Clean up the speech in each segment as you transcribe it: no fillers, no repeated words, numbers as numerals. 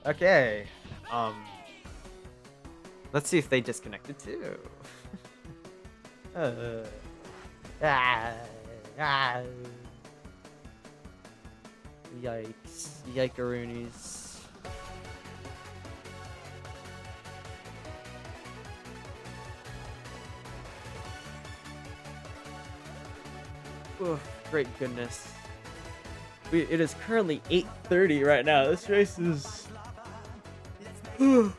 Okay. Um. Let's see if they disconnected too. uh, ah, ah. Yikes. Yikeroonies. Oh, great goodness. It is currently 8:30 right now. This race is... We've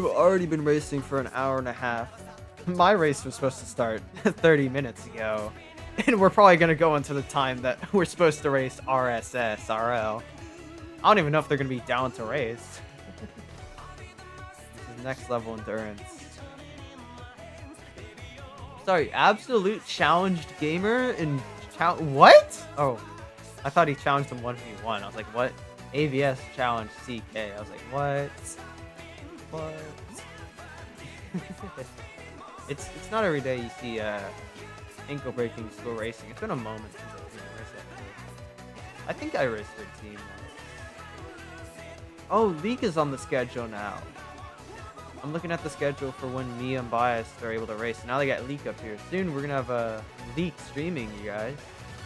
already been racing for an hour and a half. My race was supposed to start 30 minutes ago. And we're probably going to go into the time that we're supposed to race RSS, RL. I don't even know if they're going to be down to race. This is next level endurance. Sorry, Absolute challenged gamer in... What? Oh, I thought he challenged him 1v1. I was like, what? AVS challenge CK. I was like, what? What? It's not every day you see ankle breaking school racing. It's been a moment since I've seen a race like this. I think I raced their team once. Oh, League is on the schedule now. I'm looking at the schedule for when me and Bias are able to race. Now they got Leak up here. Soon we're gonna have a Leak streaming, you guys.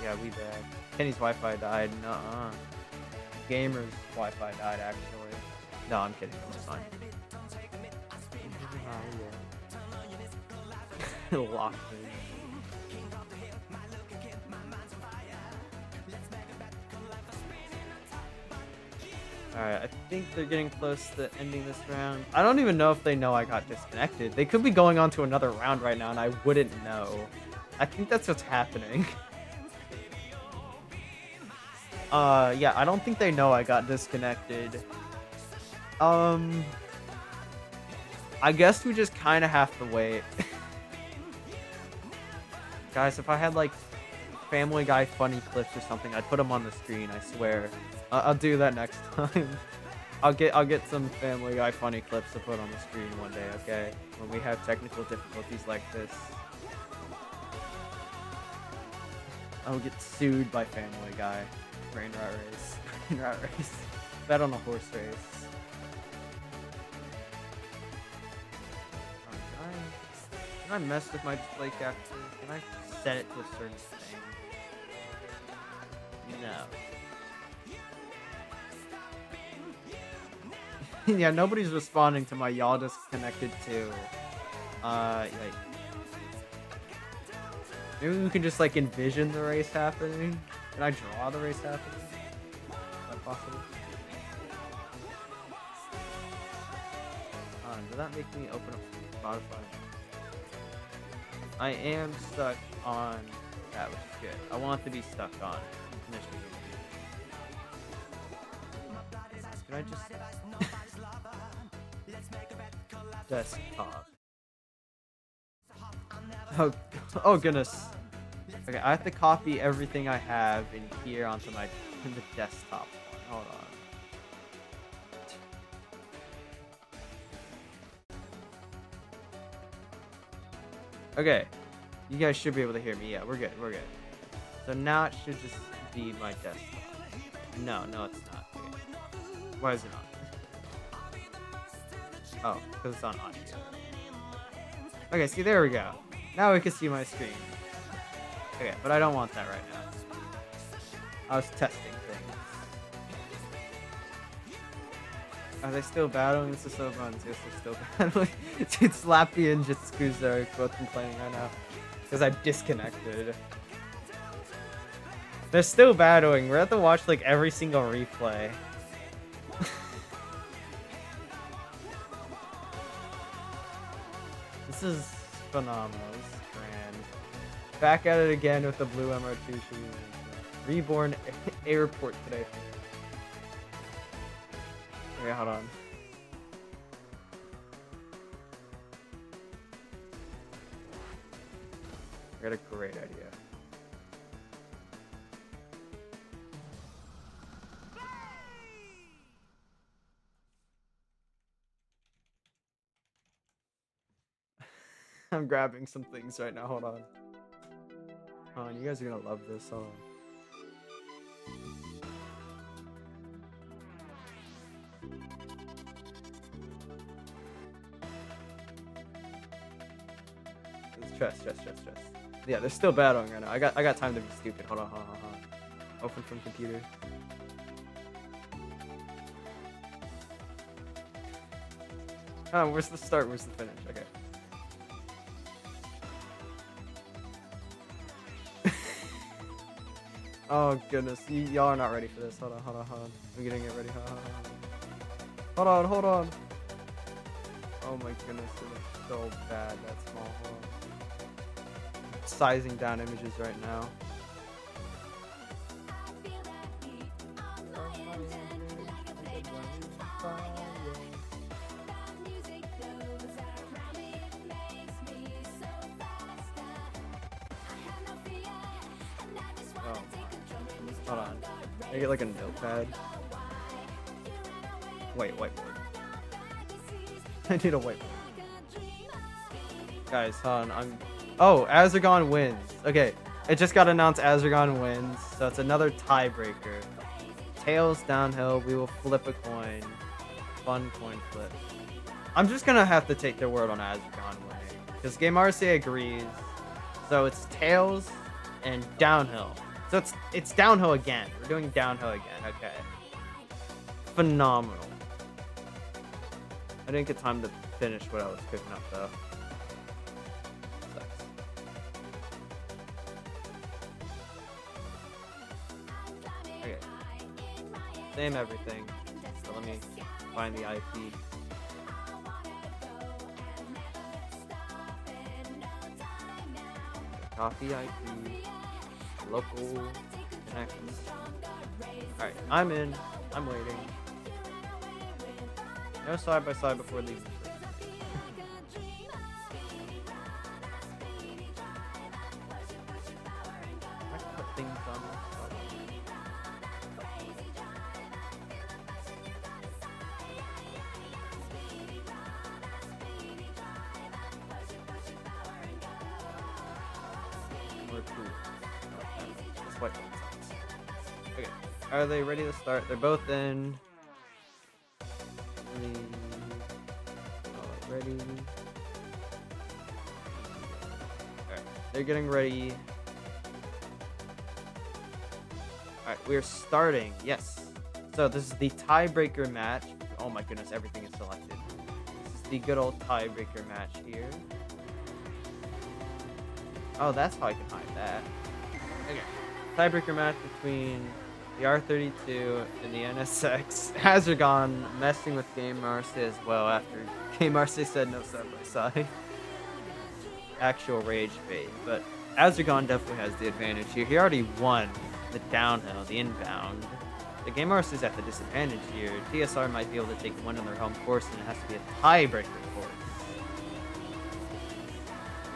Yeah, we bad. Kenny's Wi-Fi died. Nuh-uh. Gamer's Wi-Fi died, actually. No, I'm kidding. It's fine. Locked in. Alright, I think they're getting close to ending this round. I don't even know if they know I got disconnected. They could be going on to another round right now and I wouldn't know. I think that's what's happening. Yeah, I don't think they know I got disconnected. I guess we just kind of have to wait. Guys, if I had like Family Guy funny clips or something, I'd put them on the screen, I swear. I'll do that next time. I'll get some Family Guy funny clips to put on the screen one day, okay? When we have technical difficulties like this. I'll get sued by Family Guy. Brain rot race. Brain rot race. Bet on a horse race. Can I mess with my display capture? Can I set it to a certain thing? No. Yeah, nobody's responding to my y'all disconnected too. Like, maybe we can just like envision the race happening. Can I draw the race happening? Is that possible? Does that make me open up Spotify? I am stuck on that, which is good. I want to be stuck on Can I just desktop? Oh goodness. Okay, I have to copy everything I have in here onto the desktop one. Hold on. Okay, you guys should be able to hear me. Yeah, we're good. We're good. So now it should just be my desktop. No, it's not. Okay. Why is it not? Oh, because it's on audio. Okay, see, there we go. Now we can see my screen. Okay, but I don't want that right now. I was testing things. Are they still battling? This is so fun. Yes, they're still battling. Dude, Slappy and Jitsukuza are both complaining right now. Because I disconnected. They're still battling. We're have to watch like every single replay. This is phenomenal. This is grand. Back at it again with the blue MR2 Reborn Airport today. Okay, hold on. I got a great idea. I'm grabbing some things right now. Hold on. Hold on, you guys are gonna love this. Hold on. Trust. Yeah, they're still battling right now. I got time to be stupid. Hold on. Open from computer. Oh, where's the start? Where's the finish? Okay. Oh goodness, y'all are not ready for this. Hold on. I'm getting it ready. Hold on. Oh my goodness, it looks so bad. That small. Hold on. Sizing down images right now. Hold on. I get like a notepad. Wait, whiteboard. I need a whiteboard. Guys, hold on. Oh, Azergon wins. Okay, it just got announced Azergon wins, so it's another tiebreaker. Tails downhill, we will flip a coin. Fun coin flip. I'm just gonna have to take their word on Azergon winning, because Game RSA agrees. So it's tails and downhill. So it's downhill again. We're doing downhill again. Okay. Phenomenal. I didn't get time to finish what I was cooking up though. Sucks. Okay. Same everything. So let me find the IP. Copy IP. Local connections. Alright, I'm in. I'm waiting. No side by side before leaving. I can put things on this. More tools. Okay, are they ready to start? They're both in. Ready. Alright, they're getting ready. Alright, we're starting. Yes. So this is the tiebreaker match. Oh my goodness, everything is selected. This is the good old tiebreaker match here. Oh, that's how I can hide that. Okay. Tiebreaker match between the R32 and the NSX. Azergon messing with Game RSA as well after Game RSA said no side by side. Actual rage bait. But Azergon definitely has the advantage here. He already won the downhill, the inbound. The Game RSA is at the disadvantage here. TSR might be able to take one on their home course, and it has to be a tiebreaker course.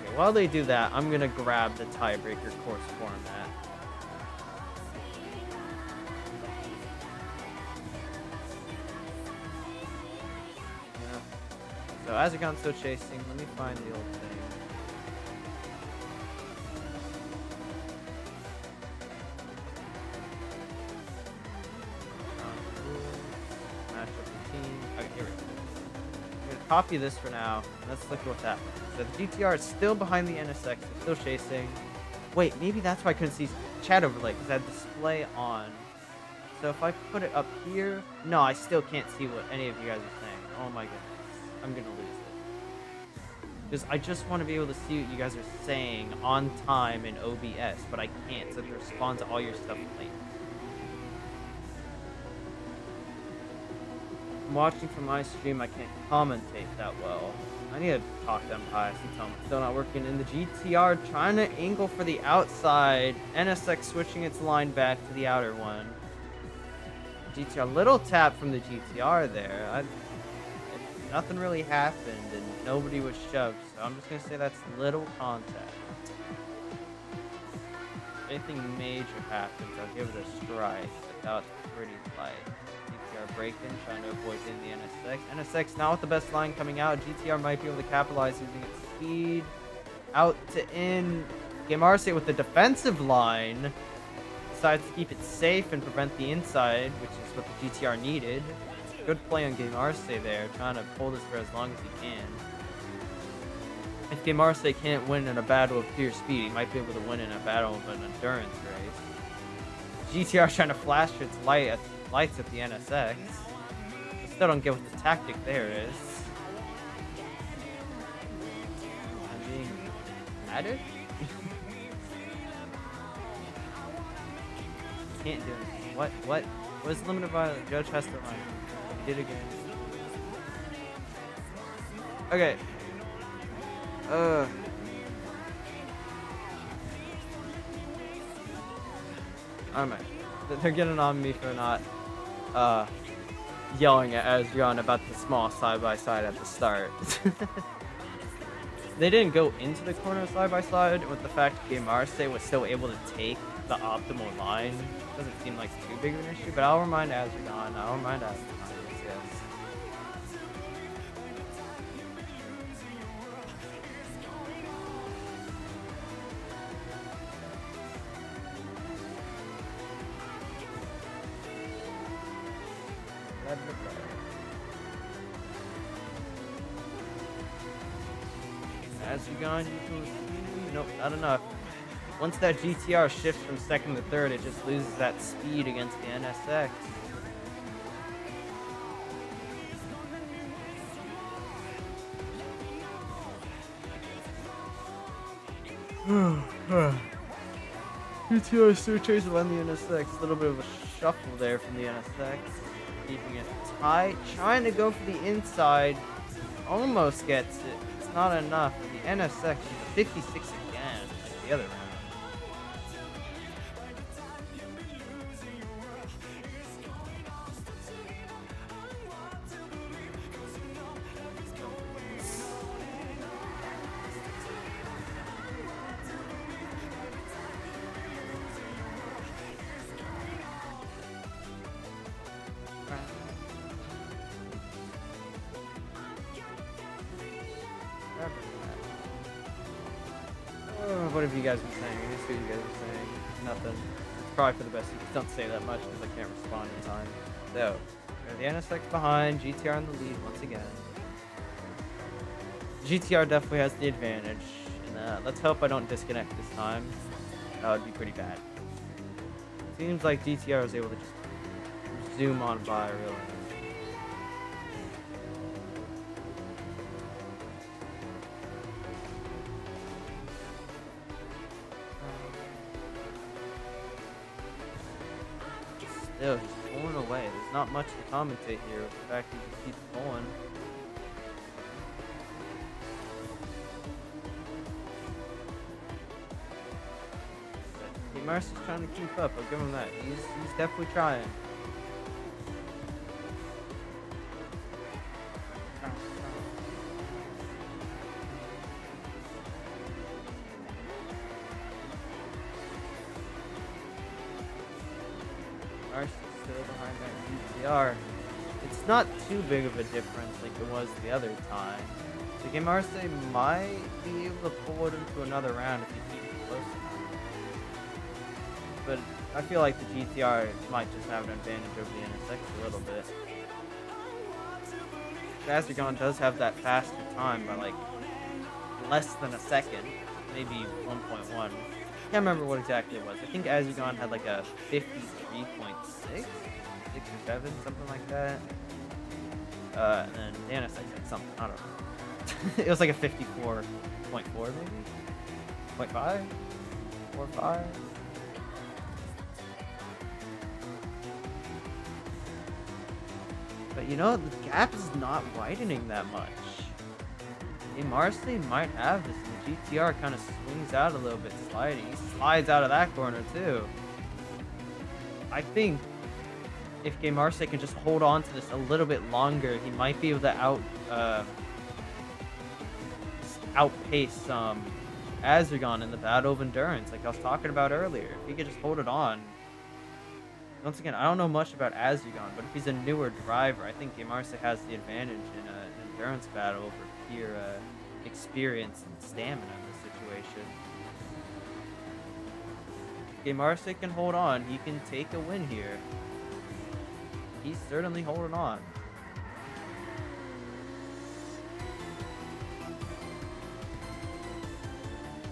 Okay, while they do that, I'm gonna grab the tiebreaker course format. So Azergon's still chasing. Let me find the old thing. Match up the team. Okay, here we go. I'm gonna copy this for now. Let's look at what's happening. So the GTR is still behind the NSX. They're still chasing. Wait, maybe that's why I couldn't see chat overlay, because I had display on. So if I put it up here, no, I still can't see what any of you guys are saying. Oh my goodness. I'm gonna lose it. Because I just want to be able to see what you guys are saying on time in OBS, but I can't, so I have to respond to all your stuff late. I'm watching from my stream, I can't commentate that well. I need to talk to Empire, see tell them it's still not working. In the GTR, trying to angle for the outside. NSX switching its line back to the outer one. GTR, little tap from the GTR there. Nothing really happened and nobody was shoved, so I'm just gonna say that's little contact. If anything major happens, I'll give it a strike, but that was pretty light. GTR breaking, trying to avoid hitting the NSX. NSX now with the best line coming out. GTR might be able to capitalize using its speed. Out to in. Game RSA with the defensive line decides to keep it safe and prevent the inside, which is what the GTR needed. Good play on Game RSA there, trying to pull this for as long as he can. I if Gamarse can't win in a battle of pure speed, he might be able to win in a battle of an endurance race. GTR's trying to flash its lights at the NSX. I still don't get what the tactic there is. I'm being added? Can't do it. What is limited by the judge has to line? He did again. Okay. Alright. They're getting on me for not yelling at Azrion about the small side-by-side at the start. They didn't go into the corner side-by-side with the fact that Gamarse was still able to take the optimal line. Doesn't seem like too big of an issue, but I'll remind Azrion. Yes. Azrion, nope, not enough. Once that GTR shifts from second to third, it just loses that speed against the NSX. GTR still chasing on the NSX. A little bit of a shuffle there from the NSX. Keeping it tight. Trying to go for the inside. Almost gets it. It's not enough. The NSX is 56 again, like the other round. What have you guys been saying? I guess what you guys are saying. Nothing. It's probably for the best. You just don't say that much because I can't respond in time. So, the NSX behind, GTR in the lead once again. GTR definitely has the advantage. And let's hope I don't disconnect this time. That would be pretty bad. Seems like GTR was able to just zoom on by, really. Still, he's pulling away. There's not much to commentate here with the fact that he just keeps pulling. Gamarse is trying to keep up. I'll give him that. He's definitely trying. Still behind that GTR. It's not too big of a difference like it was the other time. So Gamarse might be able to pull it into another round if he keeps it close enough. But I feel like the GTR might just have an advantage over the NSX a little bit. Azrion does have that faster time by like less than a second, maybe 1.1. Can't remember what exactly it was. I think Azrion had like a 53.6, 6 or 7, something like that. And then the NSX had something, I don't know. It was like a 54.4 maybe? 0.5? 4.5? But you know, the gap is not widening that much. Gamarse might have this, and the GTR kind of swings out a little bit, sliding. He slides out of that corner too. I think if Gamarse can just hold on to this a little bit longer, he might be able to outpace Azrion in the battle of endurance, like I was talking about earlier. If he could just hold it on. Once again, I don't know much about Azrion, but if he's a newer driver, I think Gamarse has the advantage in an endurance battle over pure experience and stamina in this situation. If Gamarse can hold on, he can take a win here. He's certainly holding on.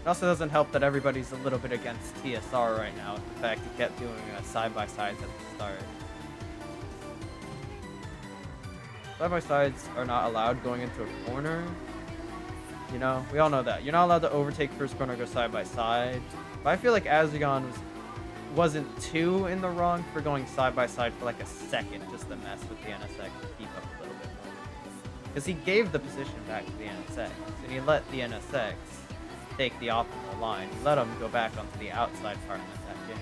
It also doesn't help that everybody's a little bit against TSR right now, with the fact he kept doing side-by-sides at the start. Side-by-sides are not allowed going into a corner. You know, we all know that. You're not allowed to overtake first corner, go side-by-side. But I feel like Azugan wasn't too in the wrong for going side-by-side for like a second just to mess with the NSX and keep up a little bit more. Because he gave the position back to the NSX, and he let the NSX take the optimal line. He let him go back onto the outside part and let that game.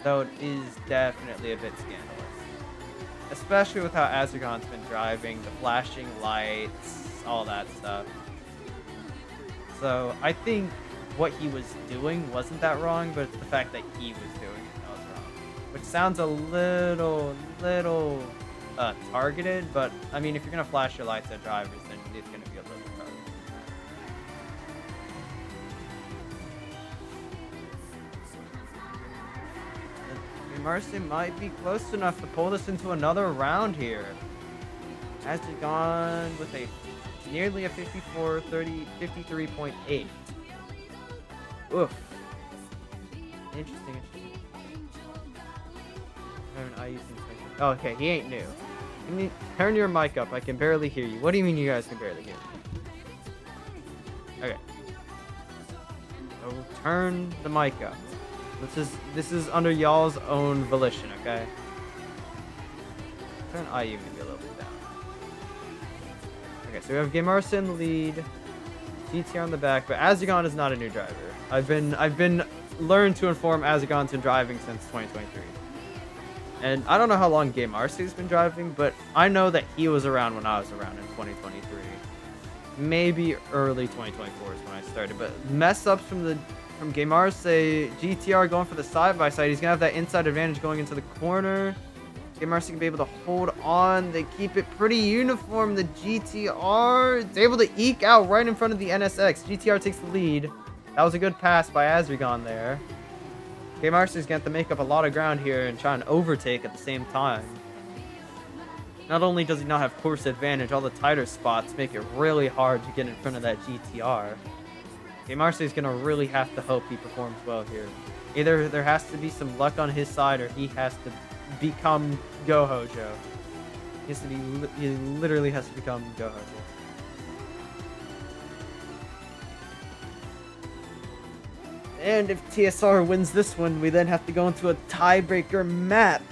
So it is definitely a bit scandalous. Especially with how Azugan's been driving, the flashing lights, all that stuff. So I think what he was doing wasn't that wrong, but it's the fact that he was doing it that was wrong. Which sounds a little targeted, but I mean, if you're gonna flash your lights at drivers, then it's gonna be a little targeted. Marcy might be close enough to pull this into another round here. Azugan with a nearly a 53.8. Oof. Interesting. Oh, okay, he ain't new. Turn your mic up. I can barely hear you. What do you mean you guys can barely hear me? Okay. So turn the mic up. This is under y'all's own volition, okay? Turn IU maybe a little bit down. Okay, so we have Gamarsa in the lead, GTR on the back, but Azugan is not a new driver. I've been learned to inform Azugan's been driving since 2023. And I don't know how long Gamarsa's been driving, but I know that he was around when I was around in 2023. Maybe early 2024 is when I started, but mess ups from Gamarsa, GTR going for the side-by-side. He's going to have that inside advantage going into the corner. Gamarsa can be able to hold on. They keep it pretty uniform. The GTR is able to eke out right in front of the NSX. GTR takes the lead. That was a good pass by Azugan there. Gamarsa is going to have to make up a lot of ground here and try and overtake at the same time. Not only does he not have course advantage, all the tighter spots make it really hard to get in front of that GTR. Gamarsa is going to really have to hope he performs well here. Either there has to be some luck on his side, or he has to become Go-Hojo. He literally has to become Go-Hojo. And if TSR wins this one, we then have to go into a tiebreaker map.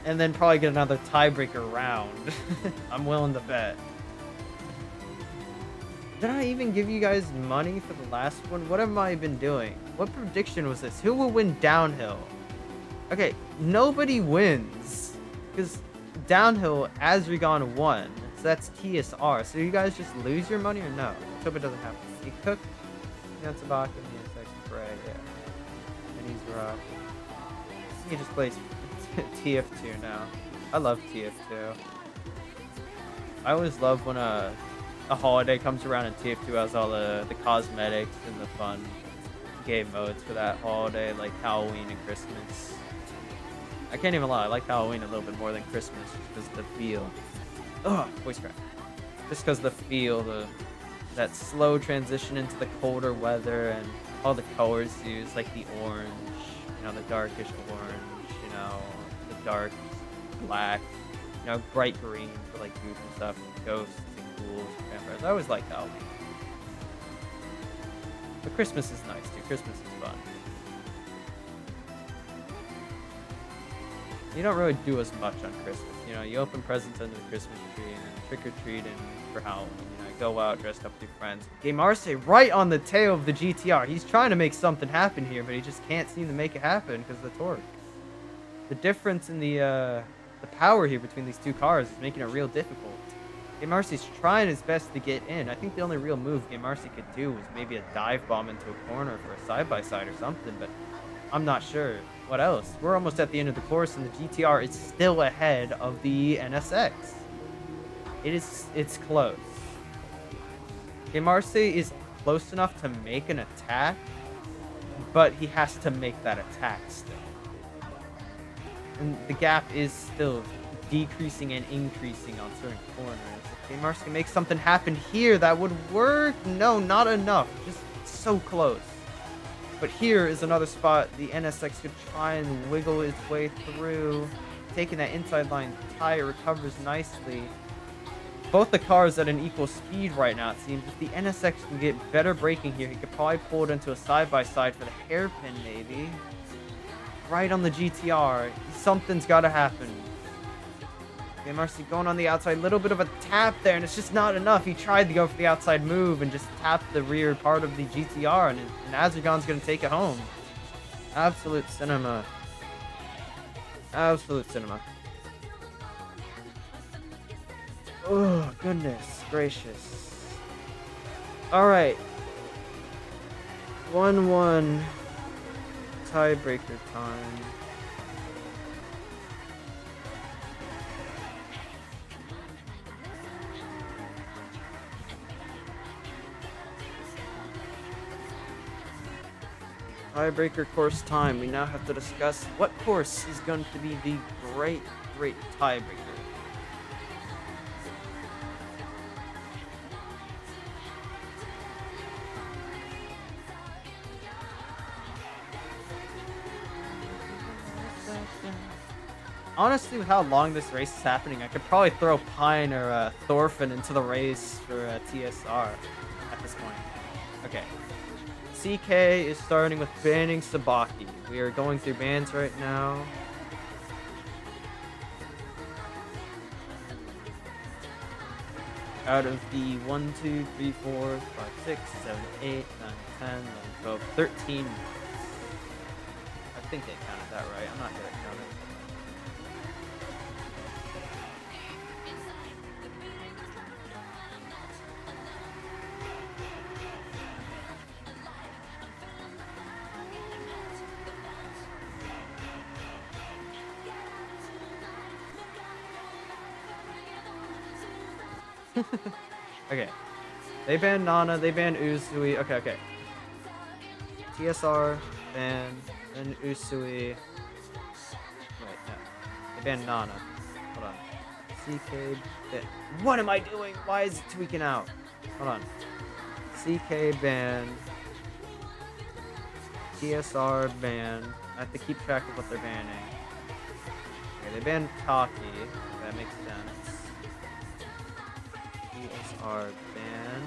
And then probably get another tiebreaker round. I'm willing to bet. Did I even give you guys money for the last one? What have I been doing? What prediction was this? Who will win Downhill? Okay, nobody wins. Because Downhill, Azugan won. So that's TSR. So you guys just lose your money or no? Let's hope it doesn't happen. He cooked Yansabak and the second Frey, yeah. And he's rough. He just plays TF2 now. I love TF2. I always love when a holiday comes around and TF2 has all the cosmetics and the fun game modes for that holiday, like Halloween and Christmas. I can't even lie, I like Halloween a little bit more than Christmas just because of the feel. Ugh, voice crack. Just because of the feel, that slow transition into the colder weather and all the colors used, like the orange, you know, the darkish orange, you know, the dark black, you know, bright green for like goop and stuff, ghosts and ghouls and vampires. I always like Halloween. But Christmas is nice too. Christmas is fun. You don't really do as much on Christmas. You know, you open presents under the Christmas tree and trick-or-treating for Halloween. You know, go out dressed up with your friends. Gamarsa right on the tail of the GTR. He's trying to make something happen here, but he just can't seem to make it happen because of the torque. The difference in the power here between these two cars is making it real difficult. Gamarsa's trying his best to get in. I think the only real move Gamarsa could do was maybe a dive bomb into a corner for a side-by-side or something, but I'm not sure. What else? We're almost at the end of the course, and the GTR is still ahead of the NSX. It's close. Gamarsa is close enough to make an attack, but he has to make that attack still. And the gap is still decreasing and increasing on certain corners. If Gamarsa can make something happen here, that would work. No, not enough. Just so close. But here is another spot the NSX could try and wiggle its way through. Taking that inside line tire, recovers nicely. Both the cars at an equal speed right now, it seems. If the NSX can get better braking here, he could probably pull it into a side-by-side for the hairpin, maybe. Right on the GTR. Something's got to happen. Okay, Marcy going on the outside. Little bit of a tap there, and it's just not enough. He tried to go for the outside move and just tap the rear part of the GTR, and Azergon's going to take it home. Absolute cinema. Absolute cinema. Oh, goodness gracious. Alright. 1-1. Tiebreaker time. Tiebreaker course time. We now have to discuss what course is going to be the great tiebreaker. Honestly, with how long this race is happening, I could probably throw Pine or Thorfinn into the race for TSR at this point. Okay. CK is starting with banning Sabaki. We are going through bans right now. Out of the 1, 2, 3, 4, 5, 6, 7, 8, 9, 10, 11, 12, 13. I think they counted that right. I'm not good at counting. Okay. They banned Nana, they banned Usui. Okay. TSR, ban, and Usui. Wait, no. They banned Nana. Hold on. CK ban. What am I doing? Why is it tweaking out? Hold on. CK ban. TSR ban. I have to keep track of what they're banning. Okay, they banned Taki. That makes sense. TSR ban.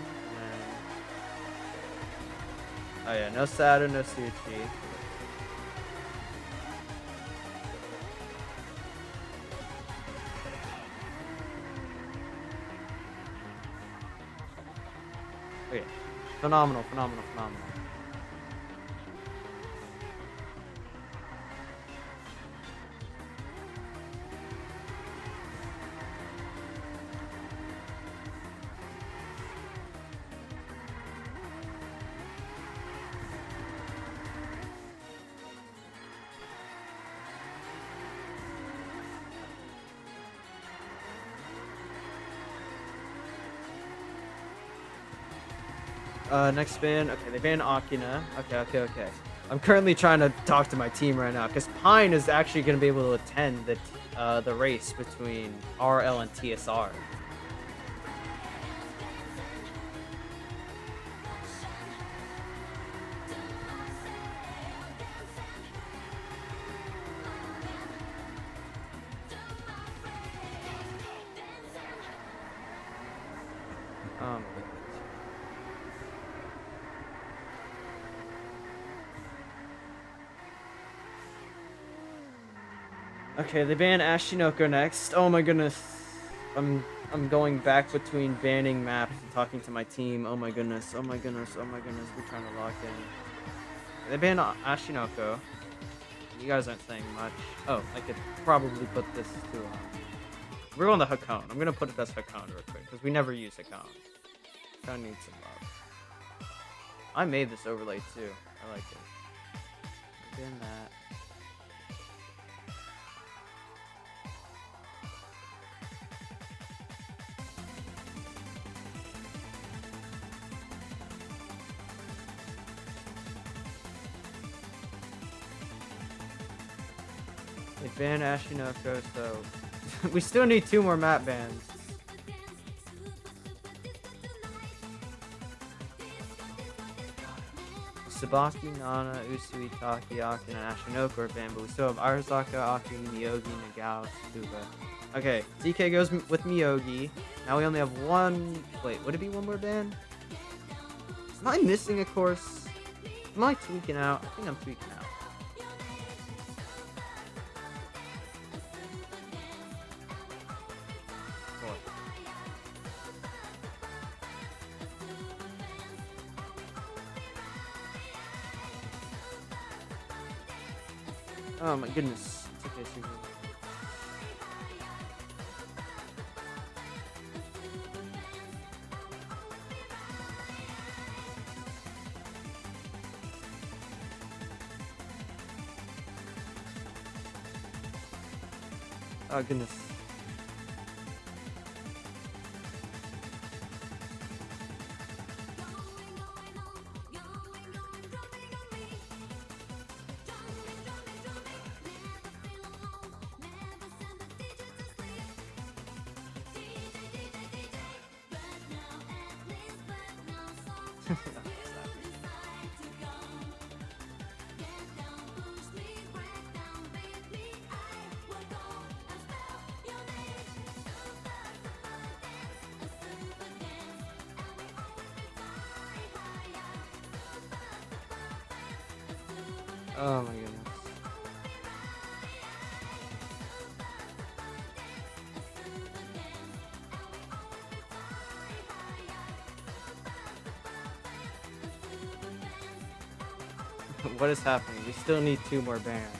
Oh yeah, no Saturn, no Tsuchi. Okay, phenomenal. Next ban. Okay, they banned Akina. Okay. I'm currently trying to talk to my team right now because Pine is actually going to be able to attend the race between RL and TSR. Okay, they ban Ashinoko next. Oh my goodness. I'm going back between banning maps and talking to my team. Oh my goodness. We're trying to lock in. They ban Ashinoko. You guys aren't saying much. Oh, I could probably put this to we're on the Hakone. I'm gonna put it as Hakone real quick because we never use Hakone. Hakone needs some love. I made this overlay too. I like it. Ban that. They ban Ashinoko, so we still need 2 more map bans. Tsubaki, Nana, Usui, Taki, Akina, Ashinoka, or Bamboo. We still have Arzaka, Aki, Myogi, Nagao, Tsukuba. Okay, ZK goes with Myogi. Now we only have one. Wait, would it be one more band? Am I missing a course? Am I tweaking out? I think I'm tweaking out. Oh my goodness. It's okay, Susan. Oh goodness. Oh my goodness. What is happening? We still need 2 more bands.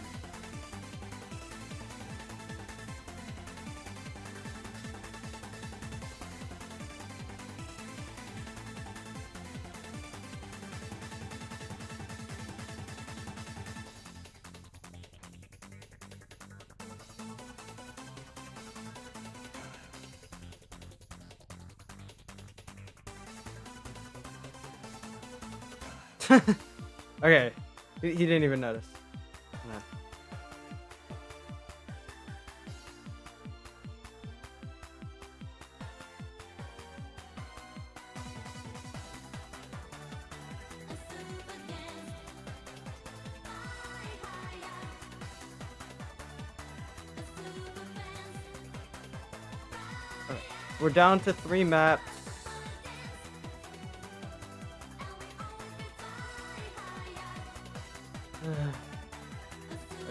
Okay, he didn't even notice. No. Okay. We're down to 3 maps.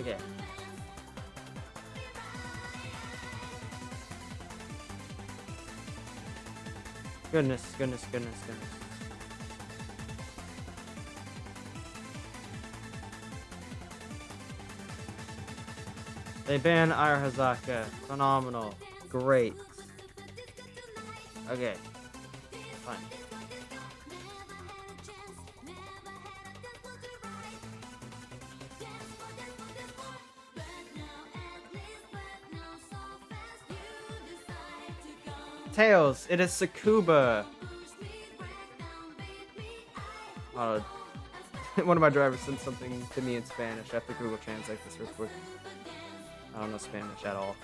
Okay. Goodness. They ban Arahazaka. Phenomenal. Great. Okay. Fine. Tails, it is Tsukuba. One of my drivers sent something to me in Spanish. I have to Google Translate this real quick. I don't know Spanish at all.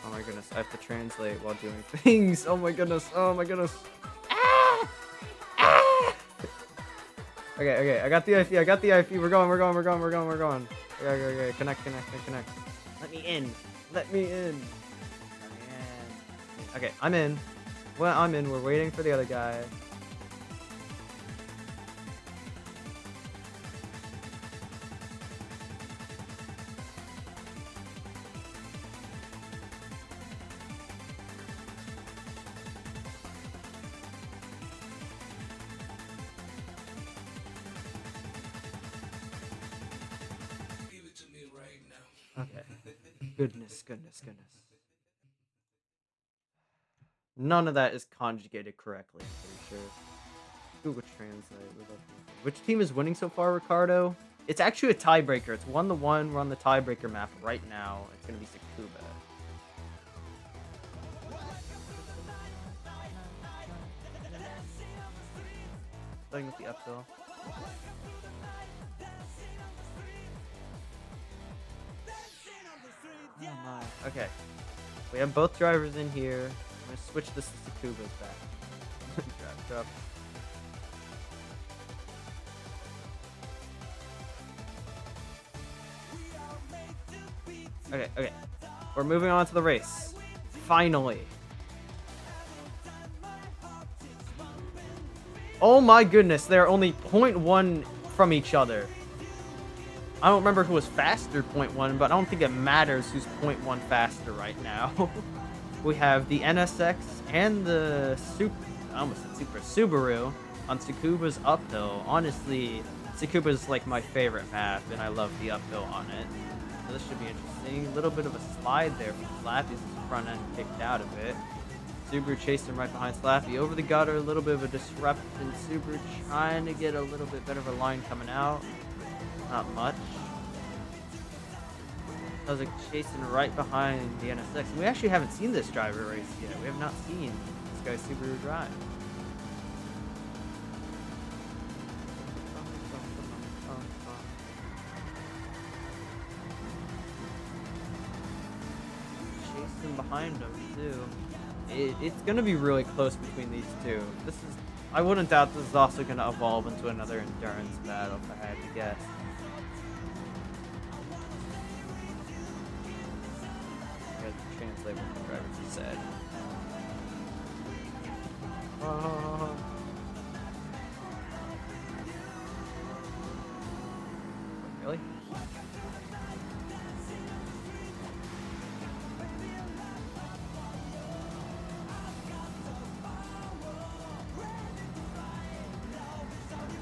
Oh my goodness, I have to translate while doing things. Oh my goodness. Ah! Okay, I got the IP, We're going. Okay, connect. Let me in. Okay, I'm in. Well, I'm in. We're waiting for the other guy. Okay. Goodness. None of that is conjugated correctly, I'm pretty sure. Google Translate. Which team is winning so far, Ricardo? It's actually a tiebreaker. It's 1-1. We're on the tiebreaker map right now. It's going to be Tsukuba. Starting with the uphill. Oh my. Okay. We have both drivers in here. I'm gonna switch this to Tsukuba's back. Drop. Okay. We're moving on to the race. Finally. Oh my goodness, they're only 0.1 from each other. I don't remember who was faster 0.1, but I don't think it matters who's 0.1 faster right now. We have the NSX and the Super Subaru on Tsukuba's Uphill. Honestly, Tsukuba's like my favorite map, and I love the uphill on it. So this should be interesting. A little bit of a slide there from Slappy's front end kicked out of it. Subaru chased him right behind Slappy over the gutter. A little bit of a disruption. Subaru trying to get a little bit better of a line coming out. Not much. I was like chasing right behind the NSX. We actually haven't seen this driver race yet. We have not seen this guy's Subaru drive. Chasing behind him too. It's gonna be really close between these two. I wouldn't doubt this is also gonna evolve into another endurance battle if I had to guess. Translate what the driver just said. Really?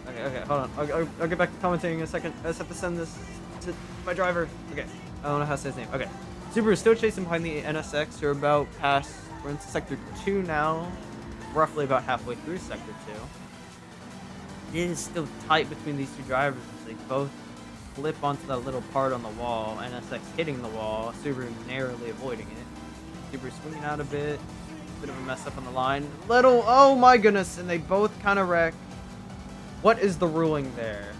Okay, hold on. I'll get back to commentating in a second. I just have to send this to my driver. Okay, I don't know how to say his name. Okay. Subaru is still chasing behind the NSX. We're into Sector 2 now. Roughly about halfway through Sector 2. It is still tight between these two drivers. They both flip onto that little part on the wall. NSX hitting the wall. Subaru narrowly avoiding it. Subaru swinging out a bit. Bit of a mess up on the line. Oh my goodness. And they both kind of wreck. What is the ruling there?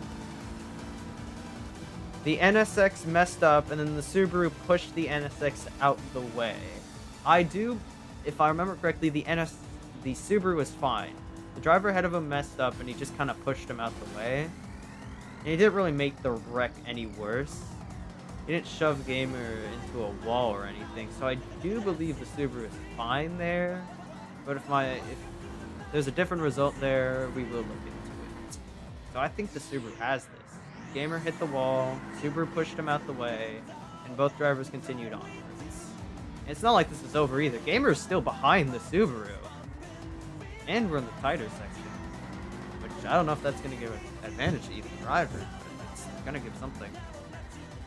The NSX messed up, and then the Subaru pushed the NSX out the way. If I remember correctly, the Subaru was fine. The driver ahead of him messed up, and he just kind of pushed him out the way. And he didn't really make the wreck any worse. He didn't shove Gamer into a wall or anything, so I do believe the Subaru is fine there. But if there's a different result there, we will look into it. So I think the Subaru has this. Gamer hit the wall, Subaru pushed him out the way, and both drivers continued on. It's not like this is over either. Gamer is still behind the Subaru. And we're in the tighter section. Which I don't know if that's going to give an advantage to either driver, but it's going to give something.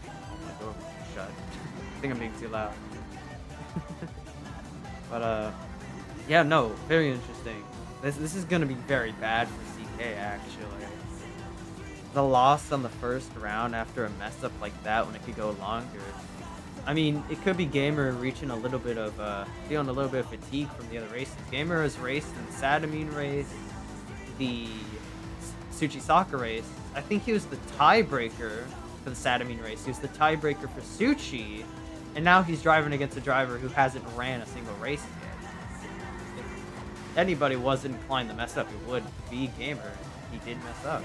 Oh, my door was shut. I think I'm being too loud. But, yeah, no, very interesting. This is going to be very bad for CK, actually. The loss on the first round after a mess up like that when it could go longer. I mean, it could be Gamer reaching a little bit of, feeling a little bit of fatigue from the other races. Gamer has raced in the Sadamine race, the Tsuchi soccer race. I think he was the tiebreaker for the Sadamine race. He was the tiebreaker for Tsuchi, and now he's driving against a driver who hasn't ran a single race yet. If anybody was inclined to mess up, it would be Gamer. He did mess up.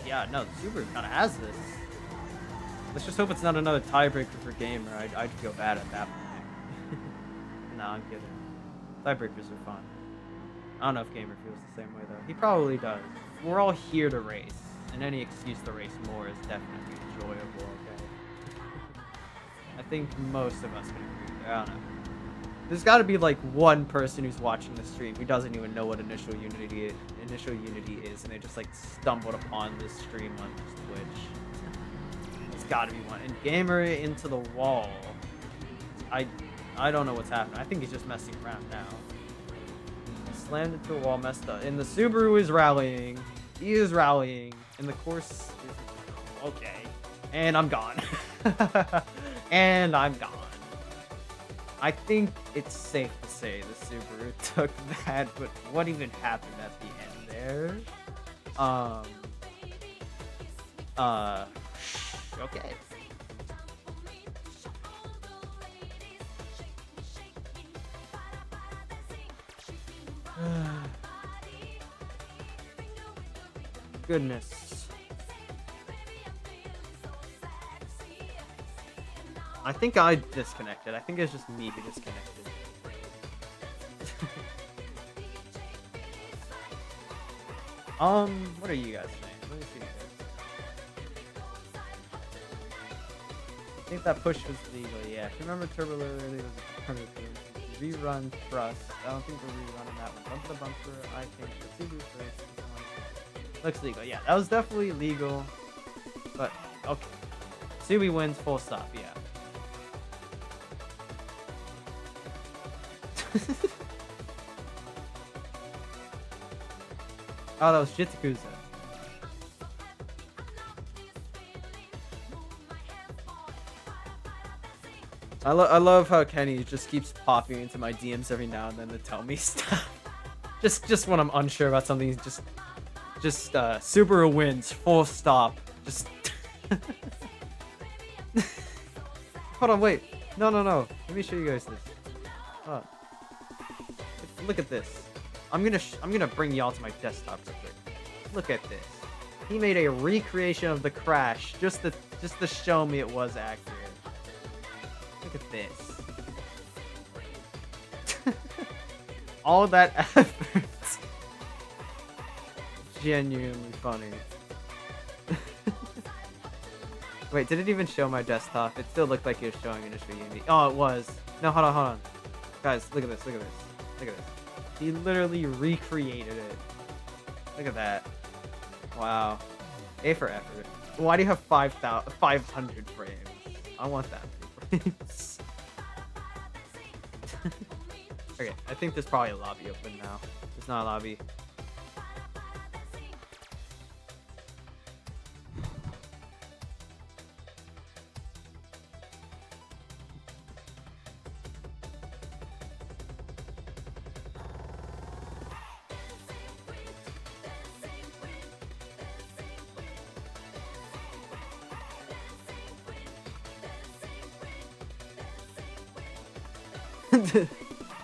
Yeah, no, the Subaru kind of has this. Let's just hope it's not another tiebreaker for Gamer. I'd feel bad at that point. No, I'm kidding. Tiebreakers are fun. I don't know if Gamer feels the same way, though. He probably does. We're all here to race, and any excuse to race more is definitely enjoyable, okay? I think most of us can agree there. I don't know. There's got to be like one person who's watching the stream who doesn't even know what initial unity is, and they just like stumbled upon this stream on Twitch. There's got to be one. And Gamer into the wall. I don't know what's happening. I think he's just messing around now. He slammed into a wall, messed up, and the Subaru is rallying. He is rallying, and the course is okay. And I'm gone. And I'm gone. I think it's safe to say the Subaru took that, but what even happened at the end there? Um. Okay. Goodness. I think I disconnected. I think it's just me who disconnected. What are you guys saying? Let me see this. I think that push was legal, yeah. If you remember Turbo earlier, was a rerun thrust. I don't think we're rerunning that one. Bumper to bumper, I think the Subaru first. Looks legal, yeah. That was definitely legal. But, okay. Subi wins, full stop, yeah. Oh, that was Jitsukuza. I love how Kenny just keeps popping into my DMs every now and then to tell me stuff. just when I'm unsure about something, just Subaru wins, full stop. Just hold on, wait. No. Let me show you guys this. Hold on. Look at this. I'm gonna bring y'all to my desktop real quick. Look at this. He made a recreation of the crash just to show me it was accurate. Look at this. All that effort. Genuinely funny. Wait, did it even show my desktop? It still looked like it was showing initially. Oh, it was. No, hold on. Guys, look at this. Look at this. He literally recreated it. Look at that. Wow. A for effort. Why do you have 500 frames? I want that many frames. Okay, I think there's probably a lobby open now. There's not a lobby.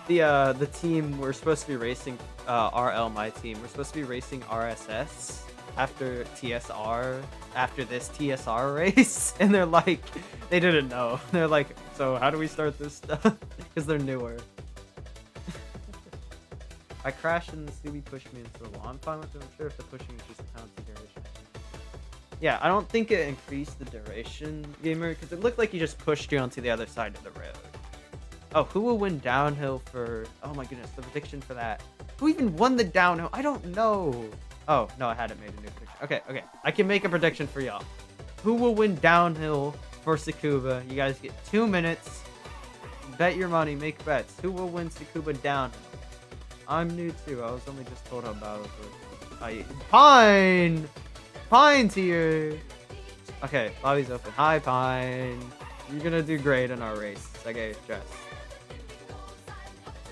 The team we're supposed to be racing, RL, my team, we're supposed to be racing RSS after TSR, after this TSR race, and they're like, they didn't know. They're like, so how do we start this stuff? Because they're newer. I crashed and the Subi pushed me into the wall. I'm fine with it. I'm sure if the pushing is just a penalty duration. Yeah, I don't think it increased the duration, gamer, because it looked like he just pushed you onto the other side of the road. Oh, who will win downhill for... Oh my goodness, the prediction for that. Who even won the downhill? I don't know. Oh, no, I hadn't made a new prediction. Okay. I can make a prediction for y'all. Who will win downhill for Tsukuba? You guys get 2 minutes. Bet your money, make bets. Who will win Tsukuba downhill? I'm new too. I was only just told about it. Pine's here. Okay, lobby's open. Hi, Pine. You're gonna do great in our race. Okay, trust.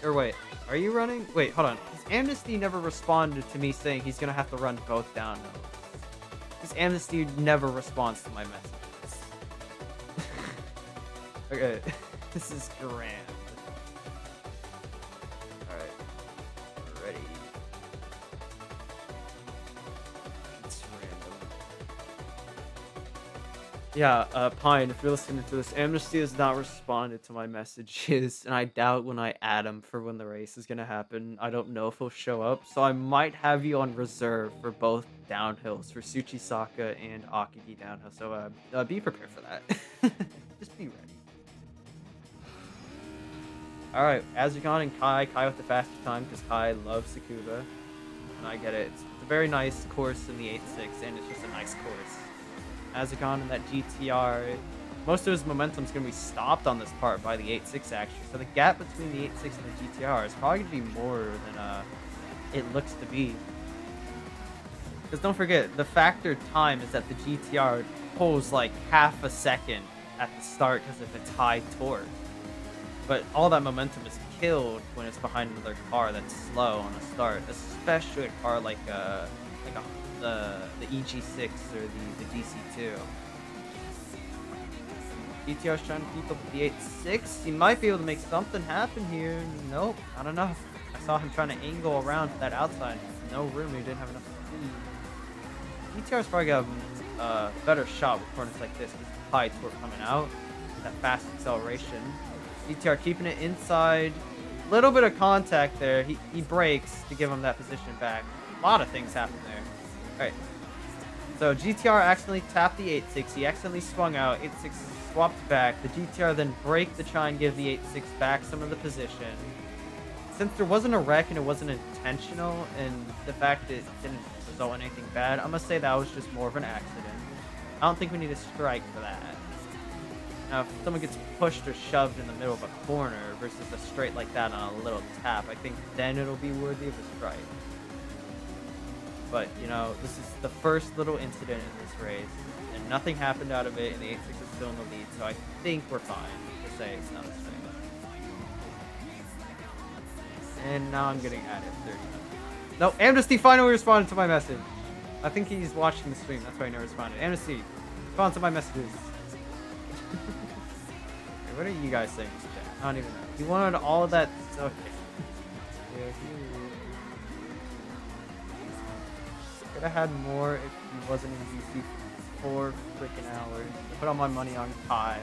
Or wait, are you running? Wait, hold on. His Amnesty never responded to me saying he's gonna have to run both downhills. His Amnesty never responds to my messages. Okay, this is grand. Alright, ready. It's random. Yeah, Pine, if you're listening to this, Amnesty has not responded to my messages, and I doubt when I add him for when the race is gonna happen. I don't know if he'll show up, so I might have you on reserve for both downhills, for Tsuchi Saka and Akagi Downhill, so be prepared for that. Just be ready. Alright, Azukan and Kai with the faster time, because Kai loves Tsukuba, and I get it. It's a very nice course in the 8.6, and it's just a nice course. Azukan in that GTR, most of his momentum is going to be stopped on this part by the 8.6 actually, so the gap between the 8.6 and the GTR is probably going to be more than it looks to be. Because don't forget, the factor time is that the GTR pulls like half a second at the start because of its high torque. But all that momentum is killed when it's behind another car that's slow on a start, especially a car like the EG6 or the DC2. DTR's trying to keep up with the 8.6. He might be able to make something happen here. Nope, not enough. I saw him trying to angle around to that outside. No room. He didn't have enough speed. DTR's probably got a better shot with corners like this because high torque coming out. That fast acceleration. DTR keeping it inside. Little bit of contact there. He brakes to give him that position back. A lot of things happen there. Alright. So GTR accidentally tapped the 8.6. He accidentally swung out. 8.6 swapped back. The GTR then braked to try and give the 8.6 back some of the position. Since there wasn't a wreck and it wasn't intentional, and the fact it didn't result in anything bad, I'm going to say that was just more of an accident. I don't think we need a strike for that. Now, if someone gets pushed or shoved in the middle of a corner versus a straight like that on a little tap, I think then it'll be worthy of a strike. But, you know, this is the first little incident in this race, and nothing happened out of it, and the 8.6 is still in the lead, so I think we're fine to say it's not a strike. And now I'm getting added 30. No, Amnesty finally responded to my message. I think he's watching the stream, that's why he never responded. Amnesty, respond to my messages. Okay, what are you guys saying? I don't even know. He wanted all of that. Okay. Yeah, could have had more if he wasn't in DC for 4 freaking hours. I put all my money on Kai.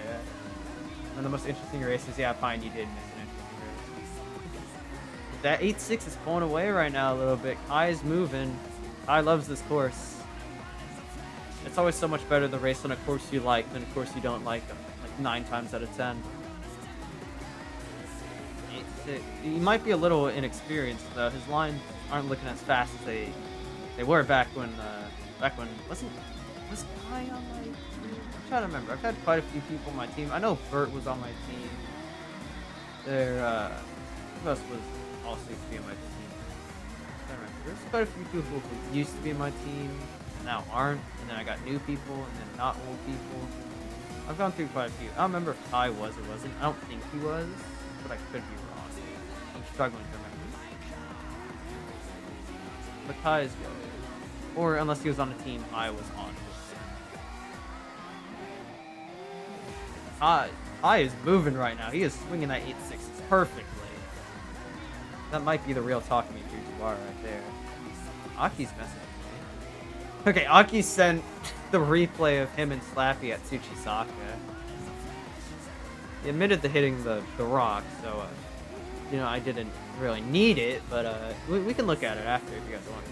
One of the most interesting races. Yeah, fine, you did miss an interesting race. That 8.6 is pulling away right now a little bit. Kai is moving. Kai loves this course. It's always so much better to race on a course you like than a course you don't like 9 times out of 10. He might be a little inexperienced though. His lines aren't looking as fast as they were back when was Kai on my team? I'm trying to remember. I've had quite a few people on my team. I know Bert was on my team. Who else was also used to be on my team? I'm trying to remember. There's quite a few people who used to be on my team and now aren't, and then I got new people and then not old people. I've gone through quite a few. I don't remember if Kai was or wasn't. I don't think he was, but I could be wrong. I'm struggling to remember. But Kai is good. Or unless he was on a team I was on. Kai is moving right now. He is swinging that 8.6 perfectly. That might be the real talking me through Jawara right there. Aki's messaging me. Okay, Aki sent the replay of him and Slappy at Tsuchi Saka. He admitted to hitting the rock, so you know, I didn't really need it, but we can look at it after if you guys want to.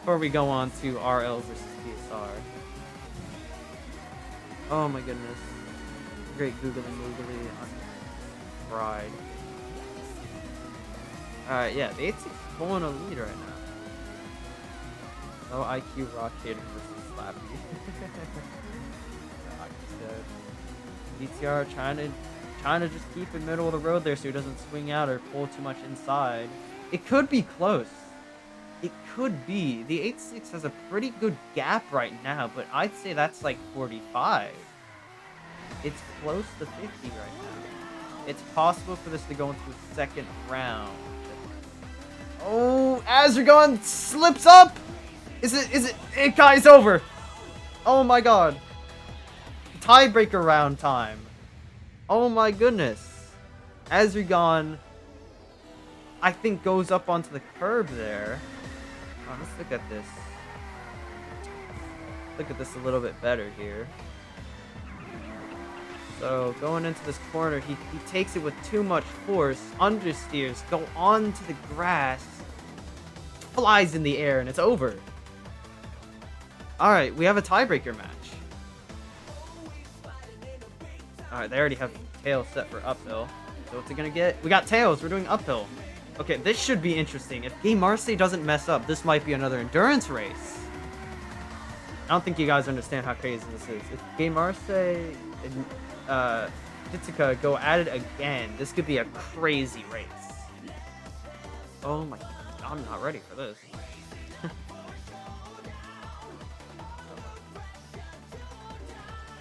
Before we go on to RL versus TSR. Oh my goodness. Great googly moogly on Pride. Alright, yeah, the 8.6 is pulling a lead right now. No IQ rock hitting versus Slappy. DTR trying to just keep in the middle of the road there so he doesn't swing out or pull too much inside. It could be close. It could be. The 8.6 has a pretty good gap right now, but I'd say that's like 45. It's close to 50 right now. It's possible for this to go into the second round. Oh, Azragon slips up! Is it Kai's over! Oh my god. Tiebreaker round time. Oh my goodness. Azragon, I think, goes up onto the curb there. Oh, let's look at this. Look at this a little bit better here. So, going into this corner, he takes it with too much force, understeers, go onto the grass, flies in the air, and it's over. Alright, we have a tiebreaker match. Alright, they already have tails set for uphill. So what's it gonna get? We got tails, we're doing uphill. Okay, this should be interesting. If Game Marseille doesn't mess up, this might be another endurance race. I don't think you guys understand how crazy this is. If Game Marseille and Tsukuba go at it again, this could be a crazy race. Oh my god, I'm not ready for this.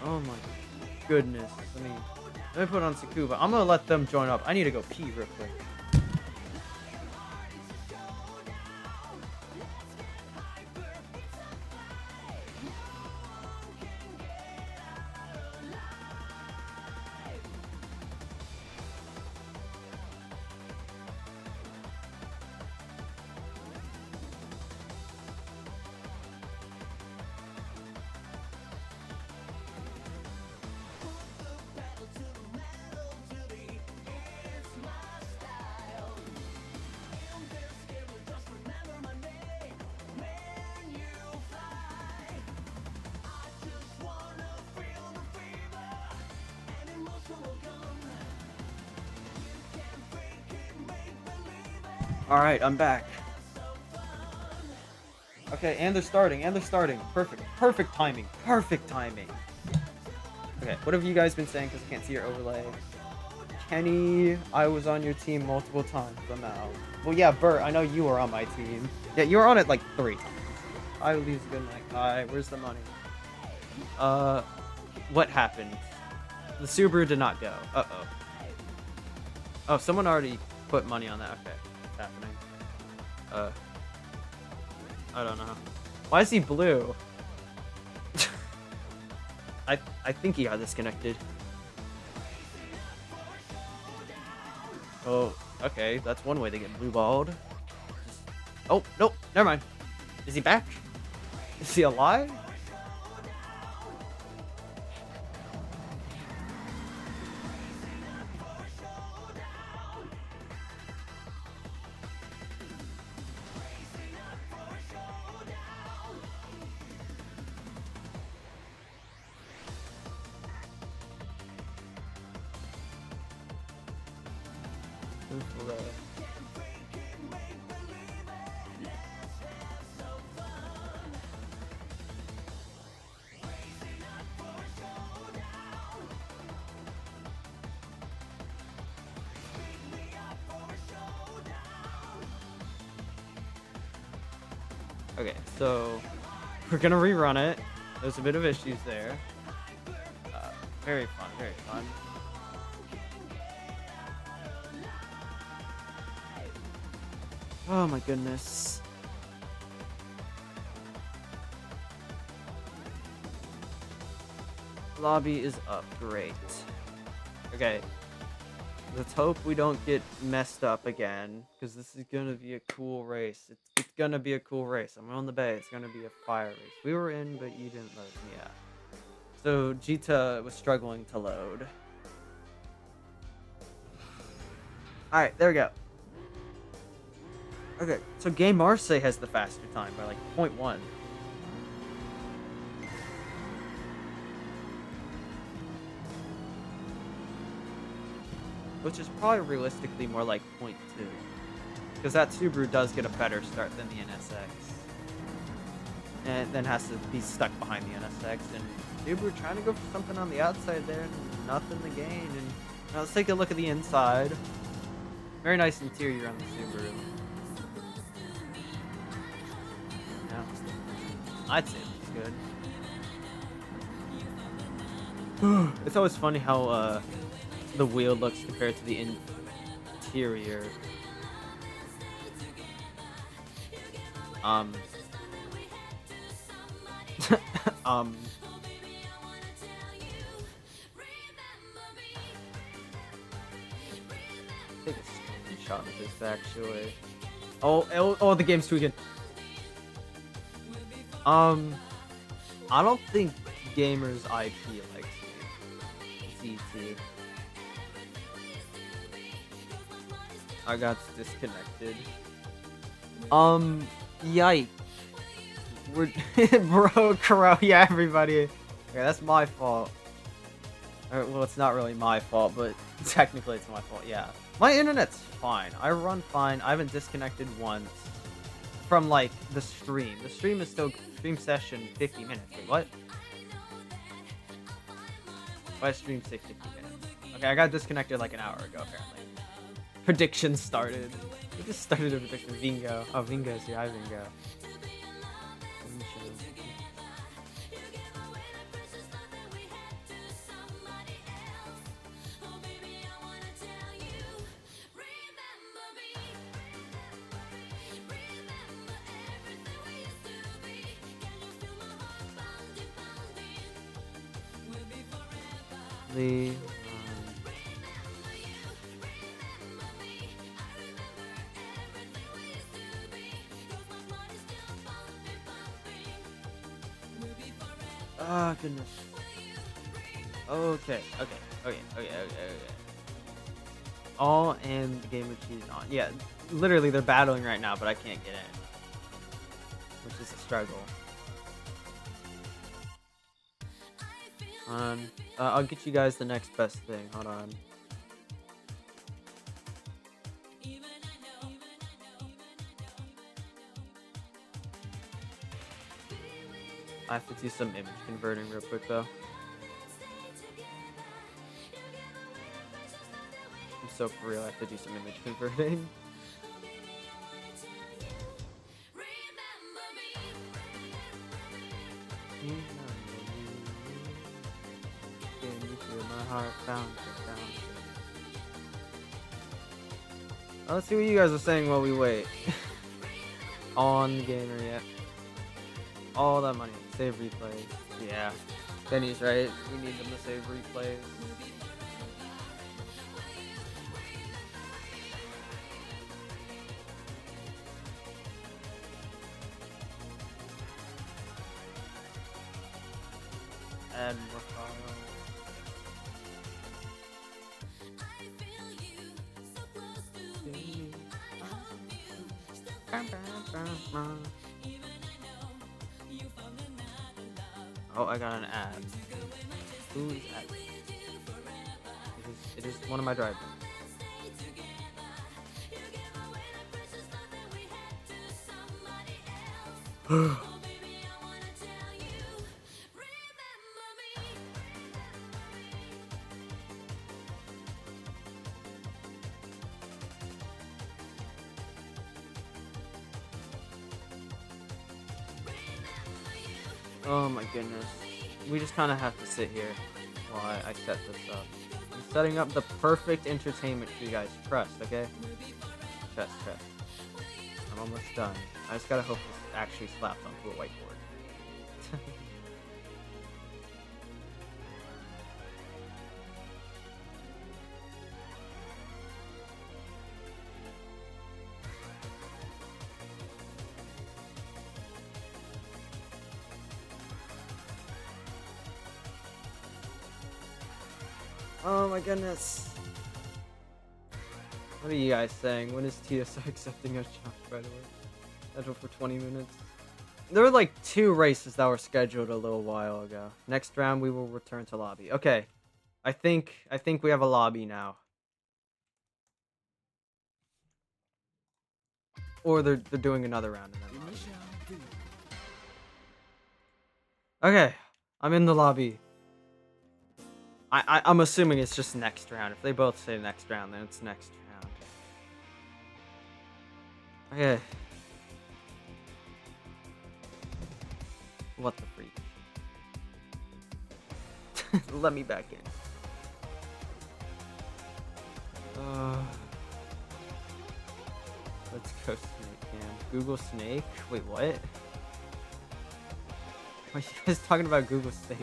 Oh my goodness. Let me put on Tsukuba. I'm gonna let them join up. I need to go pee real quick. Alright, I'm back. Okay, and they're starting, Perfect. Perfect timing. Perfect timing. Okay, what have you guys been saying? Because I can't see your overlay. Kenny, I was on your team multiple times. I'm out. Well, yeah, Bert, I know you were on my team. Yeah, you were on it like 3 times. I lose good night. Hi, where's the money? What happened? The Subaru did not go. Uh-oh. Oh, someone already put money on that. Okay, what's happening? I don't know. Why is he blue? I think he got disconnected. Oh, okay, that's one way to get blue balled. Oh, nope, never mind. Is he back? Is he alive? Okay, so we're gonna rerun it. There's a bit of issues there. Very fun, very fun. Oh my goodness. Lobby is up, great. Okay. Let's hope we don't get messed up again, because this is gonna be a cool race. It's gonna be a cool race. I'm on the bay. It's gonna be a fire race. We were in, but you didn't load. Yeah. So Jita was struggling to load. All right, there we go. Okay, so Game Marseille has the faster time by like 0.1. Which is probably realistically more like 0.2. Because that Subaru does get a better start than the NSX. And then has to be stuck behind the NSX. And Subaru trying to go for something on the outside there. And nothing to gain. And now let's take a look at the inside. Very nice interior on the Subaru. Yeah. I'd say it looks good. It's always funny how the wheel looks compared to the interior. I take a screenshot of this actually. Oh, the game's tweaking. I don't think Gamers IP likes me. ZT. I got disconnected. Yikes. We're bro, Crow, yeah, everybody. Okay, that's my fault. Well, it's not really my fault, but technically it's my fault, yeah. My internet's fine. I run fine. I haven't disconnected once from, like, the stream. The stream is still stream session 50 minutes. Wait, what? Why stream say 50 minutes? Okay, I got disconnected like an hour ago, apparently. Predictions started. We just started a prediction. Vingo. Oh, Vingo's here. Hi, Vingo. Lee. Oh, goodness. Okay. All and the game which he's on. Yeah, literally they're battling right now, but I can't get in, which is a struggle. I'll get you guys the next best thing. Hold on. I have to do some image converting real quick though. I'm so for real, I have to do some image converting. Let's see what you guys are saying while we wait. On the gamer yet. All that money. Save replays. Yeah. Benny's right. We need them to save replays. Add more files. Oh, I got an ad. Who is ad? It is one of my drivers. Oh my goodness. We just kind of have to sit here while I set this up. I'm setting up the perfect entertainment for you guys. Trust, okay? Trust. I'm almost done. I just gotta hope this actually slaps onto a whiteboard. Oh my goodness. What are you guys saying? When is TSR accepting a challenge, by the way? Scheduled for 20 minutes. There were like 2 races that were scheduled a little while ago. Next round we will return to lobby. Okay. I think we have a lobby now. Or they're doing another round in that lobby. Okay. I'm in the lobby. I'm assuming it's just next round. If they both say next round, then it's next round. Okay. What the freak? Let me back in. Let's go Snake Cam. Google Snake? Wait, what? Why are you guys talking about Google Snake?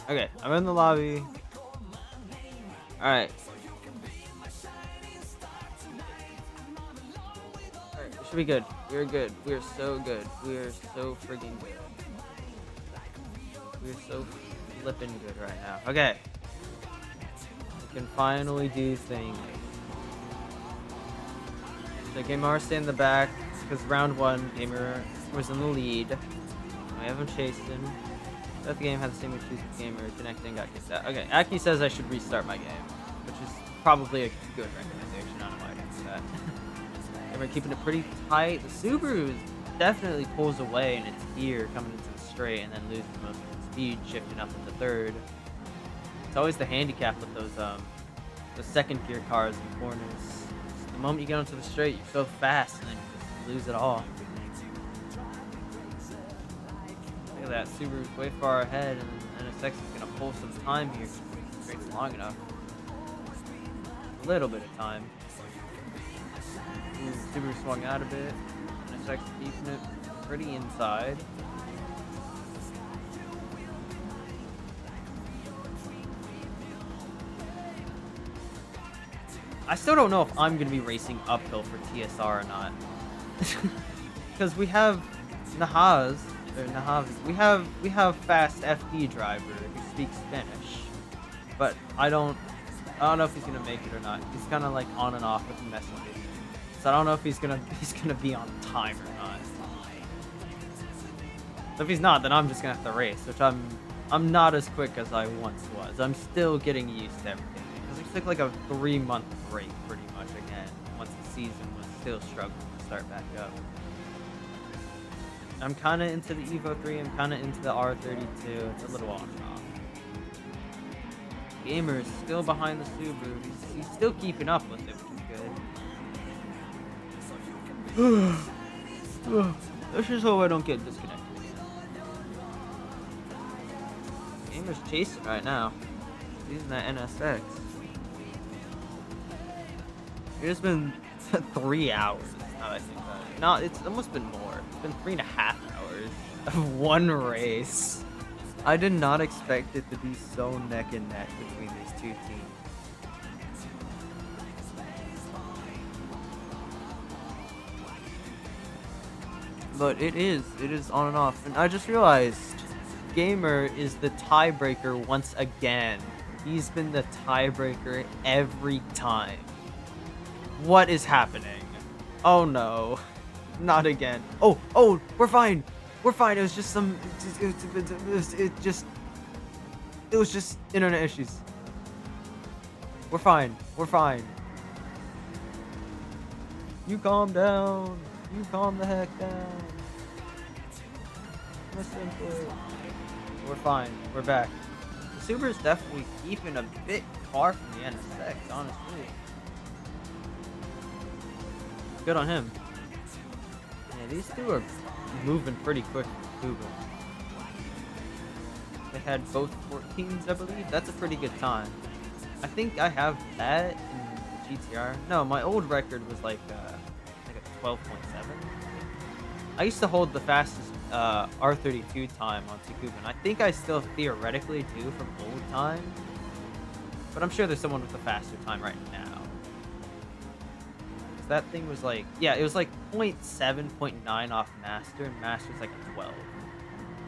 Okay, I'm in the lobby. Alright. Alright, it should be good. We're good. We're so good. We're so friggin' good. We're so flippin' good right now. Okay. We can finally do things. So Gamer stay in the back because round 1 Gamer was in the lead. I haven't chased him. That the game had the same issues with Gamer connecting, got kicked out. Okay, Aki says I should restart my game, which is probably a good recommendation. I don't know why I didn't do that. Gamer keeping it pretty tight. The Subaru definitely pulls away in its gear coming into the straight and then loses most of its speed, shifting up into third. It's always the handicap with those the second gear cars in corners. The moment you get onto the straight, you're so fast and then you just lose it all. Look at that, Subaru's way far ahead, and NSX is gonna pull some time here because the straight's long enough. A little bit of time. Ooh, Subaru swung out a bit. Sex keeping it pretty inside. I still don't know if I'm gonna be racing uphill for TSR or not. Because we have Nahaz, or Nahavi. We have fast FD driver who speaks Spanish. But I don't know if he's gonna make it or not. He's kinda like on and off with the messages. So I don't know if he's gonna be on time or not. So if he's not, then I'm just gonna have to race, which I'm not as quick as I once was. I'm still getting used to everything. Because it took like a 3-month break pretty much again, once the season was still struggling to start back up. I'm kinda into the Evo 3, I'm kinda into the R32, it's a little on and off. Gamer is still behind the Subaru. He's still keeping up with it, which is good. Let's just hope I don't get disconnected. Gamer's chasing right now. He's using that NSX. It's been 3 hours. Now that I think about it. No, it's almost been more. It's been 3.5 hours of one race. I did not expect it to be so neck and neck between these two teams. But it is on and off. And I just realized Gamer is the tiebreaker once again. He's been the tiebreaker every time. What is happening? Oh no. Not again. Oh, we're fine. We're fine. It was just some. It was just internet issues. We're fine. We're fine. You calm down. You calm the heck down. Listen to it. We're fine. We're back. The Subaru's definitely keeping a bit far from the NSX, honestly. Good on him. Yeah, these two are moving pretty quick for Tsukuba. They had both 14s, I believe. That's a pretty good time. I think I have that in the GTR. No, my old record was like a 12.7. I used to hold the fastest R32 time on Tsukuba, and I think I still theoretically do from old times. But I'm sure there's someone with a faster time right now. So that thing was like, yeah, it was like 0.7, 0.9 off Master, and Master's like a 12.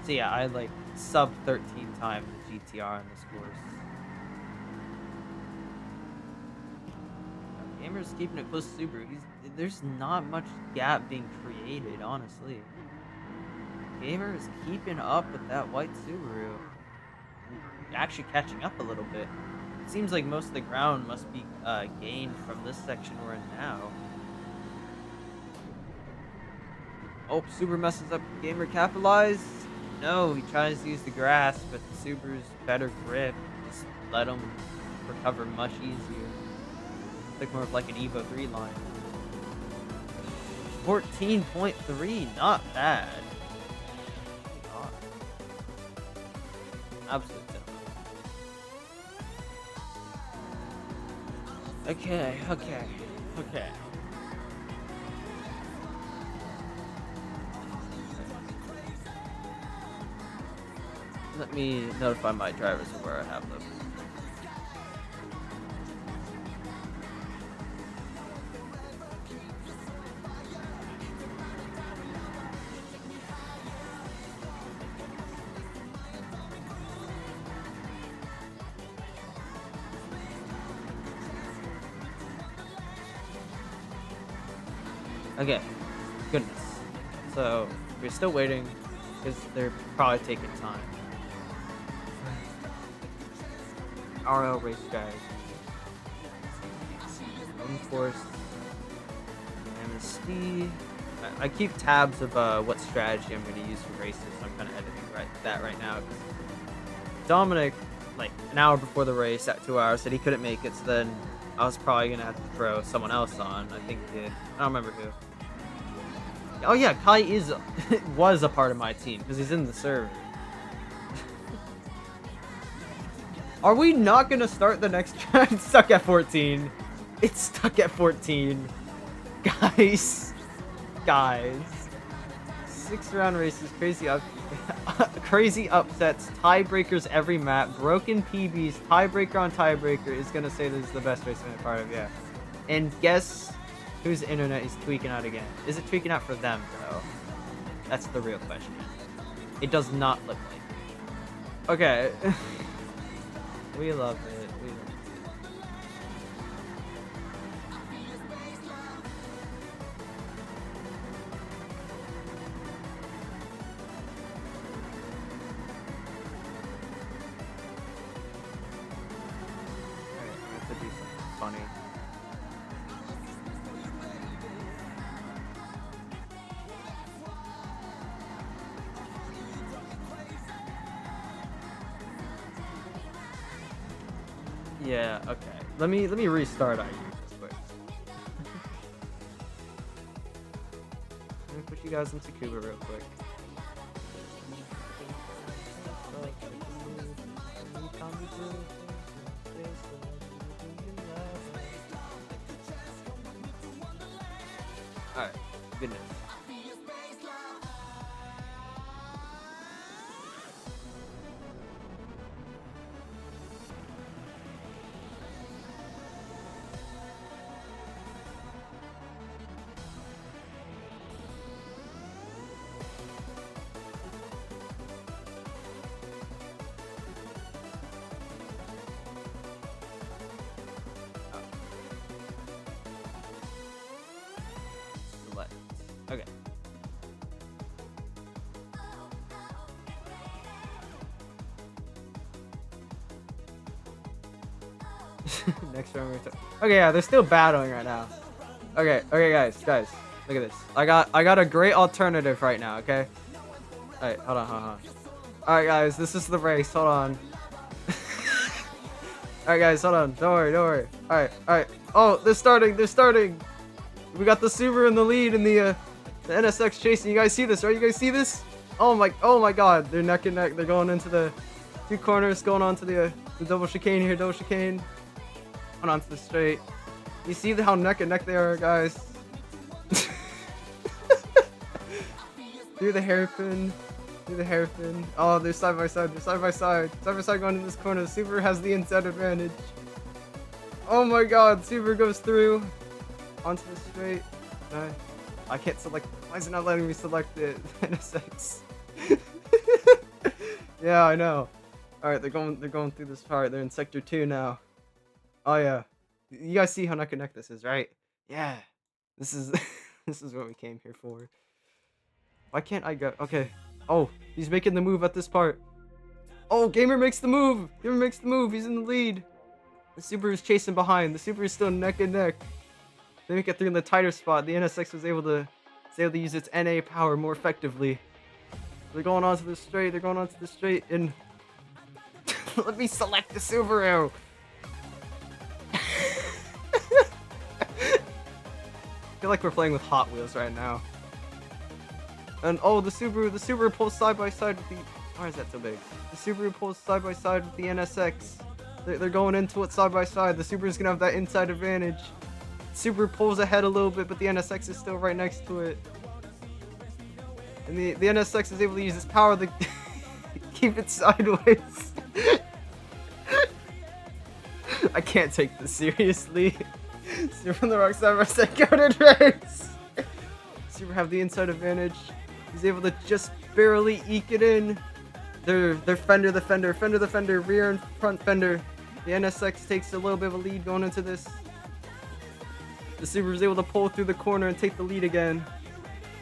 So yeah, I had like sub 13 time in the GTR in this course. Gamer's keeping it close to Subaru. There's not much gap being created, honestly. Gamer is keeping up with that white Subaru. Actually catching up a little bit. It seems like most of the ground must be gained from this section we're in now. Oh, Subaru messes up. Gamer capitalized. No, he tries to use the grass, but the Subaru's better grip just let him recover much easier. It's like more of like an Evo 3 line. 14.3, not bad. Absolutely. Okay. Let me notify my drivers of where I have them. Okay, goodness. So, we're still waiting, because they're probably taking time. RL race guys. Unforced. MSD. I keep tabs of what strategy I'm going to use for races, so I'm kind of editing that right now. Dominic, like, an hour before the race, at 2 hours, said he couldn't make it, so then I was probably going to have to throw someone else on. I think I don't remember who. Oh yeah, Kai was a part of my team, because he's in the server. Are we not going to start the next track? It's stuck at 14. It's stuck at 14. Guys. 6-round races, crazy upsets, tiebreakers every map, broken PBs, tiebreaker on tiebreaker is gonna say this is the best race I'm a part of, yeah. And guess whose internet is tweaking out again? Is it tweaking out for them, though? That's the real question. It does not look like it. Okay. We love it. We love it. Alright, we have to do something funny. Yeah, okay. Let me restart IU just quick. Let me put you guys in Tsukuba real quick. Alright, goodness. Okay. Next round we're okay, yeah, they're still battling right now. Okay, guys, look at this. I got a great alternative right now, okay? Alright, hold on. Alright guys, this is the race, hold on. Alright guys, hold on. Don't worry. Alright. Oh, they're starting. We got the Subaru in the lead and the NSX chasing. You guys see this, right? You guys see this? Oh my god. They're neck and neck. They're going into the two corners, going on to the double chicane here. Double chicane. Going on to the straight. You see how neck and neck they are, guys. Through the hairpin. Oh, they're side by side. Side by side going in this corner. The Subaru has the inside advantage. Oh my god. Subaru goes through. Onto the straight. I can't select. Why is it not letting me select the NSX? Yeah, I know. Alright, they're going through this part. They're in sector 2 now. Oh yeah. You guys see how neck and neck this is, right? Yeah. This is this is what we came here for. Why can't I go? Okay. Oh, he's making the move at this part. Oh, Gamer makes the move. He's in the lead. The Subaru's chasing behind. The Subaru's still neck and neck. They make it through in the tighter spot. The NSX was able to use its NA power more effectively. They're going on to the straight. And let me select the Subaru. I feel like we're playing with Hot Wheels right now. And oh, the Subaru pulls side by side with the. Why is that so big? The Subaru pulls side by side with the NSX. They're going into it side by side. The Subaru's gonna have that inside advantage. Subaru pulls ahead a little bit, but the NSX is still right next to it. And the NSX is able to use its power to keep it sideways. I can't take this seriously. Subaru on the rock side by side counted race. Subaru have the inside advantage. He's able to just barely eke it in. They're fender, rear and front fender. The NSX takes a little bit of a lead going into this. The Subaru is able to pull through the corner and take the lead again.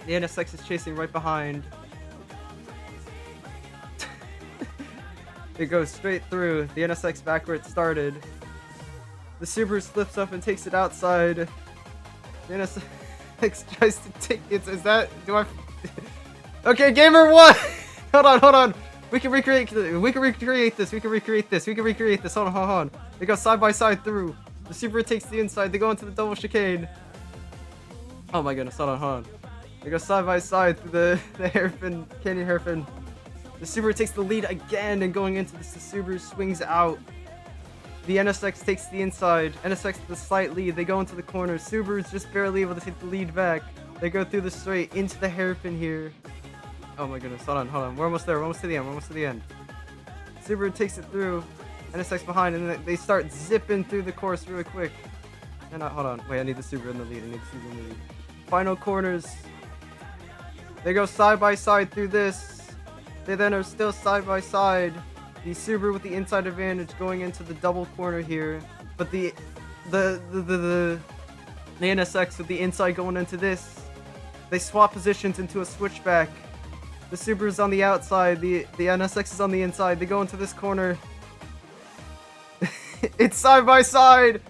The NSX is chasing right behind. It goes straight through. The NSX back where it started. The Subaru slips up and takes it outside. The NSX tries to take it. Is that... Do I... Okay, Gamer won! Hold on. We can recreate this. Hold on. They go side by side through. The Subaru takes the inside. They go into the double chicane. Oh my goodness. Hold on. They go side by side through the hairpin, canyon hairpin. The Subaru takes the lead again, and going into this, the Subaru swings out. The NSX takes the inside. NSX with a slight lead. They go into the corner. Subaru's just barely able to take the lead back. They go through the straight into the hairpin here. Oh my goodness, hold on. We're almost there, we're almost to the end, Subaru takes it through, NSX behind, and then they start zipping through the course really quick. And hold on, wait, I need the Subaru in the lead, Final corners. They go side by side through this. They then are still side by side. The Subaru with the inside advantage going into the double corner here, but the NSX with the inside going into this. They swap positions into a switchback. The Subaru's on the outside, the NSX is on the inside. They go into this corner. It's side by side.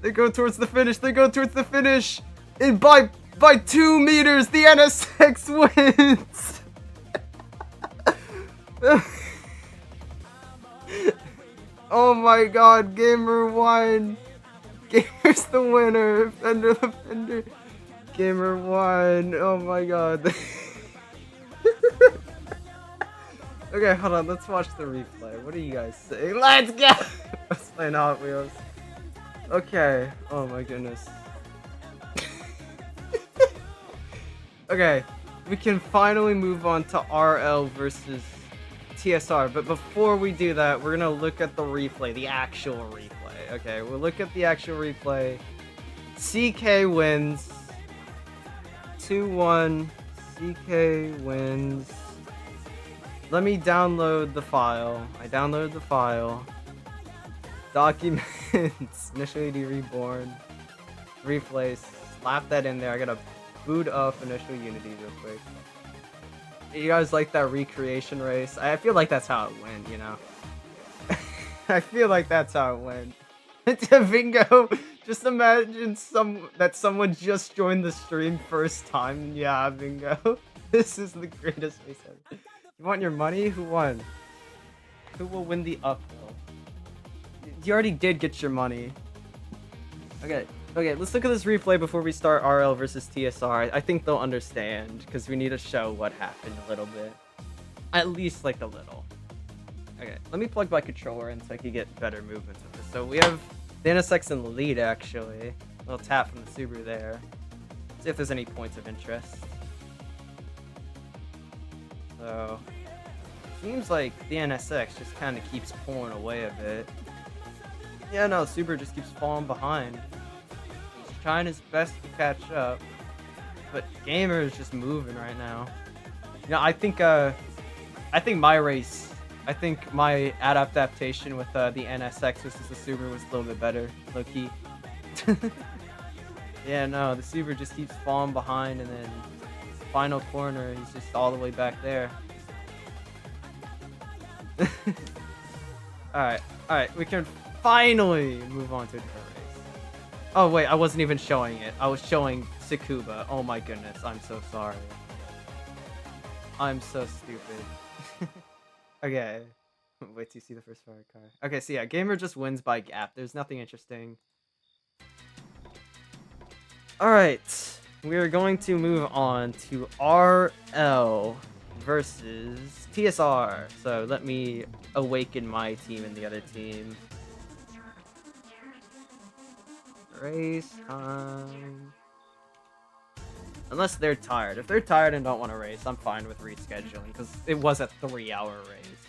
They go towards the finish. And by 2 meters, the NSX wins. Oh my god, Gamer won. Gamer's the winner. Fender. Gamer won. Oh my god. Okay, hold on. Let's watch the replay. What do you guys say? Let's go! Let's play Hot Wheels. Okay. Oh my goodness. Okay. We can finally move on to RL versus TSR, but before we do that, we're gonna look at the replay, the actual replay. Okay, we'll look at the actual replay. CK wins 2-1. CK wins. Let me download the file. I downloaded the file. Documents. Initial AD reborn. Replace. Slap that in there. I gotta boot up initial Unity real quick. You guys like that recreation race? I feel like that's how it went, you know? I feel like that's how it went. Vingo, just imagine someone just joined the stream first time. Yeah, Vingo. This is the greatest race ever. You want your money? Who won? Who will win the uphill? You already did get your money. Okay, let's look at this replay before we start RL versus TSR. I think they'll understand, because we need to show what happened a little bit. At least, like, a little. Okay, let me plug my controller in so I can get better movements with this. So we have the NSX in the lead, actually. A little tap from the Subaru there. See if there's any points of interest. So, seems like the NSX just kind of keeps pulling away a bit. Yeah, no, Subaru just keeps falling behind. Trying his best to catch up, but Gamer is just moving right now. You know, I think my adaptation with the NSX versus the Subaru was a little bit better, low key. Yeah, no, the Subaru just keeps falling behind, and then final corner, he's just all the way back there. Alright, we can finally move on to a different race. Oh wait, I wasn't even showing it. I was showing Tsukuba. Oh my goodness, I'm so sorry. I'm so stupid. Okay. Wait till you see the first fire car. Okay, so yeah, Gamer just wins by gap. There's nothing interesting. Alright. We are going to move on to RL versus TSR. So let me awaken my team and the other team. Race time. Unless they're tired. If they're tired and don't want to race, I'm fine with rescheduling, because it was a 3-hour race.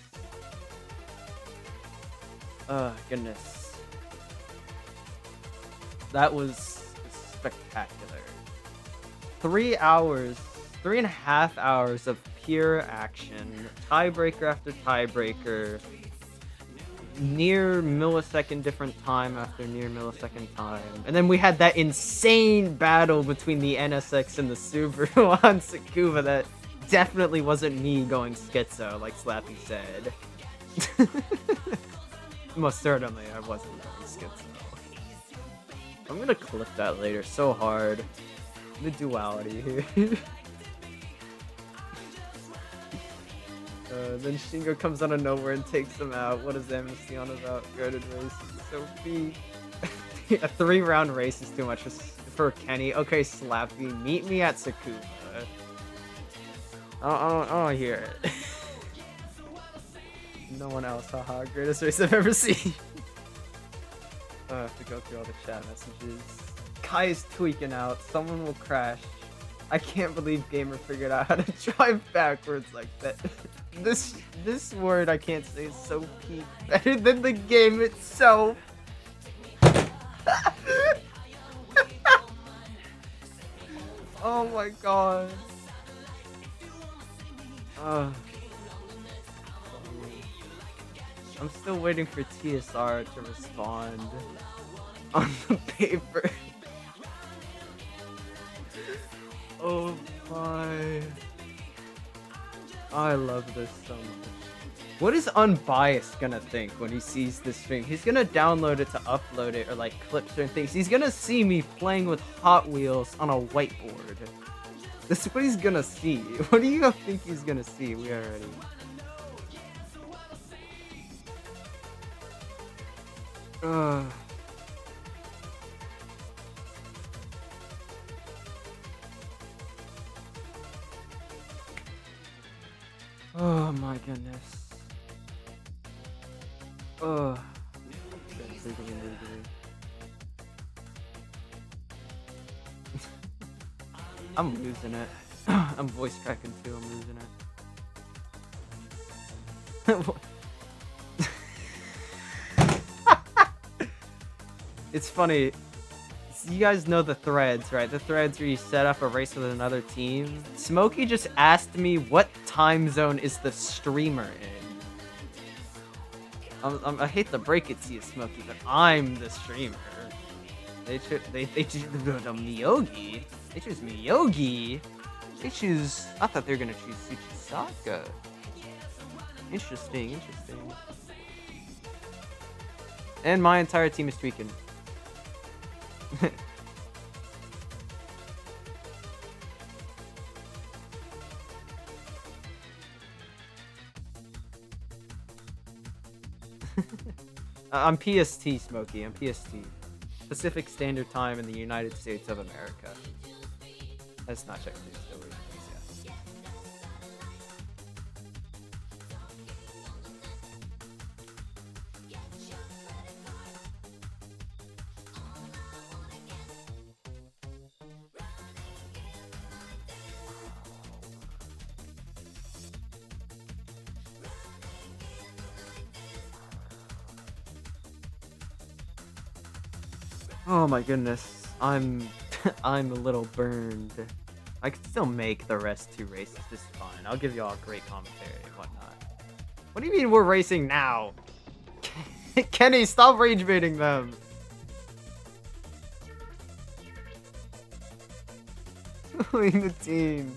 Oh, goodness. That was spectacular. 3 hours, 3.5 hours of pure action. Tiebreaker after tiebreaker. Near millisecond different time after near millisecond time. And then we had that insane battle between the NSX and the Subaru on Tsukuba that definitely wasn't me going schizo, like Slappy said. Most certainly I wasn't going schizo. I'm gonna clip that later so hard. The duality here. Then Shingo comes out of nowhere and takes them out. What is Amnesty on about? Goated race is so peak. A 3-round race is too much for Kenny. Okay, Slappy, meet me at Tsukuba. I don't hear it. No one else, haha. Greatest race I've ever seen. I have to go through all the chat messages. Kai is tweaking out. Someone will crash. I can't believe Gamer figured out how to drive backwards like that. This word I can't say is so peak better than the game itself. Oh my god. I'm still waiting for TSR to respond on the paper. Oh my. I love this so much. What is Unbiased gonna think when he sees this stream? He's gonna download it to upload it or like clip certain things. He's gonna see me playing with Hot Wheels on a whiteboard. This is what he's gonna see. What do you think he's gonna see? We are ready. Oh my goodness. I'm losing it. I'm voice cracking too. I'm losing it. It's funny. You guys know the threads, right? The threads where you set up a race with another team. Smokey just asked me what time zone is the streamer in. I hate to break it to you, Smokey, but I'm the streamer. They choose the Myogi. They choose Myogi. They choose. I thought they were gonna choose Tsuchi. Interesting. And my entire team is tweaking. I'm PST, Smokey. I'm PST. Pacific Standard Time in the United States of America. Let's not check these stories. Yeah. Oh my goodness, I'm a little burned. I can still make the rest 2 races just fine. I'll give y'all a great commentary and whatnot. What do you mean we're racing now? Kenny, stop rage baiting them. Leading the team.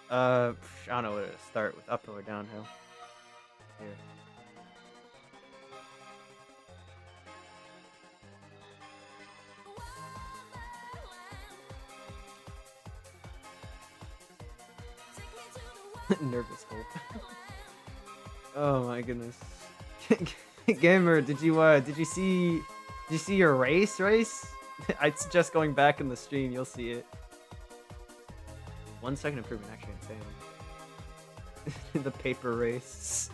I don't know where to start with uphill or downhill. Here. Nervous hope. Oh my goodness. Gamer, did you see your race? I suggest going back in the stream, you'll see it. 1 second improvement, actually insane. The paper race.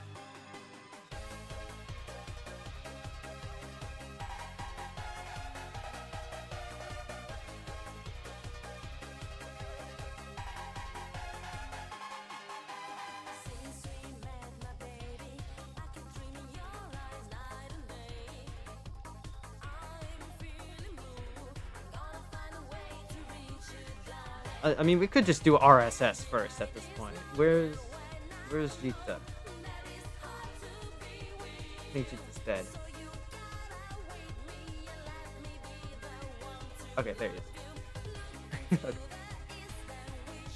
I mean, we could just do RSS first at this point. Where's Jita? I think Jita's dead. Okay, there he is.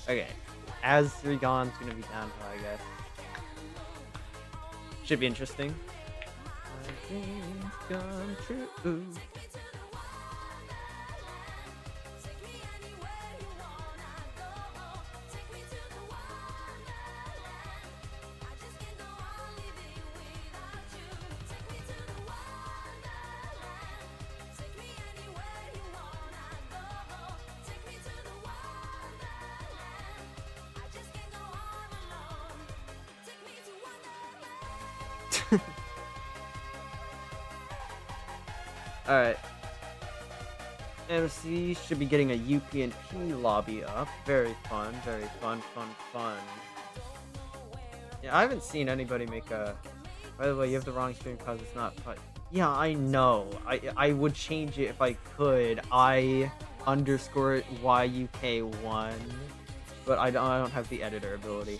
Okay. As Regon's gonna be downhill, I guess. Should be interesting. My dreams come true. Alright. MC should be getting a UP and P lobby up. Very fun, very fun. Yeah, I haven't seen anybody make a... By the way, you have the wrong stream because it's not... Yeah, I know. I would change it if I could. I_YUK1. But I don't have the editor ability.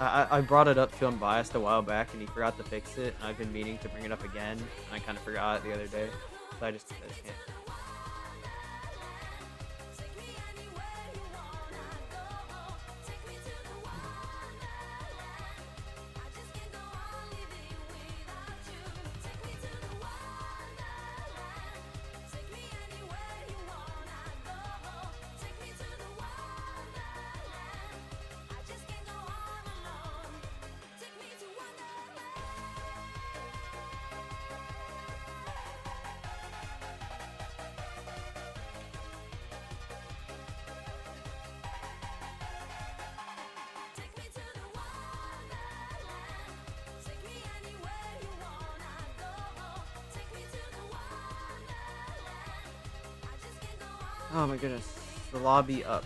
I brought it up to Unbiased a while back and he forgot to fix it. And I've been meaning to bring it up again. And I kind of forgot it the other day. So I just can't. Oh my goodness. The lobby up.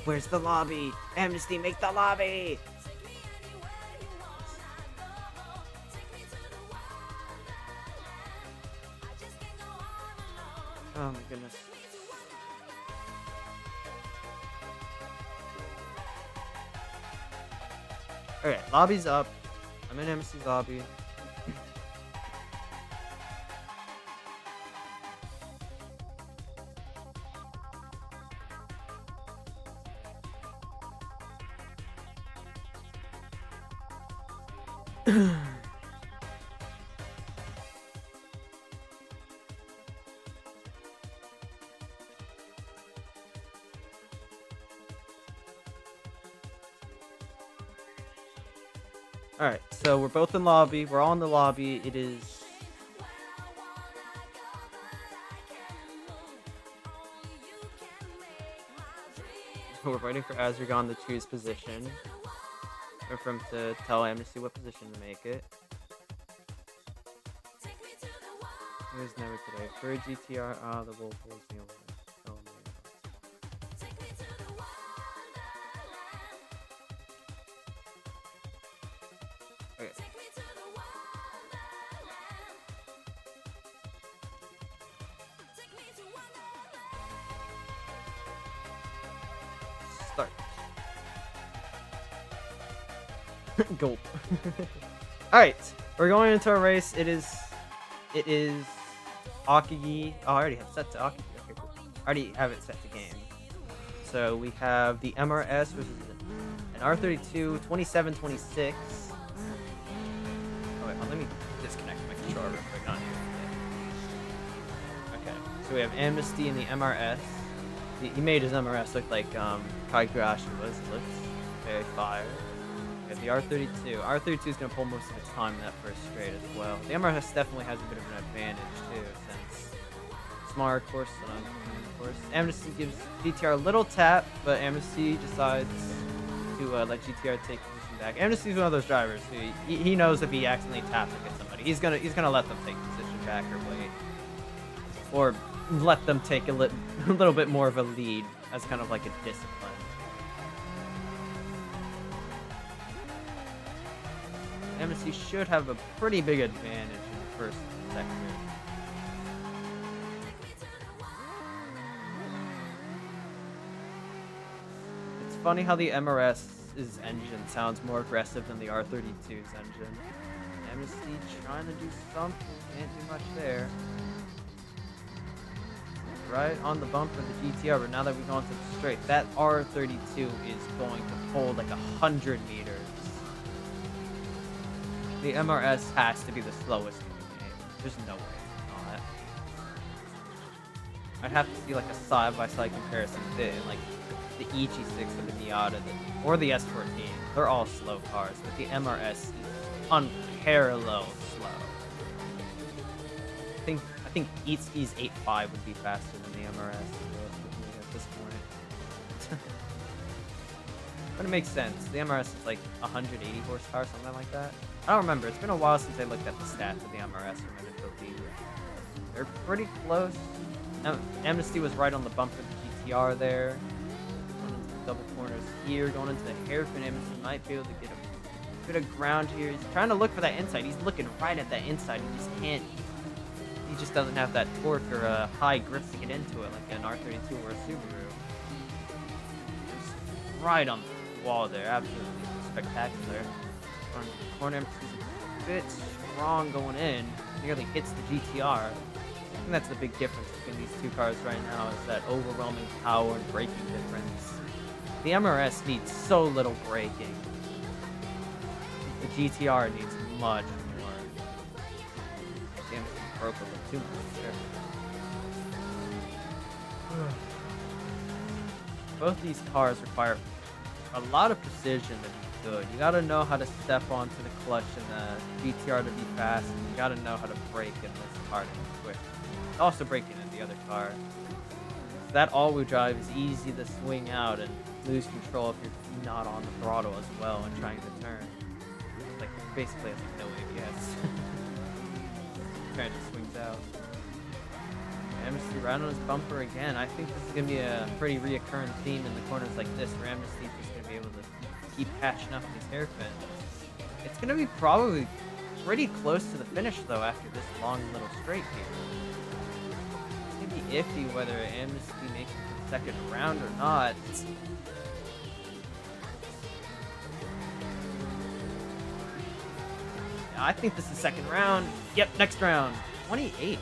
Where's the lobby? Amnesty, make the lobby! Oh my goodness. Okay, lobby's up. I'm in Amnesty's lobby. Alright, so we're both in lobby. We're all in the lobby. It is... We're waiting for Azragon to choose position. Or for him to tell Amnesty what position to make it. Who's never today? For GTR, the Wolf was the only one. Okay. Start. Gulp. Alright, we're going into a race. It is Akagi. Oh, I already have set to Akagi. Okay, cool. I already have it set to game. So we have the MRS, which is an R32 2726. Oh wait, let me disconnect my controller real quick. Not here. Okay, so we have Amnesty in the MRS. He made his MRS look like Akagi Downhill was. It looks very fire. We have the R32. R32 is going to pull most of its time in that first straight as well. The MRS definitely has a bit of an advantage too, since smaller course than unclean course. Amnesty gives GTR a little tap, but Amnesty decides to let GTR take position back. Amnesty's one of those drivers who he knows if he accidentally taps against somebody, he's gonna let them take position back or wait, or let them take a little bit more of a lead as kind of like a discipline. Amnesty should have a pretty big advantage in the first sector. It's funny how the MRS's engine sounds more aggressive than the R32's engine. Amnesty trying to do something, can't do much there. Right on the bump of the GTR, but now that we've gone to the straight, that R32 is going to hold like 100 meters. The MRS has to be the slowest in the game. There's no way it's not. I'd have to see like a side-by-side comparison between like the EG6 or the Miata or the S14. They're all slow cars, but the MRS is unparalleled slow. I think Eatski's 8.5 would be faster than the MRS at this point. But it makes sense. The MRS is like 180 horsepower, something like that. I don't remember. It's been a while since I looked at the stats of the MRS from MNFLD. They're pretty close. Amnesty was right on the bump of the GTR there. Going into the double corners here. Going into the hairpin. Amnesty might be able to get a bit of ground here. He's trying to look for that inside. He's looking right at that inside. He just can't. He just doesn't have that torque or a high grip to get into it like an R32 or a Subaru. Just right on the wall there. Absolutely spectacular. Corner Amnesty is a bit strong going in. Nearly hits the GTR. I think that's the big difference between these two cars right now, is that overwhelming power and braking difference. The MRS needs so little braking. The GTR needs much more. Damn, it broke a little too much there. Both these cars require a lot of precision to be good. You gotta know how to step onto the clutch in the GTR to be fast, and you gotta know how to brake in this car to be quick. Also braking in the other car. So that all-wheel drive is easy to swing out and lose control if you're not on the throttle as well and trying to turn. Like basically has no ABS. Turn just swings out. Amnesty right on his bumper again. I think this is gonna be a pretty reoccurring theme in the corners like this, where Amnesty is just gonna be able to keep catching up these hairpins. It's gonna be probably pretty close to the finish though after this long little straight here. It's gonna be iffy whether Amnesty makes it to the second round or not. Yeah, I think this is second round. Yep, next round. 28.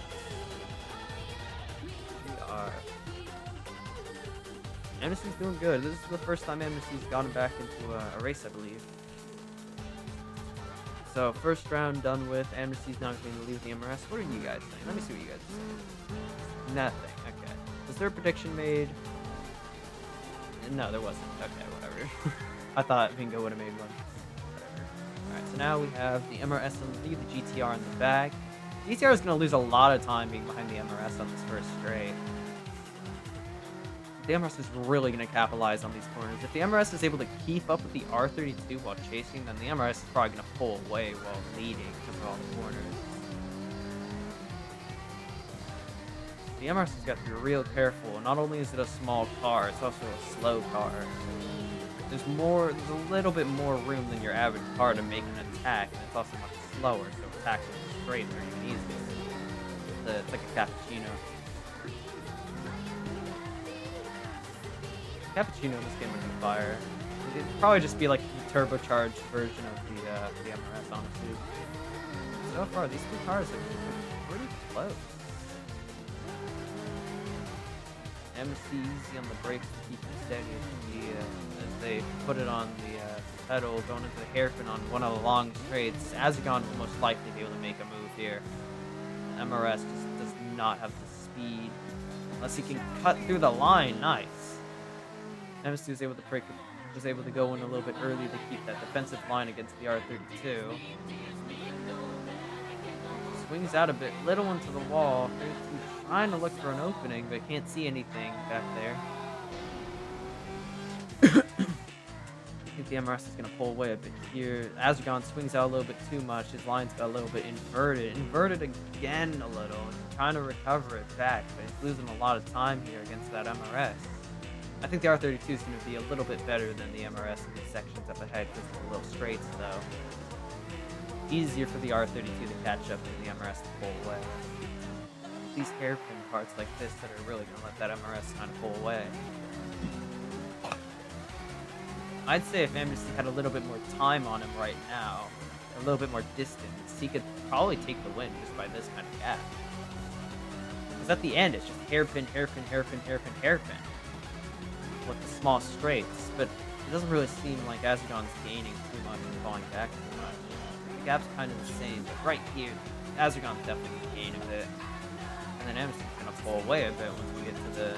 Amnesty's doing good. This is the first time Amnesty's gotten back into a race, I believe. So, first round done with. Amnesty's not going to leave the MRS. What are you guys saying? Let me see what you guys are saying. Nothing. Okay. Was there a prediction made? No, there wasn't. Okay, whatever. I thought Bingo would have made one. Whatever. Alright, so now we have the MRS on the lead, the GTR in the back. GTR is going to lose a lot of time being behind the MRS on this first straight. The MRS is really going to capitalize on these corners. If the MRS is able to keep up with the R32 while chasing, then the MRS is probably going to pull away while leading because of all the corners. The MRS has got to be real careful. Not only is it a small car, it's also a slow car. There's a little bit more room than your average car to make an attack, and it's also much slower, so attacking straight are even easier. It's like a cappuccino. Cappuccino in this game would be fire. It'd probably just be like the turbocharged version of the MRS, honestly. So far, these two cars are pretty close. MC easy on the brakes to keep it steady as they put it on the pedal, going into the hairpin on one of the long straights. Azagon will most likely be able to make a move here. MRS just does not have the speed. Unless he can cut through the line. Nice. MST was able to break, was able to go in a little bit early to keep that defensive line against the R32. Swings out a bit, little into the wall. He's trying to look for an opening, but can't see anything back there. I think the MRS is going to pull away a bit here. Azagon swings out a little bit too much. His line's got a little bit inverted. Inverted again a little. He's trying to recover it back, but he's losing a lot of time here against that MRS. I think the R32 is going to be a little bit better than the MRS in these sections up ahead because of the little straights, though. Easier for the R32 to catch up than the MRS to pull away. These hairpin parts like this that are really going to let that MRS kind of pull away. I'd say if Amnesty had a little bit more time on him right now, a little bit more distance, he could probably take the win just by this kind of gap. Because at the end, it's just hairpin, hairpin, hairpin, hairpin, hairpin. With the small straights, but it doesn't really seem like Azagon's gaining too much and falling back too much. The gap's kind of the same, but right here, Azagon's definitely gaining a bit. And then Amnesty's going to pull away a bit once we get to the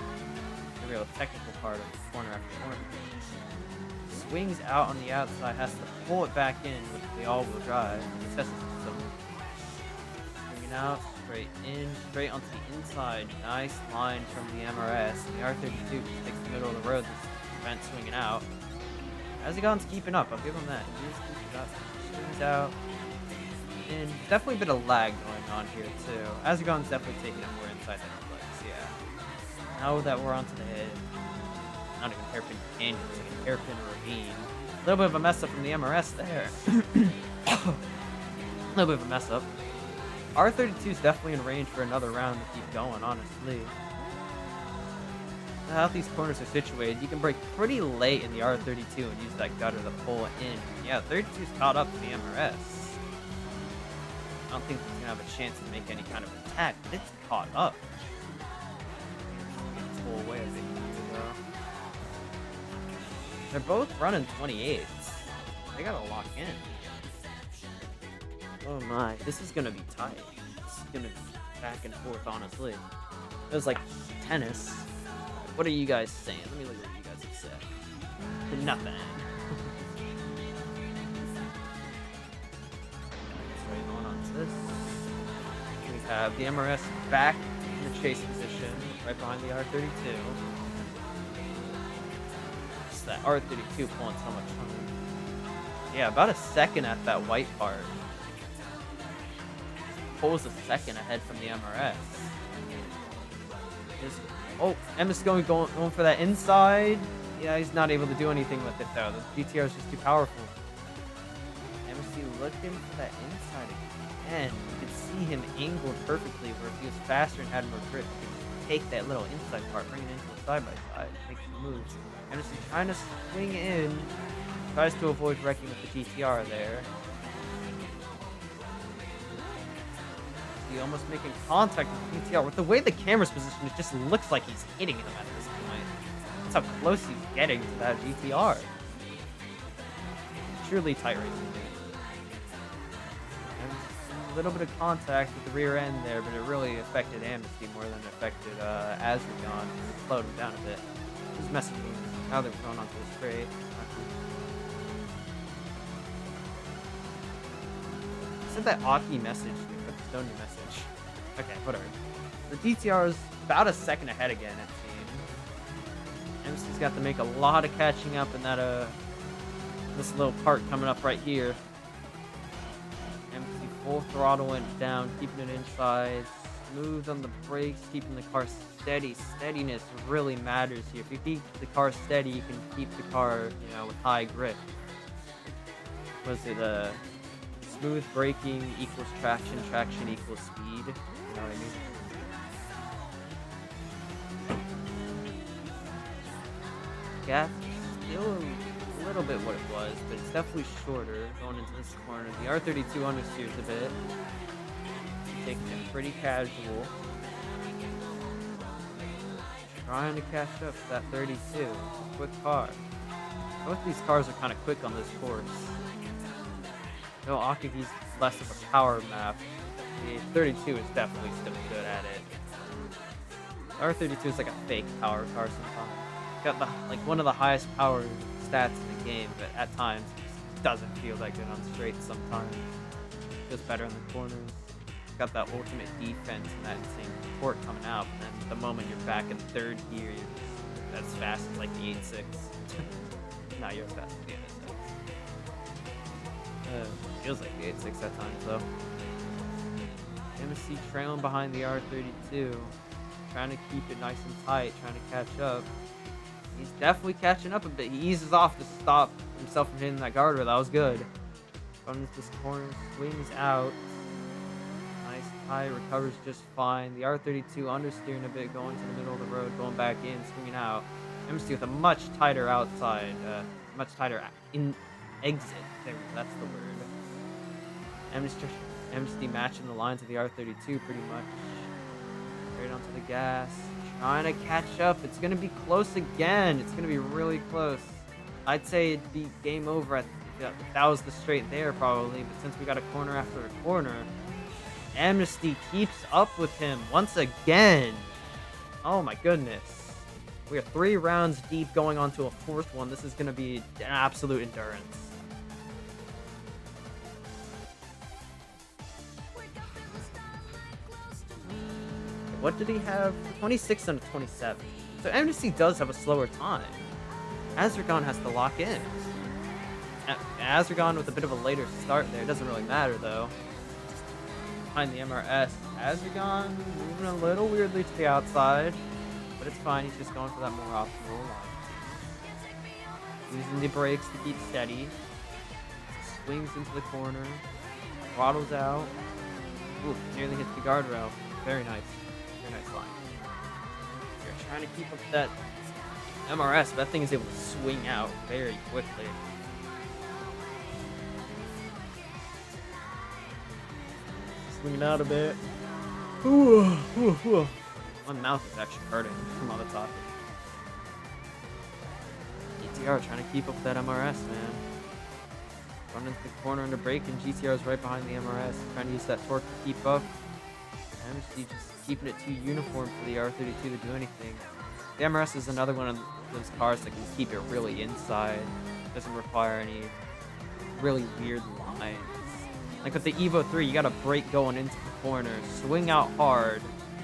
real technical part of corner after corner. Swings out on the outside, has to pull it back in with the all-wheel drive. This has some swinging out, straight in, straight onto the inside. Nice line from the MRS. And the R32 just takes the middle of the road to prevent swinging out. Azagon's keeping up, I'll give him that. He is keeping up. Swings out. in. Definitely a bit of lag going on here too. Azragon's definitely taking it more inside than it looks, yeah. Now that we're onto the head, not even hairpin canyon, it's like a hairpin ravine. A little bit of a mess up from the MRS there. A little bit of a mess up. R32 is definitely in range for another round to keep going, honestly. How these corners are situated, you can break pretty late in the R32 and use that gutter to pull in. Yeah, 32's caught up to the MRS. I don't think it's going to have a chance to make any kind of attack, but it's caught up. Pull away a bit here, though. They're both running 28s. They got to lock in. Oh my, this is going to be tight. This is going to be back and forth, honestly. It was like tennis. What are you guys saying? Let me look at what you guys have said. Nothing. So going on to this. We have the MRS back in the chase position, right behind the R32. It's that R32 pulling so much time. Yeah, about a second at that white part. Pulls a second ahead from the MRS. Oh, Emma's going for that inside. Yeah, he's not able to do anything with it though. The GTR is just too powerful. MC looking for that inside again. You can see him angled perfectly where if he was faster and had more grip, he could take that little inside part, bring it into a side-by-side, make some moves. MC trying to swing in, tries to avoid wrecking with the GTR there. Almost making contact with the GTR. With the way the camera's positioned, it just looks like he's hitting him at this point. That's how close he's getting to that GTR. Truly tight racing. And a little bit of contact with the rear end there, but it really affected Amnesty more than it affected Azragon. It slowed him down a bit. He's messing with him. Now they're going onto the straight. Sent that Aki message, the Stony message. Okay, whatever. The DTR is about a second ahead again, it seems. MC's got to make a lot of catching up in that this little part coming up right here. MC full throttle went down, keeping it inside. Smooth on the brakes, keeping the car steady. Steadiness really matters here. If you keep the car steady, you can keep the car, you know, with high grip. Was it smooth braking equals traction, traction equals speed. You know what I mean? Gap still a little bit what it was, but it's definitely shorter going into this corner. The R32 understeers a bit. Taking it pretty casual. Trying to catch up to that 32. Quick car. Both these cars are kind of quick on this course. No, Akagi's less of a power map. The 32 is definitely still good at it. R32 is like a fake power car sometimes. Got one of the highest power stats in the game, but at times it doesn't feel that good on straights sometimes. Feels better in the corners. Got that ultimate defense and that insane torque coming out, but then the moment you're back in third gear, you're as fast as like the 8.6. Nah, you're as fast as the 8.6. Feels like the 8.6 at times though. MSC trailing behind the R32, trying to keep it nice and tight, trying to catch up. He's definitely catching up a bit. He eases off to stop himself from hitting that guardrail. That was good. Runs this corner, swings out. Nice high, recovers just fine. The R32 understeering a bit, going to the middle of the road, going back in, swinging out. MSC with a much tighter outside, much tighter in exit. There, that's the word. Amnesty matching the lines of the R32 pretty much. Straight onto the gas. Trying to catch up. It's going to be close again. It's going to be really close. I'd say it'd be game over if that was the straight there probably, but since we got a corner after a corner, Amnesty keeps up with him once again. Oh my goodness. We are 3 rounds deep going on to a 4th one. This is going to be an absolute endurance. What did he have? 26 and 27. So Amnesty does have a slower time. Azragon has to lock in. Azragon with a bit of a later start there. It doesn't really matter though. behind the MRS. Azagon moving a little weirdly to the outside, but it's fine. He's just going for that more optimal line. Using the brakes to keep steady. Swings into the corner. Throttles out. Ooh, nearly hits the guardrail. Very nice. Very nice line. You're trying to keep up that MRS, but that thing is able to swing out very quickly. Swinging out a bit. Ooh, ooh, ooh. My mouth is actually hurting from all the talking. GTR trying to keep up with that MRS, man. Running into the corner and the brake, and GTR is right behind the MRS. Trying to use that torque to keep up. MSD just keeping it too uniform for the R32 to do anything. The MRS is another one of those cars that can keep it really inside. Doesn't require any really weird lines. Like with the Evo 3, you got a brake going into the corner, swing out hard,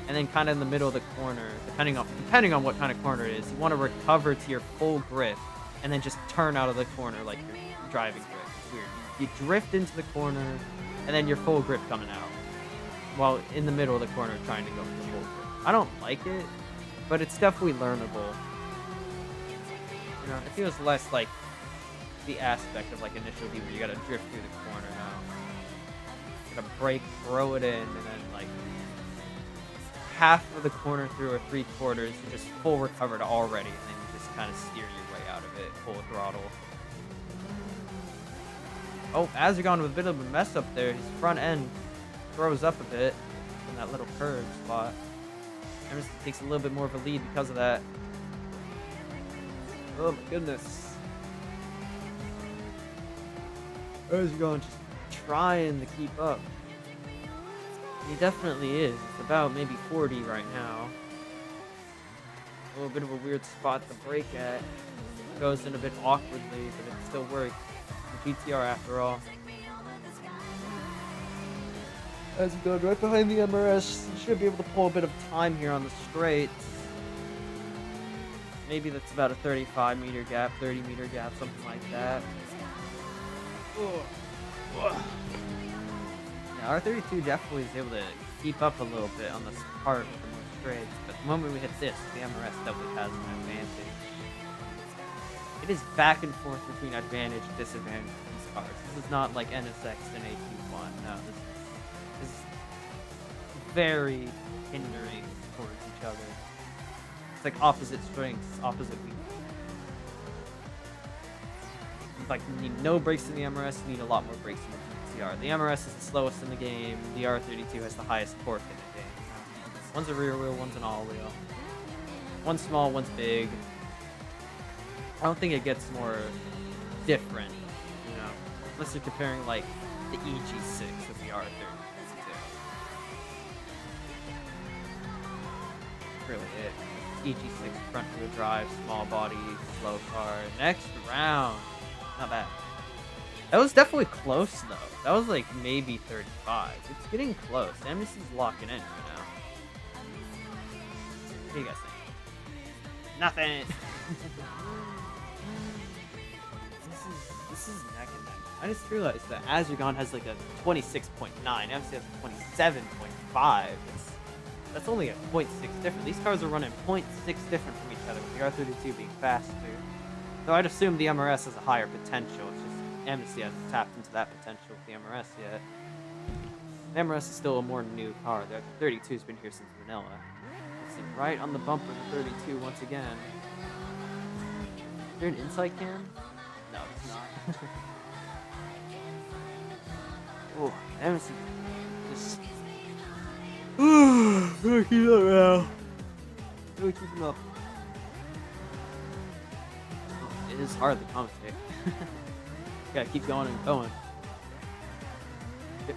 and then kind of in the middle of the corner, depending on what kind of corner it is, you want to recover to your full grip, and then just turn out of the corner like you're driving drift. It's weird. You drift into the corner, and then your full grip coming out, while in the middle of the corner trying to go for the full grip. I don't like it, but it's definitely learnable. You know, it feels less like the aspect of like initial D where you gotta drift through the corner now. You gotta brake, throw it in, and then like half of the corner through or 3/4, you just full recovered already, and then you just kind of steer your way out of it, full throttle. Oh, Azagon with a bit of a mess up there. His front end throws up a bit in that little curve spot. Emerson takes a little bit more of a lead because of that. Oh my goodness. Azagon just trying to keep up. He definitely is. It's about maybe 40 right now. A little bit of a weird spot to brake at. Goes in a bit awkwardly, but it still works. The GTR after all. As he goes right behind the MRS, he should be able to pull a bit of time here on the straights. Maybe that's about a 35-meter gap, 30-meter gap, something like that. Yeah, R32 definitely is able to keep up a little bit on this part with the more straights, but the moment we hit this, the MRS definitely has an advantage. It is back and forth between advantage and disadvantage for these cars. This is not like NSX and AQ1. No, this is very hindering towards each other. It's like opposite strengths, opposite weaknesses. Like, you need no brakes in the MRS, you need a lot more brakes in the TSR. The MRS is the slowest in the game, the R32 has the highest torque in the game. One's a rear wheel, one's an all wheel. One's small, one's big. I don't think it gets more different, you know, unless you're comparing like the EG6 with the R32. That's really it. EG6 front wheel drive, small body, slow car. Next round. Not bad. That was definitely close though. That was like maybe 35. It's getting close. Amnesty's locking in right now. What do you guys think? Nothing. This is neck and neck. I just realized that Azagon has like a 26.9. Amnesty has a 27.5. That's only a 0.6 different. These cars are running 0.6 different from each other, with the R32 being faster. So I'd assume the MRS has a higher potential. It's just Amnesty hasn't tapped into that potential with the MRS yet. The MRS is still a more new car. The 32's been here since vanilla. It's right on the bumper of the 32 once again. Is there an inside cam? No, it's not. Oh, Amnesty just... Really keep up now. Really keeping up. It is hard to commentate. Gotta keep going and going.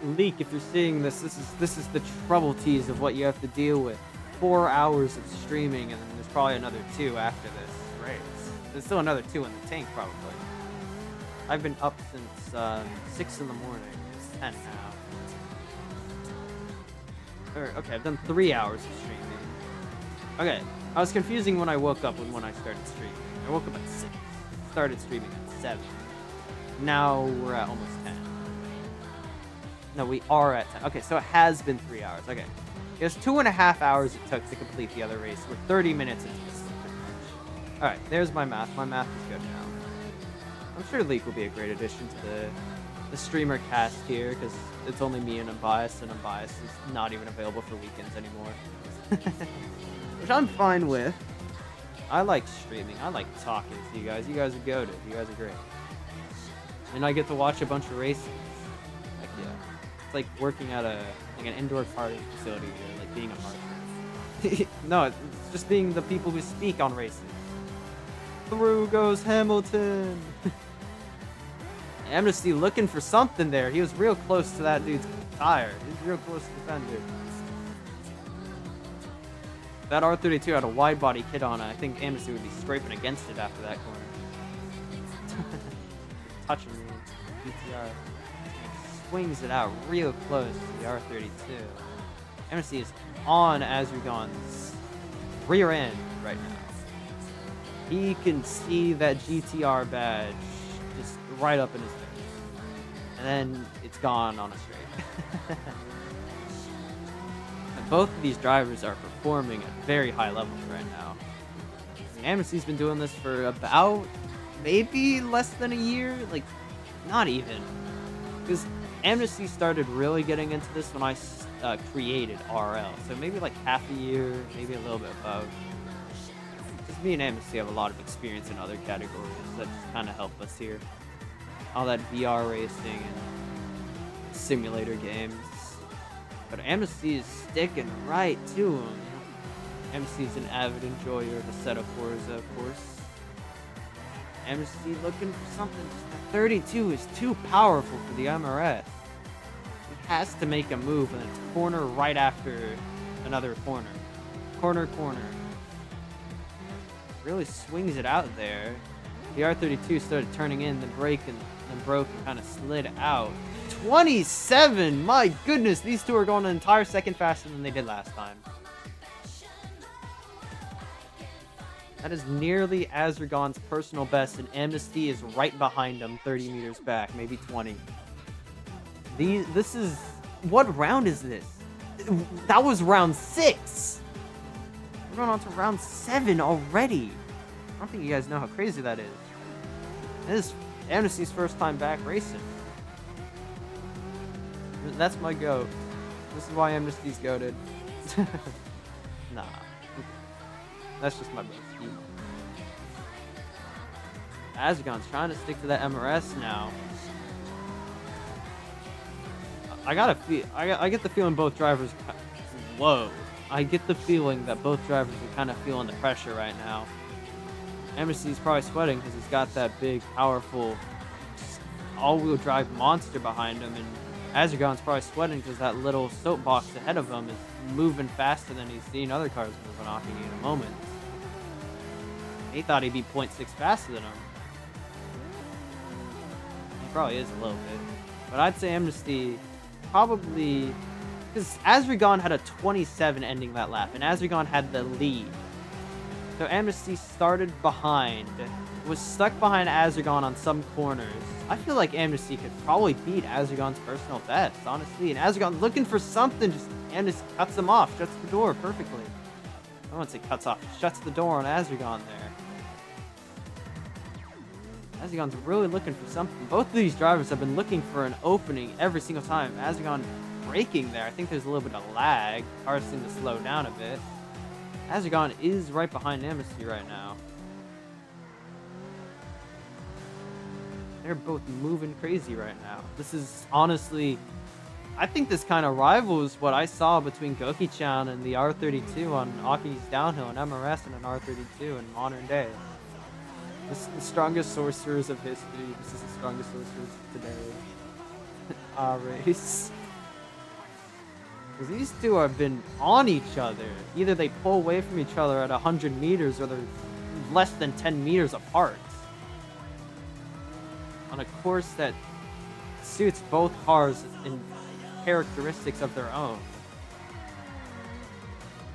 Leak, if you're seeing this, this is the trouble tease of what you have to deal with. 4 hours of streaming, and then there's probably another 2 after this race. There's still another 2 in the tank, probably. I've been up since 6 in the morning. It's 10 now. Okay, I've done 3 hours of streaming. Okay, I was confusing when I woke up and when I started streaming. I woke up at 6. Started streaming at 7. Now we're at almost 10. No, we are at 10. Okay, so it has been 3 hours. Okay. It was 2.5 hours it took to complete the other race. We're 30 minutes into this. Alright, there's my math. My math is good now. I'm sure Leak will be a great addition to the streamer cast here, because it's only me and Unbiased, and Unbiased is not even available for weekends anymore. Which I'm fine with. I like streaming. I like talking to you guys. You guys are goated. You guys are great. And I get to watch a bunch of races. Like, yeah. It's like working at an indoor karting facility here, like being a marker. No, it's just being the people who speak on races. Through goes Hamilton. Amnesty looking for something there. He was real close to that dude's tire. He was real close to the fender. That R32 had a wide body kit on it. I think Amnesty would be scraping against it after that corner. Touching me. BTR. Swings it out real close to the R32. Amnesty is on Azrigon's rear end right now. He can see that GTR badge just right up in his face. And then it's gone on a straight. And both of these drivers are performing at very high levels right now. Amnesty's been doing this for about maybe less than a year. Like, not even. Because Amnesty started really getting into this when I created RL. So maybe like half a year, maybe a little bit above. Just me and Amnesty have a lot of experience in other categories that just kind of help us here. All that VR racing and simulator games. But Amnesty is sticking right to him. Amnesty's an avid enjoyer of the set of Forza, of course. Amnesty looking for something. The 32 is too powerful for the MRS. He has to make a move, and it's corner right after another corner. Corner. Really swings it out there. The R32 started turning in, then broke and kind of slid out. 27! My goodness, these two are going an entire second faster than they did last time. That is nearly Azrigon's personal best, and Amnesty is right behind him, 30 meters back, maybe 20. This is... What round is this? That was round 6! We're going on to round 7 already. I don't think you guys know how crazy that is. This is Amnesty's first time back racing. That's my goat. This is why Amnesty's goated. Nah. That's just my best. Azrigon's trying to stick to that MRS now. I get the feeling both drivers... Whoa. I get the feeling that both drivers are kind of feeling the pressure right now. Amnesty's probably sweating because he's got that big, powerful, all-wheel drive monster behind him, and Azrigon's probably sweating because that little soapbox ahead of him is moving faster than he's seen other cars moving off in a moment. He thought he'd be 0.6 faster than him. He probably is a little bit. But I'd say Amnesty probably... Because Azrigon had a 27 ending that lap, and Azrigon had the lead. So Amnesty started behind, was stuck behind Azrigon on some corners. I feel like Amnesty could probably beat Azrigon's personal best, honestly. And Azrigon looking for something, just Amnesty cuts him off, shuts the door perfectly. I don't want to say cuts off, shuts the door on Azrigon there. Azrigon's really looking for something. Both of these drivers have been looking for an opening every single time. Azrigon braking there. I think there's a little bit of lag. Cars seem to slow down a bit. Azrigon is right behind Amnesty right now. They're both moving crazy right now. This is honestly... I think this kind of rivals what I saw between Goki-chan and the R32 on Akagi's Downhill and MRS and an R32 in modern day. This is the strongest sorcerers of history. This is the strongest sorcerers of today. Race. Because these two have been on each other. Either they pull away from each other at 100 meters or they're less than 10 meters apart. On a course that suits both cars in characteristics of their own.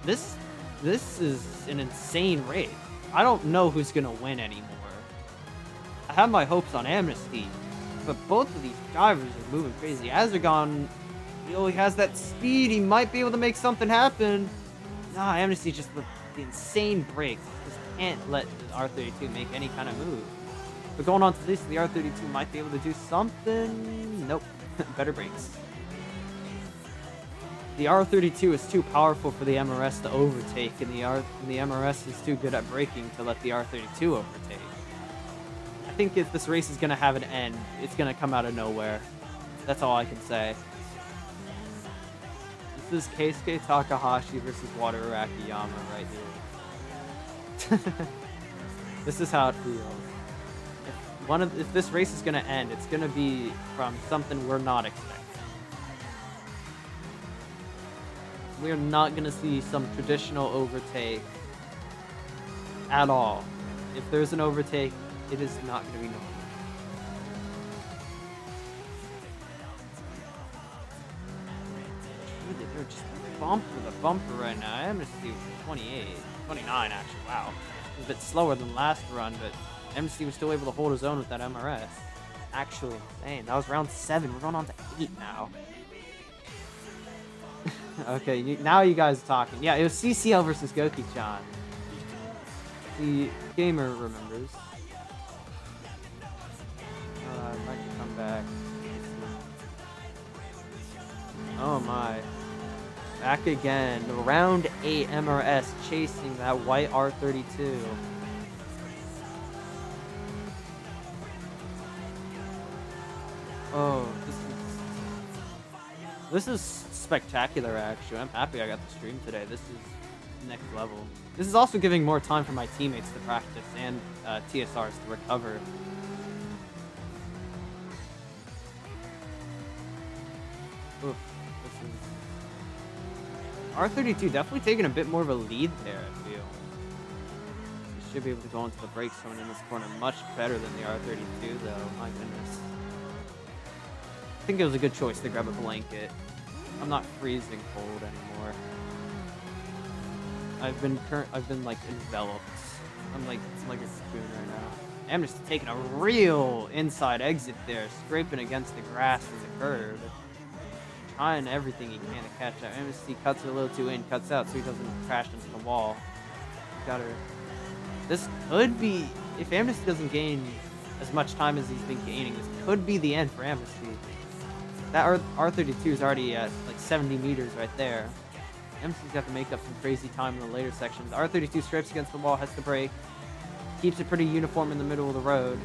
This is an insane race. I don't know who's going to win anymore. I have my hopes on Amnesty, but both of these drivers are moving crazy. Azrigon he has that speed. He might be able to make something happen. Nah, Amnesty just with the insane brakes. Just can't let the R32 make any kind of move. But going on to this, the R32 might be able to do something. Nope. Better brakes. The R32 is too powerful for the MRS to overtake, and the MRS is too good at braking to let the R32 overtake. I think if this race is going to have an end, it's going to come out of nowhere. That's all I can say. This is Keisuke Takahashi versus Wataru Akiyama right here. This is how it feels. If this race is going to end, it's going to be from something we're not expecting. We're not going to see some traditional overtake at all. If there's an overtake, it is not going to be normal. They're just bumper to bumper right now. Amnesty was 28, 29 actually. Wow, it was a bit slower than last run, but Amnesty was still able to hold his own with that MRS. Actually insane. That was round 7. We're going on to 8 now. Okay, now you guys are talking. Yeah, it was CCL versus Goki-chan. The gamer remembers. Might come back. Oh my. Back again. Round 8 MRS chasing that white R32. Oh, this is spectacular, actually. I'm happy I got the stream today. This is next level. This is also giving more time for my teammates to practice and TSRs to recover. Oof, this is... R32 definitely taking a bit more of a lead there, I feel. He should be able to go into the brakes coming in this corner much better than the R32, though. My goodness. I think it was a good choice to grab a blanket. I'm not freezing cold anymore. I've been like enveloped. I'm like a cocoon right now. I'm just taking a real inside exit there, scraping against the grass and the curb. Trying everything he can to catch up. Amnesty cuts it a little too in, cuts out so he doesn't crash into the wall. Got her. This could be, if Amnesty doesn't gain as much time as he's been gaining, this could be the end for Amnesty. That R32 is already at like 70 meters right there. Amnesty's got to make up some crazy time in the later sections. R32 scrapes against the wall, has to brake. Keeps it pretty uniform in the middle of the road.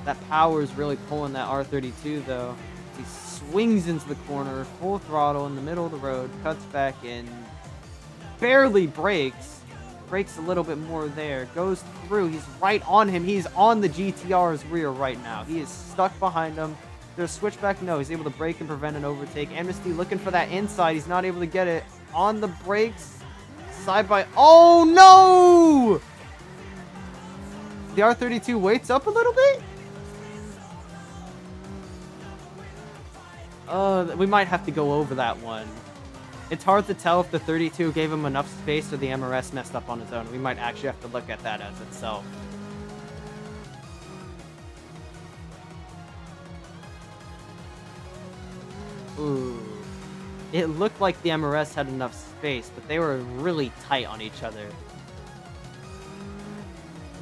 That power is really pulling that R32 though. He swings into the corner, full throttle in the middle of the road, cuts back in, barely brakes. Brakes a little bit more there, goes through. He's right on him. He's on the GTR's rear right now. He is stuck behind him. There's a switchback. No, he's able to brake and prevent an overtake. Amnesty looking for that inside. He's not able to get it. On the brakes. Side by... Oh, no! The R32 waits up a little bit? We might have to go over that one. It's hard to tell if the 32 gave him enough space or the MRS messed up on his own. We might actually have to look at that as itself. Ooh. It looked like the MRS had enough space, but they were really tight on each other.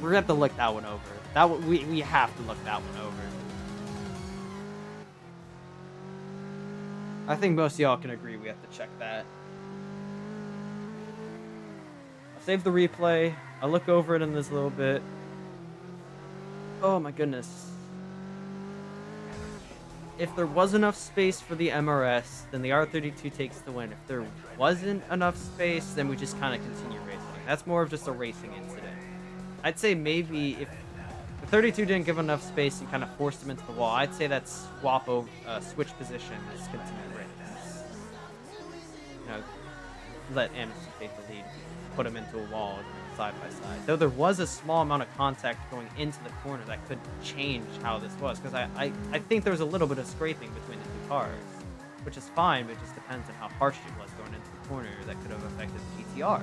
We're gonna have to look that one over. We have to look that one over. I think most of y'all can agree we have to check that. I'll save the replay. I'll look over it in this little bit. Oh my goodness. If there was enough space for the MRS, then the R32 takes the win. If there wasn't enough space, then we just kind of continue racing. That's more of just a racing incident. I'd say maybe if the 32 didn't give enough space and kind of forced him into the wall, I'd say that's swap over, switch position is continue race. You know, let Amnesty take the lead, put him into a wall side by side. Though there was a small amount of contact going into the corner that could change how this was, because I think there was a little bit of scraping between the two cars, which is fine, but it just depends on how harsh it was going into the corner that could have affected the GTR.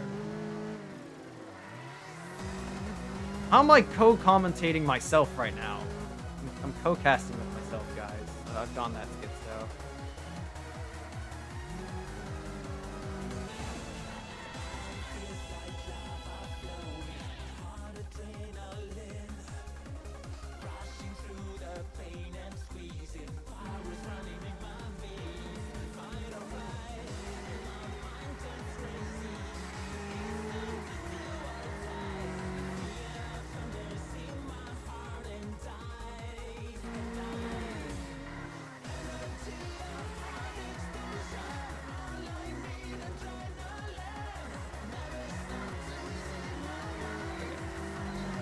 I'm like co-commentating myself right now. I'm co-casting with myself, guys. I've done that skit, so.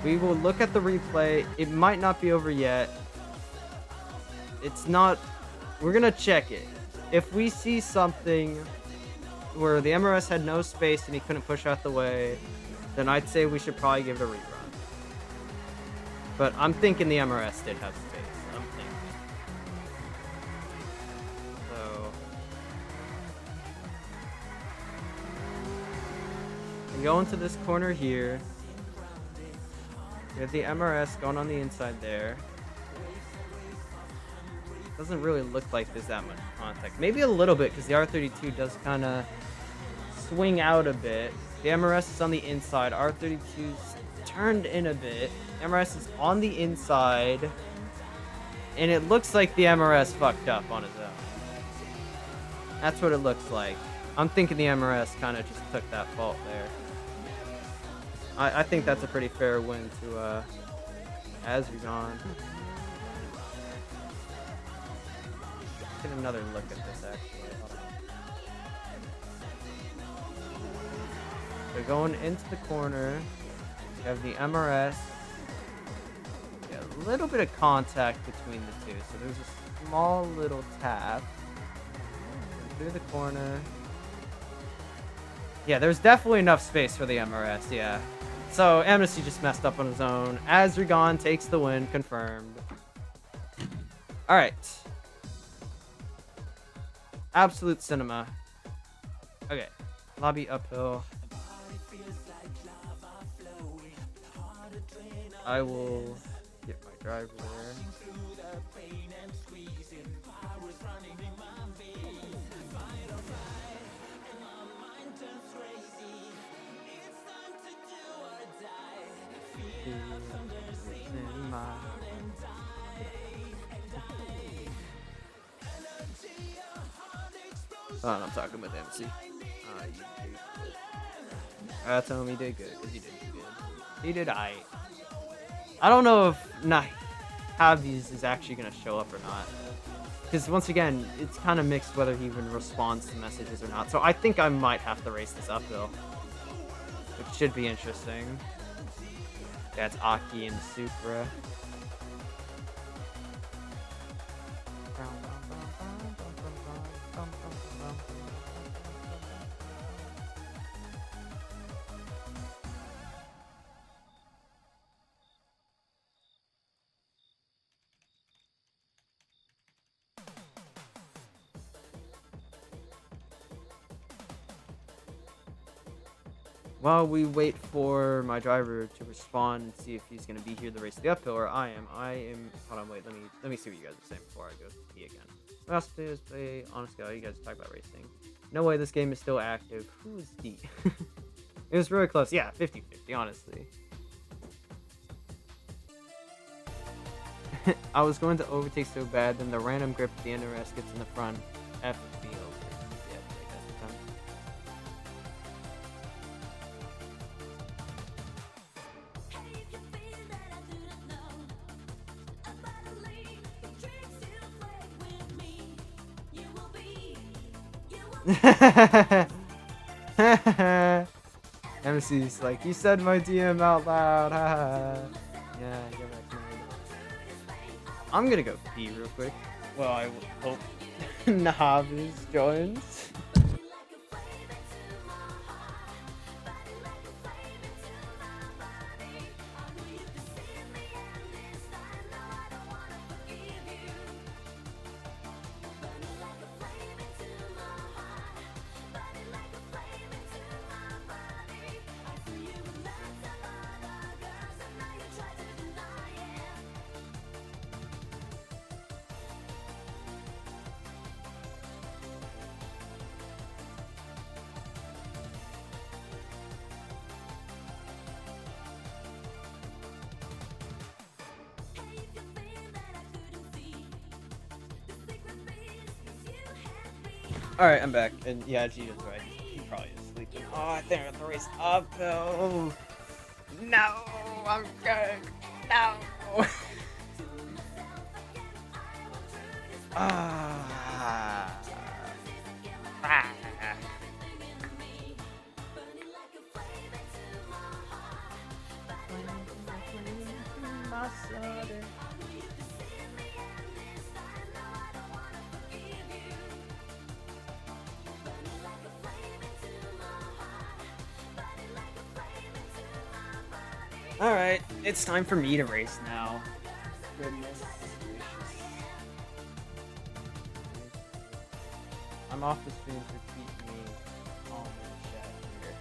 We will look at the replay. It might not be over yet. It's not. We're going to check it. If we see something where the MRS had no space and he couldn't push out the way, then I'd say we should probably give it a rerun. But I'm thinking the MRS did have space. I'm thinking. So we go into this corner here. We have the MRS going on the inside there. Doesn't really look like there's that much contact. Maybe a little bit because the R32 does kind of swing out a bit. The MRS is on the inside. R32's turned in a bit. MRS is on the inside. And it looks like the MRS fucked up on his own. That's what it looks like. I'm thinking the MRS kind of just took that fault there. I think that's a pretty fair win to Azrigon. Get another look at this actually. They're going into the corner. You have the MRS. Yeah, a little bit of contact between the two. So there's a small little tap. Through the corner. Yeah, there's definitely enough space for the MRS, yeah. So Amnesty just messed up on his own. Azrigon takes the win, confirmed. Alright. Absolute cinema. Okay. Lobby uphill. I will get my driver there. Oh, and I'm talking with MC. Tell him he did good, because he did good. He did aight. I don't know if Navi's is actually going to show up or not. Because once again, it's kind of mixed whether he even responds to messages or not. So I think I might have to race this uphill. Which should be interesting. That's Aki and Supra. While we wait for my driver to respond and see if he's going to be here to race the uphill, or I am. Hold on, wait. Let me see what you guys are saying before I go pee again. What else to do is play Honest Go. You guys talk about racing. No way this game is still active. Who is D? It was really close. Yeah, 50-50, honestly. I was going to overtake so bad, then the random grip at the NRS gets in the front. F me over. Yeah, like that's the time. MC's like, you said my DM out loud. Yeah, go back to my I'm gonna go pee real quick. Well, I hope Nahavis joins. Alright, I'm back. And yeah, Gita's right. He probably is sleeping. Oh, I think I have to race uphill. No, I'm good. No. Ah. Alright, it's time for me to race now. Goodness gracious. I'm off the screen, so keep me calm in chat here.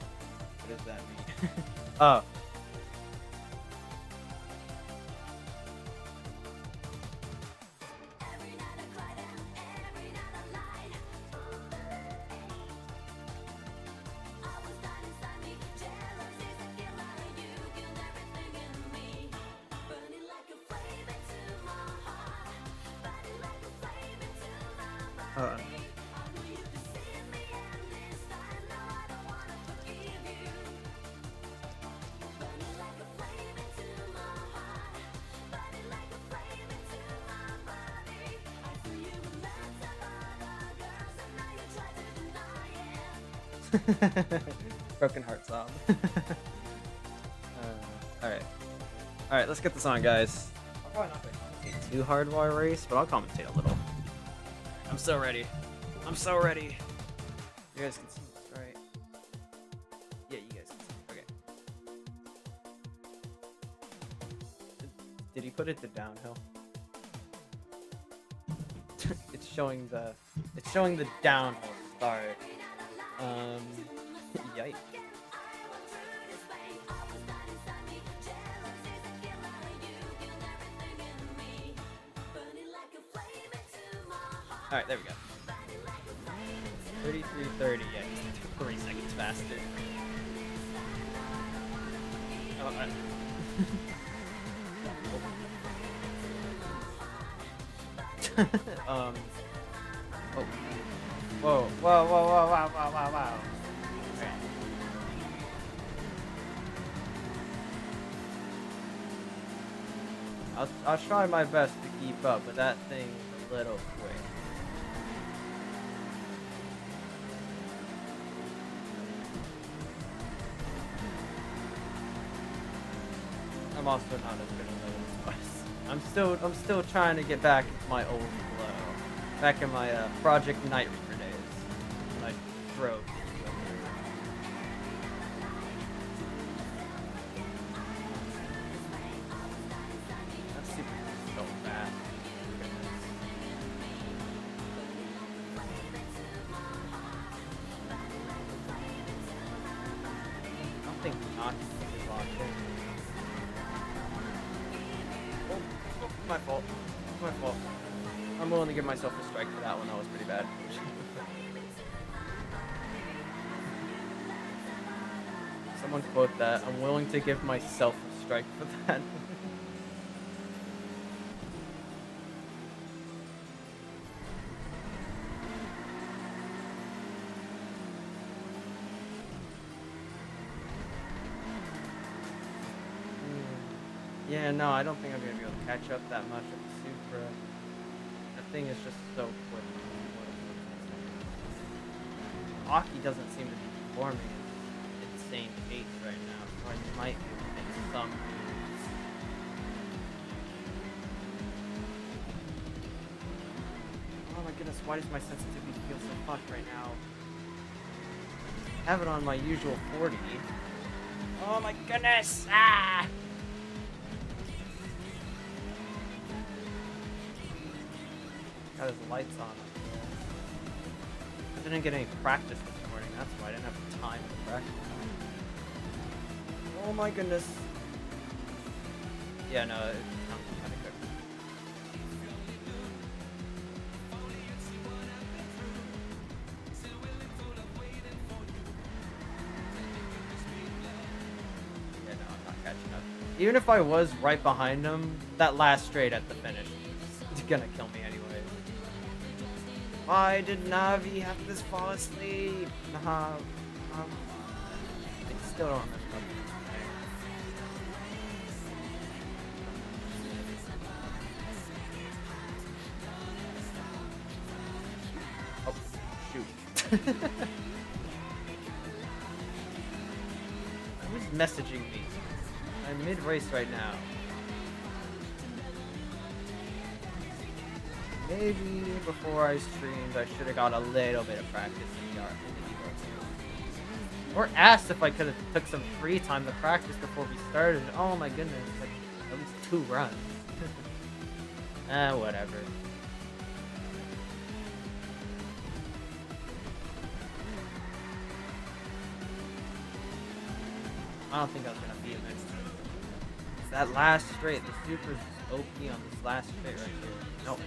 What does that mean? Oh. Broken heart sob. Alright, let's get this on, guys. I'm probably not going to commentate too hard while I race, but I'll commentate a little. I'm so ready. I'm so ready. You guys can see this, right? Yeah, you guys can see it. Okay. Did he put it to downhill? It's showing the downhill start. Yikes. Alright, there we go. 33:30, yeah, just 3 seconds faster. Oh, oh. Whoa, whoa, whoa, whoa, wow, wow, wow, wow. Okay. I'll try my best to keep up, but that thing is a little quick. I'm also not as good as I was. I'm still trying to get back into my old flow. Back in my Project Night Reaper days. When I drove. That's super so fast. I don't think not is locked in. My fault. My fault. I'm willing to give myself a strike for that one. That was pretty bad. Someone quote that. I'm willing to give myself a strike for that. Yeah, no, I don't think I'm going to be able to catch up that much with the Supra. That thing is just so quick. Aki doesn't seem to be performing at an insane pace right now, so I might be able to make some moves. Oh my goodness, why does my sensitivity feel so fucked right now? I have it on my usual 40. Oh my goodness! Ah! Got his lights on up there. I didn't get any practice this morning, that's why I didn't have time to practice. Oh my goodness. Yeah, no, it sounds kind of good. Yeah, no, I'm not catching up. Even if I was right behind him, that last straight at the finish is gonna kill me anyway. Why did Navi have to fall asleep? I still don't remember. Oh, shoot. Who's messaging me? I'm mid-race right now. maybe before I streamed, I should have got a little bit of practice in the Evo 2. Or asked if I could have took some free time to practice before we started. Oh my goodness, like at least 2 runs. Whatever. I don't think I was gonna beat him next time. It's that last straight, the super's OP on this last straight right here. Nope.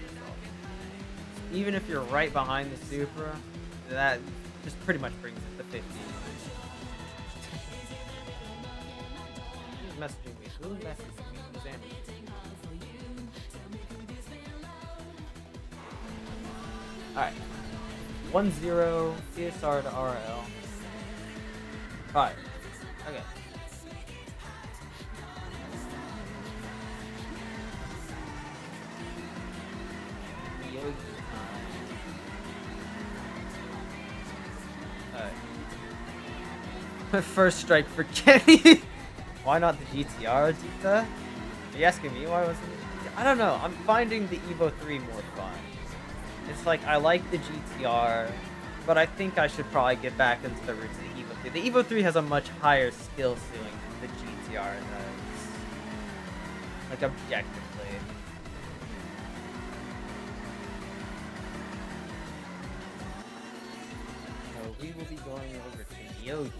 Even if you're right behind the Supra, that just pretty much brings it to 50. Who's messaging me? Who's messaging me? Who's Andy? Alright. 1-0, TSR to RL. 5. Okay. First strike for Kenny. Why not the GTR, Jita? Are you asking me why wasn't it? I don't know. I'm finding the Evo 3 more fun. It's like I like the GTR, but I think I should probably get back into the roots of the Evo 3. The Evo 3 has a much higher skill ceiling than the GTR does. Like objectively. So we will be going over to Myogi.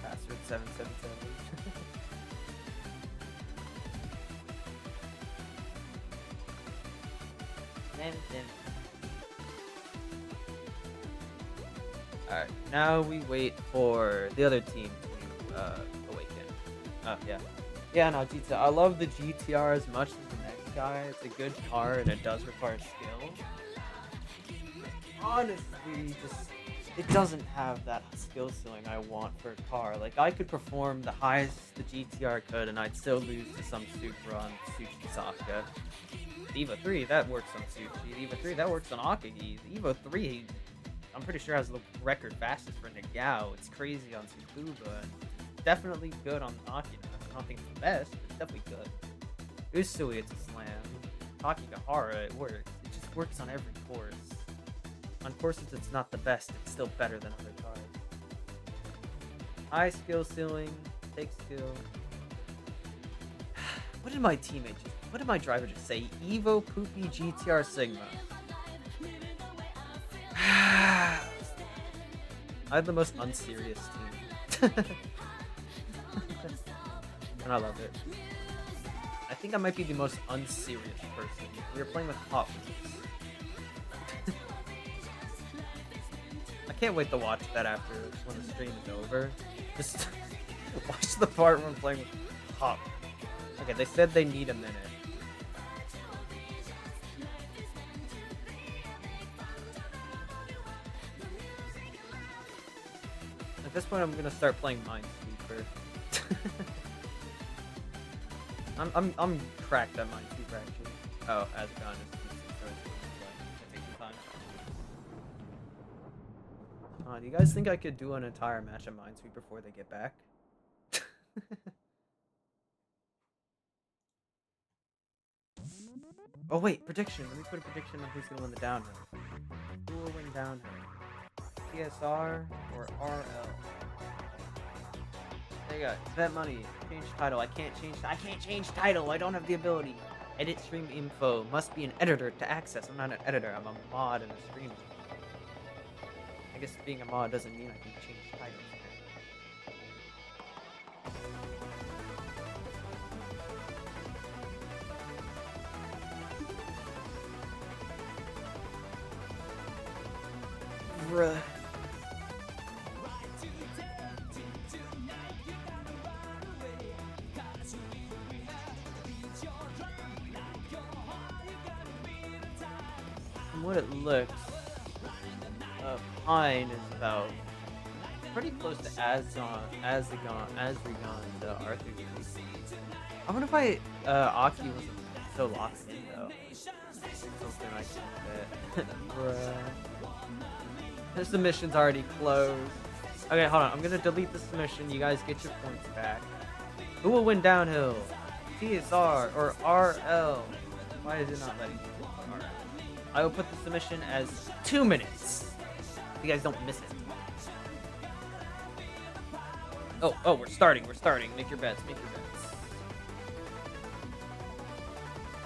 Password 777. Alright, now we wait for the other team to awaken. Oh, yeah. Yeah, no, Jita, I love the GTR as much as the next guy. It's a good car and it does require skill. Honestly, just it doesn't have that skill ceiling I want for a car. Like, I could perform the highest the GTR could and I'd still lose to some Supra on Tsuchi Saka. The Evo 3, that works on Tsuchi. The Evo 3, that works on Akagi. The Evo 3, I'm pretty sure has the record fastest for Nagao. It's crazy on Tsukuba. Definitely good on Akina. I don't think it's the best, but it's definitely good. Usui, it's a slam. Takigahara, it works. It just works on every course. On courses it's not the best, it's still better than other cars. High skill ceiling, take skill. What did my what did my driver just say? Evo Poopy GTR Sigma. I have the most unserious team. And I love it. I think I might be the most unserious person. We were playing with Hot Wheels. I can't wait to watch that after when the stream is over. Just watch the part where I'm playing with Hot Wheels. Okay, they said they need a minute. At this point, I'm gonna start playing Minesweeper. I'm cracked at Minesweeper actually. Oh, as gone do you guys think I could do an entire match of Minesweeper before they get back? Oh wait, prediction. Let me put a prediction on who's gonna win the downhill. Who will win downhill? TSR or RL? There you go. Bet money. Change title. I can't change title. I don't have the ability. Edit stream info. Must be an editor to access. I'm not an editor. I'm a mod in a stream. I guess being a mod doesn't mean I can change titles. Bruh. from what it looks, Pine is about pretty close to Azrigan to Arthur. I wonder why Aki wasn't so locked in though. Something I can bet. The submission's already closed. Okay, hold on. I'm gonna delete the submission. You guys get your points back. Who will win downhill? TSR or RL? Why is it not letting me do RL? I will put the submission as 2 minutes. You guys don't miss it. Oh, we're starting. Make your bets.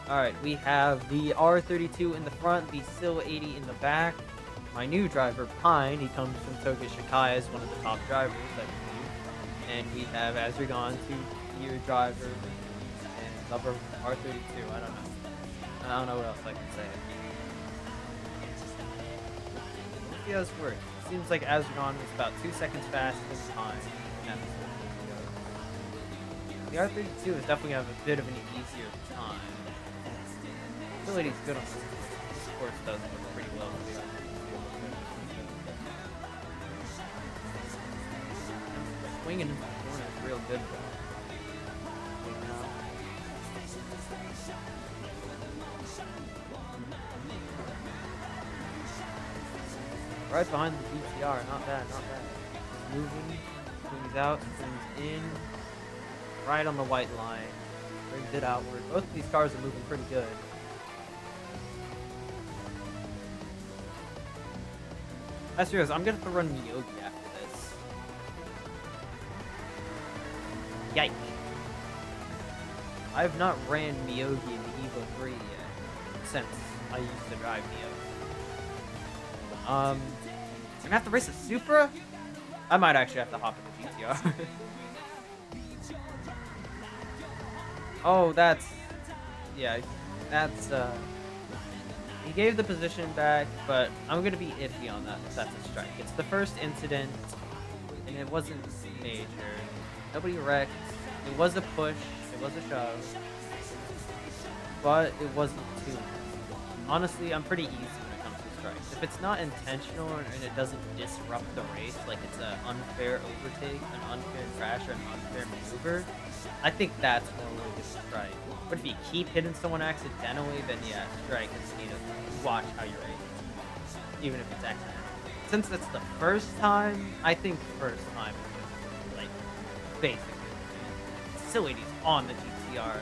Alright, we have the R32 in the front, the Sil 80 in the back. My new driver, Pine, he comes from Toga Shikai as one of the top drivers, I believe. And we have Azrigan, 2-year driver, and Lover R32. I don't know what else I can say. Let's see how this works. It seems like Azrigan was about 2 seconds faster than Pine. The R32 is definitely gonna have a bit of an easier time. Sil 80's good on this course. This course does look pretty well for the R32. Swinging into the corner is real good though. Right behind the BTR, not bad. Moving, swings out, swings in, right on the white line, brings it outward. Both of these cars are moving pretty good. That's serious, I'm gonna have to run Myogi after this. Yikes. I have not ran Myogi in the Evo 3 yet, since I used to drive Myogi. I'm gonna have to race a Supra? I might actually have to hop in the GTR. Oh, that's... He gave the position back, but I'm gonna be iffy on that if that's a strike. It's the first incident, and it wasn't major. Nobody wrecked. It was a push. It was a shove. But it wasn't too. Honestly, I'm pretty easy when it comes to strikes. If it's not intentional and it doesn't disrupt the race, like it's an unfair overtake, an unfair crash, or an unfair maneuver, I think that's more like a strike. But if you keep hitting someone accidentally, then yeah, strike. And you need to watch how you're aiming, even if it's accidental. Since it's the first time, I think first time is like basically. Facilities on the GTR.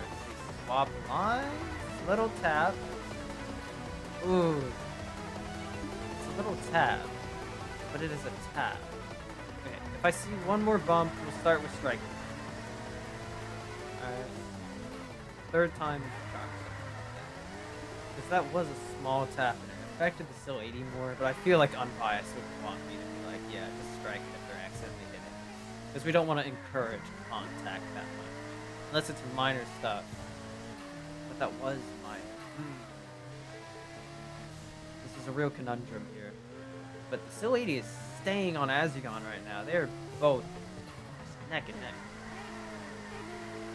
Swap lines, little tap. Ooh, it's a little tap, but it is a tap. Okay, if I see one more bump, we'll start with striking. Alright. Third time is the charm. Because that was a small tap and it affected the Sil 80 more, but I feel like unbiased would want me to be like, yeah, just strike it if they're accidentally hitting. Because we don't want to encourage contact that much. Unless it's minor stuff. But that was minor. This is a real conundrum here. But the Sil 80 is staying on Azrigan right now. They're both neck and neck.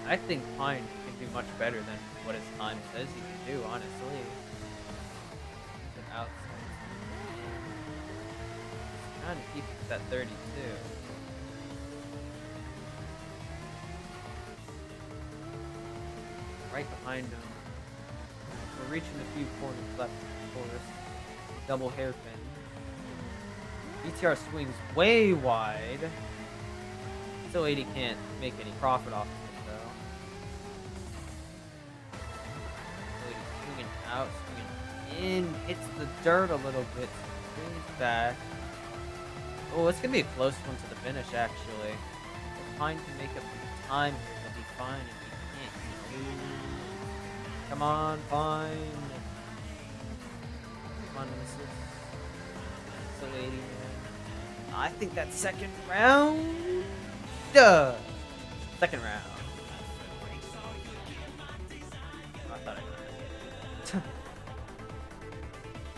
I think Pine can do much better than what his time says he can do, honestly. He's an outside. Trying to keep it at 32. Right behind him. We're reaching a few corners left for us. Double hairpin. BTR swings way wide. Still 80 can't make any profit off of it though. Swinging out, swinging in, hits the dirt a little bit, swings back. Oh, it's gonna be a close one to the finish actually. If Pine can make up the time here, he'll be fine. If he can't, come on, Pine. Come on, Nemesis. Still 80, man. I think that second round. Second round. Oh, I thought I could.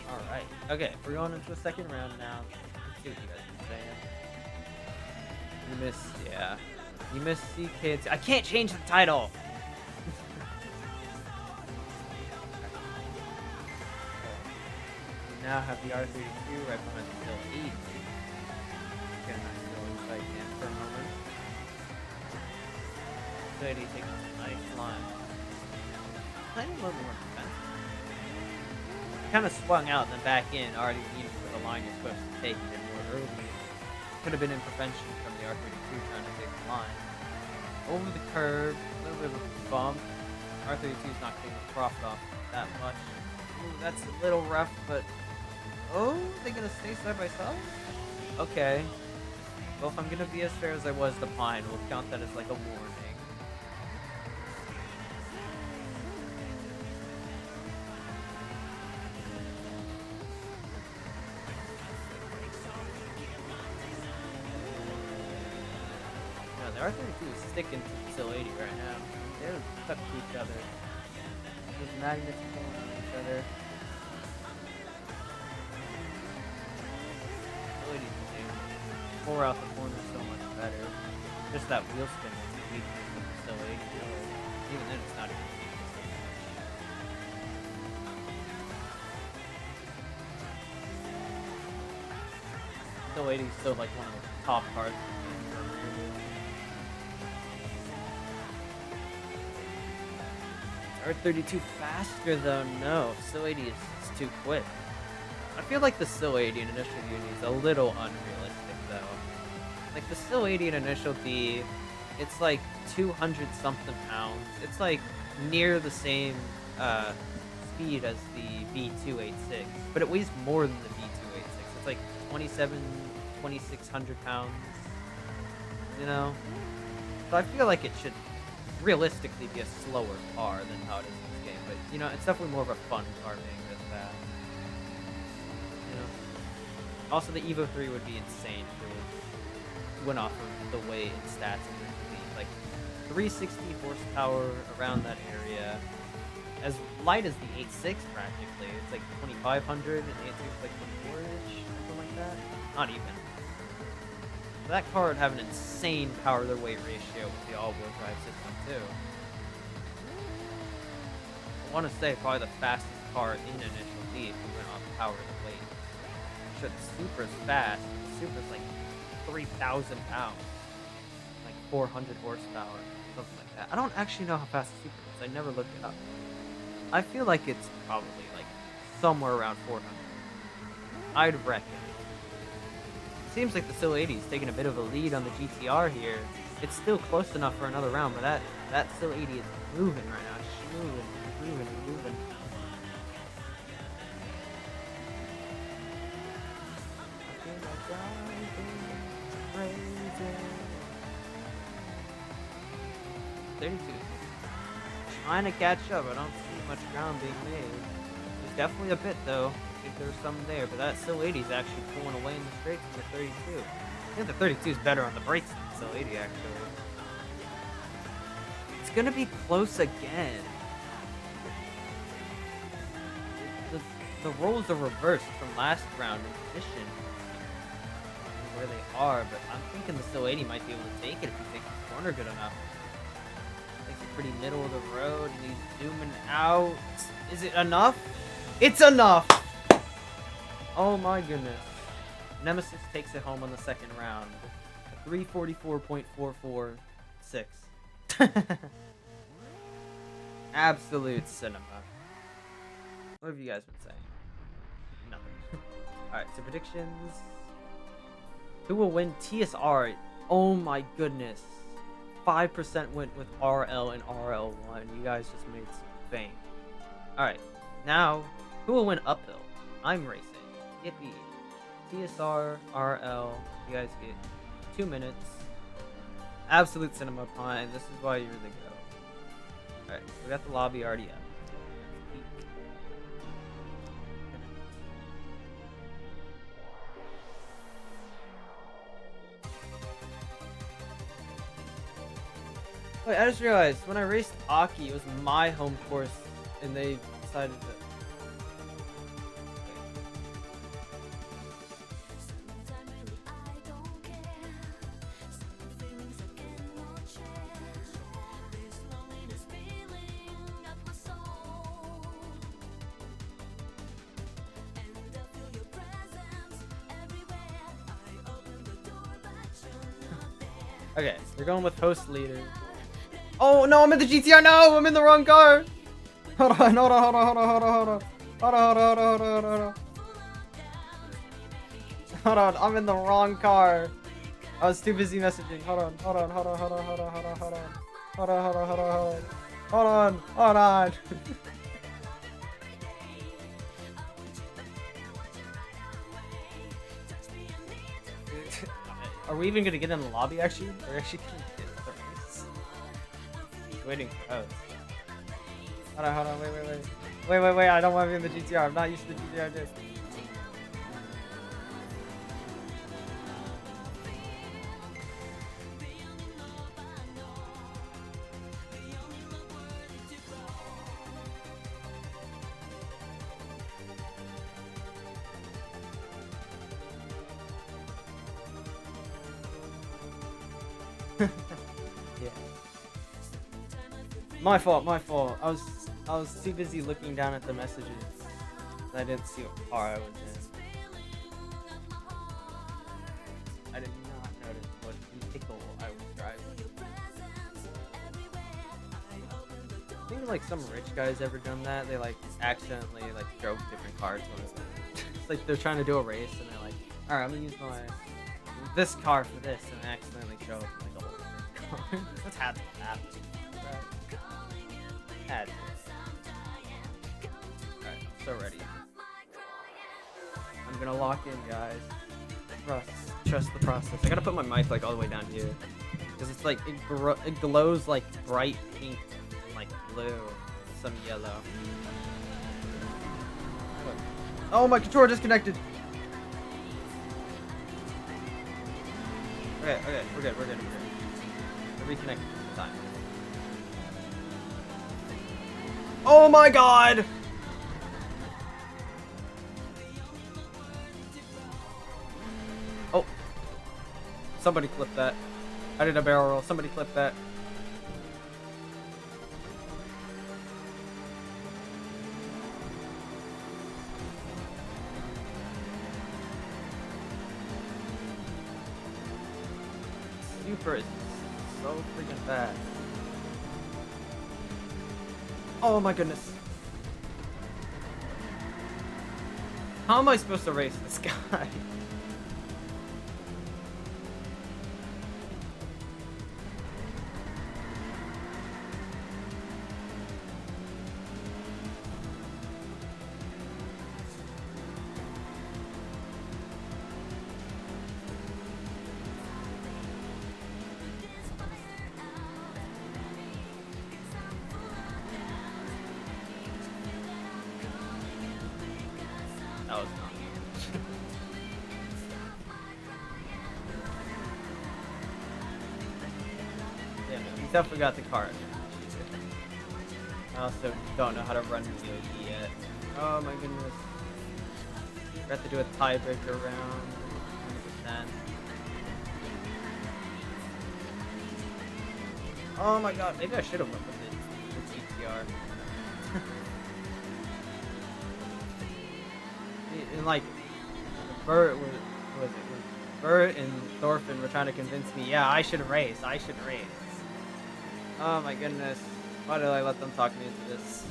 Alright. Okay, we're going into a second round now. Let's see what you guys are saying. You missed, yeah. You missed CK. I can't change the title! now have the R32 right behind the Still 80. Get a nice little insight in for a moment. Still 80 takes a nice line. Playing a little more defensive. Kind of swung out and then back in, already needing for the line you're supposed to take a bit more early. Could have been in prevention from the R32 trying to take the line. Over the curve, a little bit of a bump. R32 is not getting the profit off that much. Ooh, that's a little rough, but oh, they're gonna stay side by side? Okay. Well, if I'm gonna be as fair as I was to Pine, we'll count that as like a warning. No, the R32 is sticking to the Still 80 right now. They're stuck to each other. Those magnets pulling on each other. Pour out the corner so much better. Just that wheel spin is a weakness with the Still 80. Even then, it's not even a weakness that much. Still 80 is still like one of the top cards in the game for a rear wheel. R32 faster though? No, Still 80 is too quick. I feel like the Still 80 in initial uni is a little unrealistic though. Like the Still 80 in initial D, it's like 200 something pounds. It's like near the same speed as the V286, but it weighs more than the V286. It's like 2,600 pounds, you know? So I feel like it should realistically be a slower car than how it is in this game, but you know, it's definitely more of a fun car being this fast. You know? Also, the Evo 3 would be insane if it went off of the weight and stats of your fleet. Like 360 horsepower around that area, as light as the 86 practically. It's like 2,500 and the 86 is like 24-ish, something like that. Not even. So that car would have an insane power to weight ratio with the all-wheel drive system too. I want to say probably the fastest car in initial D if we went off power to weight. Sure, the Supra's fast. The Supra's like 3,000 pounds, like 400 horsepower, something like that. I don't actually know how fast the Supra is. I never looked it up. I feel like it's probably like somewhere around 400. I'd reckon. Seems like the Still 80 is taking a bit of a lead on the GTR here. It's still close enough for another round, but that Still 80 is moving right now. It's moving. I feel like crazy. 32. Trying to catch up. I don't see much ground being made. There's definitely a bit though. I think there's some there, but that Still 80 is actually pulling away in the straights from the 32. I think the 32 is better on the brakes than the Still 80 actually. It's gonna be close again. The roles are reversed from last round in position where they are, but I'm thinking the Still 80 might be able to take it if he takes the corner good enough. Takes it pretty middle of the road and he's zooming out. Is it enough? It's enough! Oh my goodness. Nemesis takes it home on the second round. 344.446. Absolute cinema. What have you guys been saying? Nothing. Alright, so predictions. Who will win TSR? Oh my goodness. 5% went with RL and RL1. You guys just made some bank. Alright, now, who will win uphill? I'm racing. Yippee. TSR, RL. You guys get 2 minutes. Absolute cinema pine. This is why you're the go. Alright, so we got the lobby already up. Wait, I just realized when I raced Aki, it was my home course, and they decided to. Okay, we're going with host leader. Oh no, I'm in the GTR. No, I'm in the wrong car. Hold on, hold on, hold on, hold on, hold on, hold on. Hold on, hold on, hold on, hold on, hold on. Hold on, I'm in the wrong car. I was too busy messaging. Hold on, hold on, hold on, hold on, hold on, hold on, hold on. Hold on, hold on, hold on, hold on. Hold on, hold on. Are we even gonna get in the lobby actually? We're actually gonna get the race. He's waiting for us. Hold on, wait, I don't want to be in the GTR. I'm not used to the GTR, dude. Yeah. My fault. I was too busy looking down at the messages. I didn't see what car I was in. I did not notice what vehicle I was driving. I think like some rich guys ever done that. They like accidentally like drove different cars. It's like they're trying to do a race and they're like, all right, I'm gonna use this car for this, and they accidentally show up in like a whole different car. That's had to happen. Right? Had to. Alright, I'm so ready. I'm gonna lock in, guys. Trust the process. I gotta put my mic like all the way down here. Because it's like, it glows like bright pink and like blue. And some yellow. Oh, my controller disconnected! Okay, we're good. We're reconnected this time. Oh my god! Oh. Somebody clip that. I did a barrel roll. Somebody clip that. Super is so freaking fast. Oh my goodness. How am I supposed to race this guy? That was not. Yeah, no, he definitely got the car. I also don't know how to run Myogi yet. Oh my goodness. We have to do a tiebreaker round. 100%. Oh my god, maybe I should have went with the GTR. And like, Bert and Thorfinn were trying to convince me, yeah, I should race. Oh my goodness. Why did I let them talk me into this?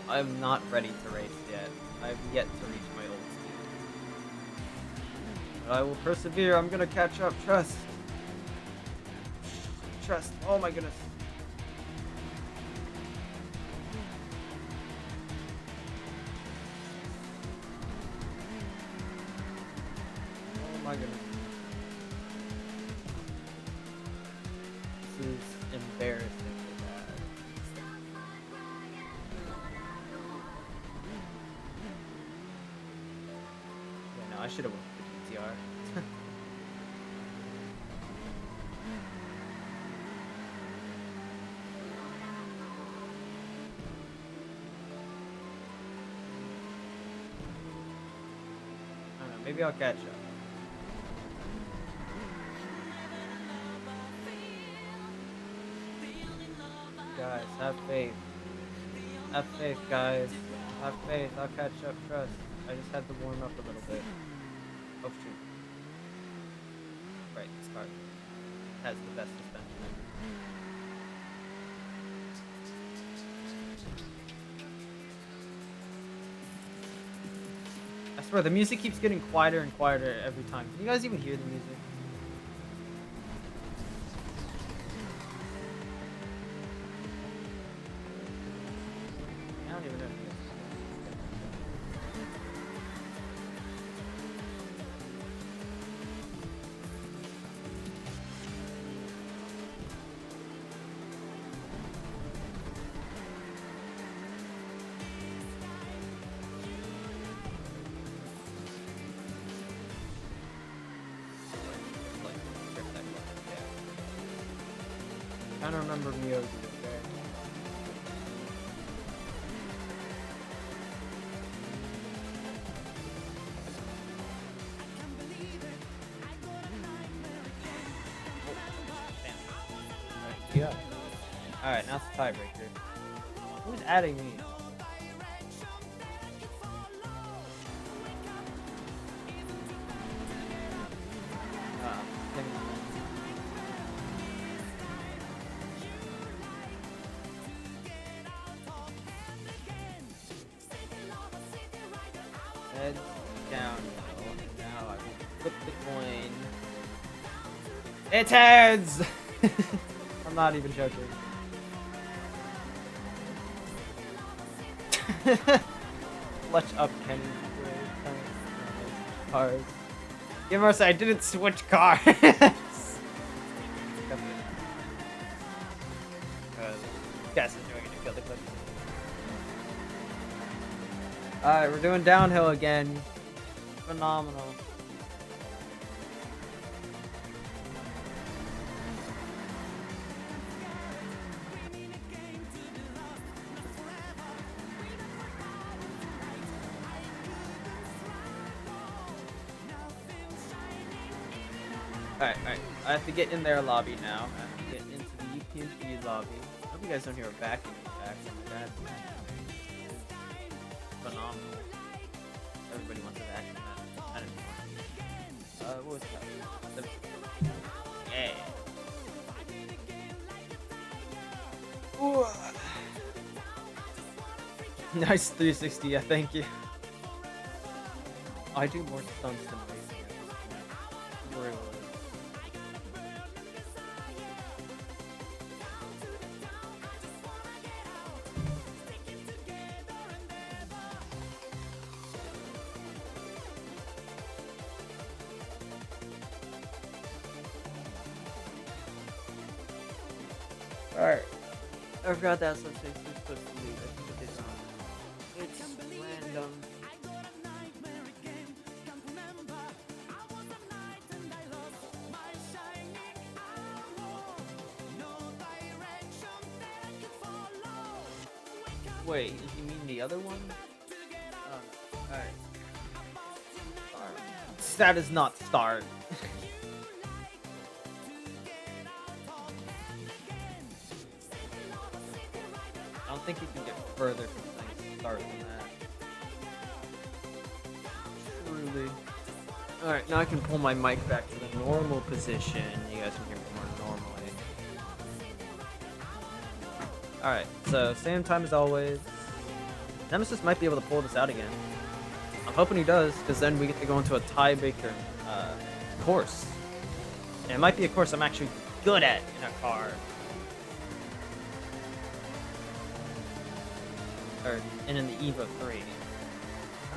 I'm not ready to race yet. I've yet to reach my old speed. But I will persevere. I'm gonna catch up. Trust. Oh my goodness. Oh my goodness. This is embarrassing. I should have went with the GTR. I don't know, maybe I'll catch up. Guys, have faith. Have faith, guys. Have faith. I'll catch up. Trust. I just had to warm up a little bit. Oh shoot. Right, this car has the best suspension ever. I swear, the music keeps getting quieter and quieter every time. Can you guys even hear the music? I don't even know. I don't remember Myogi. Okay. Yeah. Alright, now it's the tiebreaker. Who's adding me? Heads down. Now I will flip the coin. It's heads! I'm not even joking. Clutch up Kenny. Cars. Give us, I didn't switch cars. Guess is doing it to kill the clip. Alright, we're doing downhill again. Phenomenal. Alright. I have to get in their lobby now. I have to get into the UPMP lobby. I hope you guys don't hear a vacuum back from that. Phenomenal. Everybody wants a vacuum. I don't know. What was that? Yeah. Ooh. Nice 360, yeah, thank you. I do more stunts than racing at this point. Really. Alright. I forgot that subspace was supposed to leave. I think it is on. It's random. Wait, you mean the other one? Alright. That is not start. I don't think you can get further from saying start than that. Truly. Alright, now I can pull my mic back to the normal position. You guys can hear me more normally. Alright, so same time as always. Nemesis might be able to pull this out again. I'm hoping he does, because then we get to go into a tiebreaker course. And it might be a course I'm actually good at in a car. And in the Evo 3.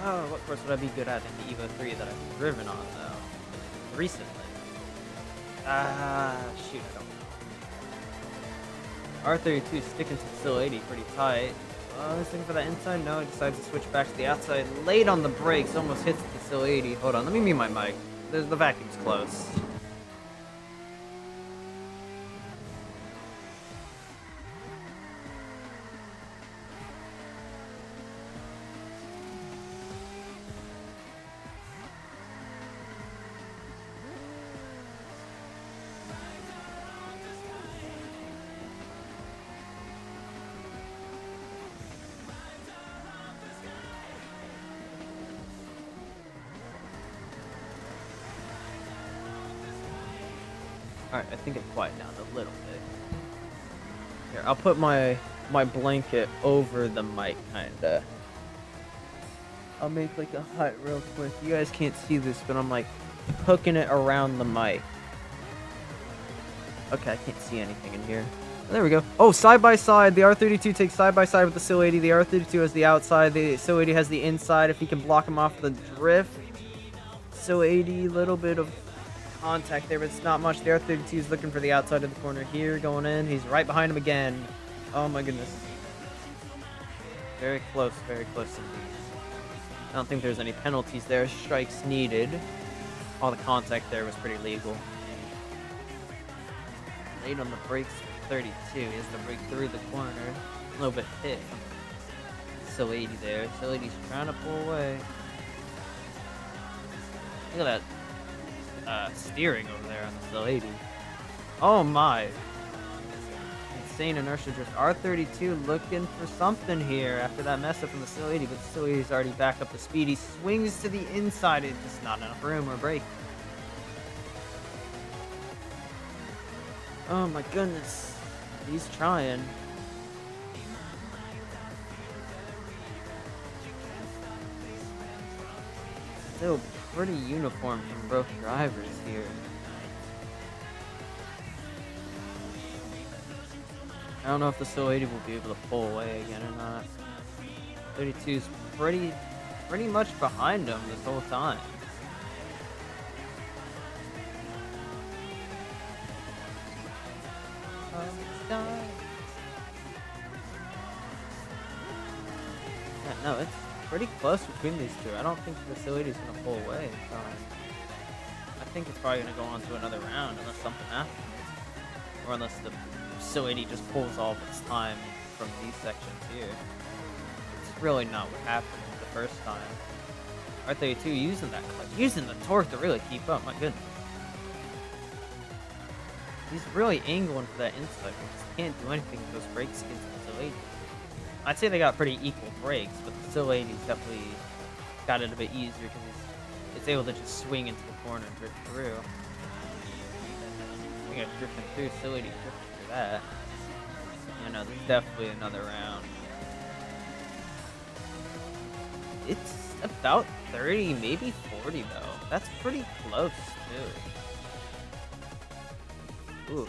Oh, what course would I be good at in the Evo 3 that I've driven on, though? Recently. Shoot, I don't know. R32 sticking to still 80 pretty tight. I was thinking for that inside. No, I decided to switch back to the outside. Late on the brakes, almost hits the still 80. Hold on, let me mute my mic. The vacuum's close. Alright, I think it quieted down a little bit. Here, I'll put my blanket over the mic, kinda. I'll make like a hut real quick. You guys can't see this, but I'm like hooking it around the mic. Okay, I can't see anything in here. Oh, there we go. Oh, side by side. The R32 takes side by side with the SIL 80. The R32 has the outside. The SIL 80 has the inside. If he can block him off the drift. SIL 80, little bit of contact there, but it's not much. The R32 is looking for the outside of the corner here, going in. He's right behind him again. Oh my goodness. Very close indeed. I don't think there's any penalties there. Strikes needed. All the contact there was pretty legal. Late on the brakes for 32. He has to break through the corner. A little bit hit. SIL 80 there. SIL 80's trying to pull away. Look at that steering over there on the SIL 80. Oh my. Insane inertia drift. R32 looking for something here after that mess up from the SIL 80, but the SIL 80's already back up to speed. He swings to the inside. It's just not enough room or brake. Oh my goodness. He's trying. Still pretty uniform from both drivers here. I don't know if the SIL 80 will be able to pull away again or not. 32's pretty much behind him this whole time. Yeah, no, it's pretty close between these two. I don't think the SIL 80 is going to pull away. So I think it's probably going to go on to another round unless something happens. Or unless the SIL 80 just pulls all of its time from these sections here. It's really not what happened the first time. R32 using the torque to really keep up. My goodness. He's really angling for that inside because he can't do anything with those brakes against the SIL 80. I'd say they got pretty equal brakes, but the SIL 80's definitely got it a bit easier because it's able to just swing into the corner and drift through. I think I drifting through, SIL 80 drifting through that. You know, there's definitely another round. It's about 30, maybe 40 though. That's pretty close too. Ooh,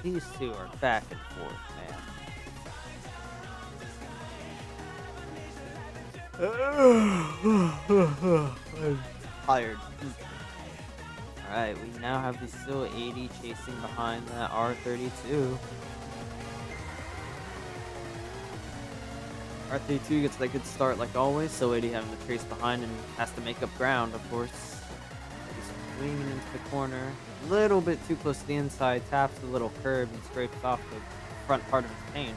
these two are back and forth, man. I'm tired. Alright, we now have the SIL 80 chasing behind that R32. R32 gets that good start like always. SIL 80 having to trace behind and has to make up ground, of course. He's swinging into the corner. A little bit too close to the inside, taps the little curb and scrapes off the front part of his paint.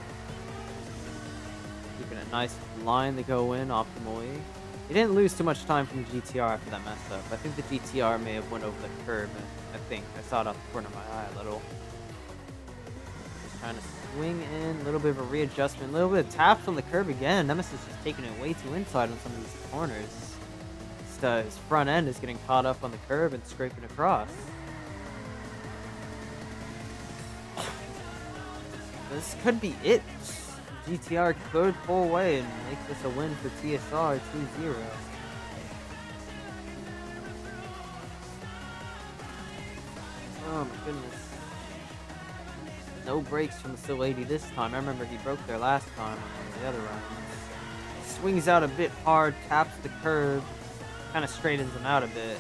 Keeping a nice line to go in optimally. He didn't lose too much time from the GTR after that mess up. I think the GTR may have went over the curb, and I saw it off the corner of my eye a little. Just trying to swing in, a little bit of a readjustment, a little bit of taps on the curb again. Nemesis is taking it way too inside on some of these corners. His front end is getting caught up on the curb and scraping across. This could be it. GTR could pull away and make this a win for TSR 2-0. Oh my goodness. No brakes from the SIL 80 this time. I remember he broke there last time on one of the other rounds. Swings out a bit hard, taps the curb, kind of straightens him out a bit.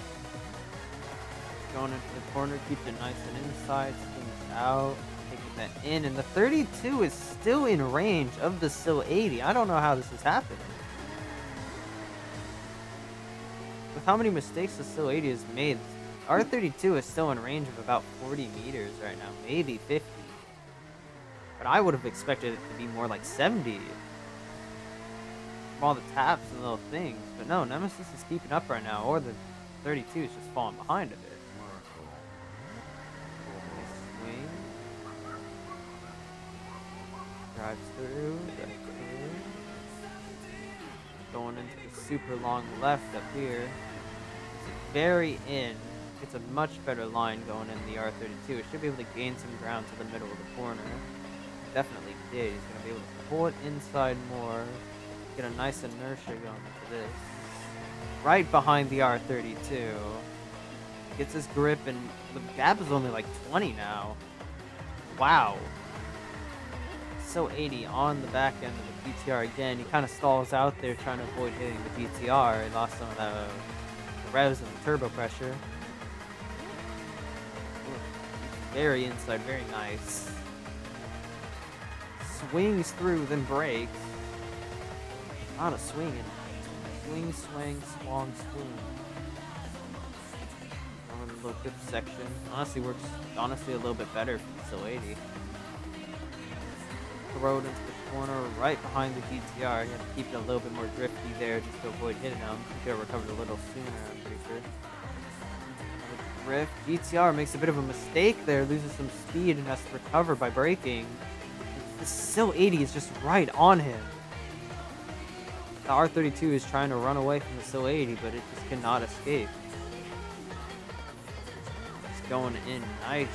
Going into the corner, keeps it nice and inside, swings out. That in, and the 32 is still in range of the SIL 80. I don't know how this is happening. With how many mistakes the SIL 80 has made, R32 is still in range of about 40 meters right now, maybe 50. But I would have expected it to be more like 70. From all the taps and little things. But no, Nemesis is keeping up right now, or the 32 is just falling behind a bit. Drives through. Going into the super long left up here. It's very in. It's a much better line going in the R32. It should be able to gain some ground to the middle of the corner. Definitely did. He's going to be able to pull it inside more. Get a nice inertia going into this. Right behind the R32. Gets his grip, and the gap is only like 20 now. Wow. So 80 on the back end of the GTR again. He kind of stalls out there trying to avoid hitting the GTR. He lost some of the revs and the turbo pressure. Very inside, very nice. Swings through, then brakes. Not a swing. Swing, swing, swung, swing. On the little dip section. Honestly, works a little bit better for the SO 80. Throw it into the corner right behind the GTR. You have to keep it a little bit more drifty there just to avoid hitting him. You could have recovered a little sooner, I'm pretty sure. Drift. GTR makes a bit of a mistake there, loses some speed and has to recover by braking. The SO 80 is just right on him. The R32 is trying to run away from the SO 80, but it just cannot escape. It's going in nice.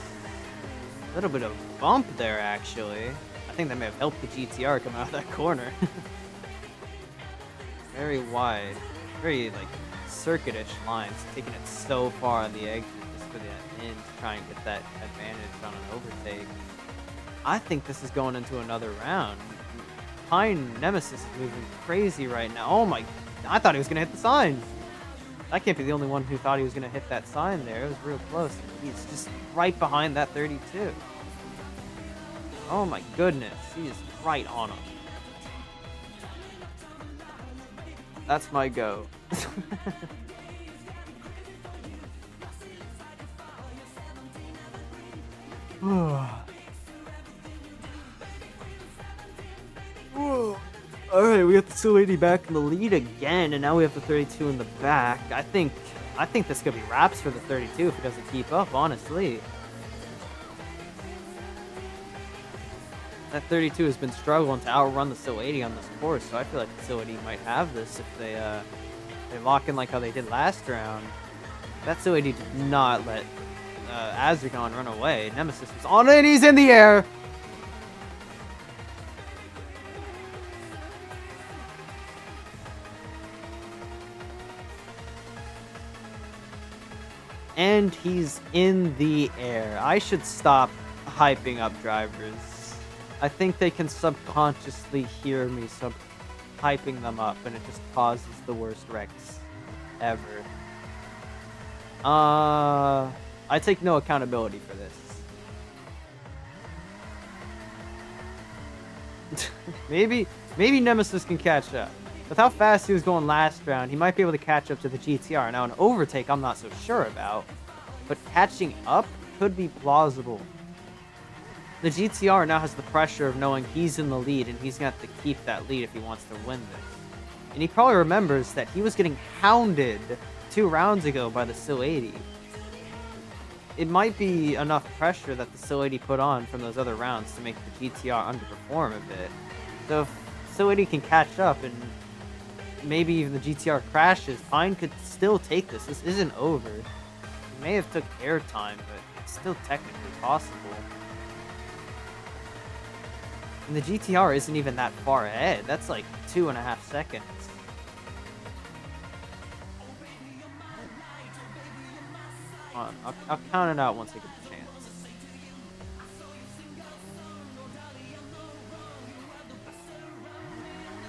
A little bit of bump there, actually. I think that may have helped the GTR come out of that corner. Very wide, very like circuitish lines, taking it so far on the exit just for the end to try and get that advantage on an overtake. I think this is going into another round. Pine Nemesis is moving crazy right now. Oh my, I thought he was gonna hit the sign. I can't be the only one who thought he was gonna hit that sign there. It was real close. He's just right behind that 32. Oh my goodness, he is right on him. That's my go. Alright, we got the SO 80 back in the lead again, and now we have the 32 in the back. I think this could be wraps for the 32 if he doesn't keep up, honestly. That 32 has been struggling to outrun the SO 80 on this course, so I feel like the SO 80 might have this if they lock in like how they did last round. That SO 80 did not let Azragon run away. Nemesis was on it, and he's in the air! And he's in the air. I should stop hyping up drivers. I think they can subconsciously hear me hyping them up, and it just causes the worst wrecks ever. I take no accountability for this. Maybe Nemesis can catch up. With how fast he was going last round, he might be able to catch up to the GTR. Now, an overtake, I'm not so sure about, but catching up could be plausible. The GTR now has the pressure of knowing he's in the lead, and he's going to have to keep that lead if he wants to win this. And he probably remembers that he was getting hounded 2 rounds ago by the SO 80. It might be enough pressure that the SO 80 put on from those other rounds to make the GTR underperform a bit. So if SO 80 can catch up and maybe even the GTR crashes, Pine could still take this. This isn't over. It may have took airtime, but it's still technically possible. And the GTR isn't even that far ahead. That's like 2.5 seconds. Hold on, I'll count it out once I get the chance.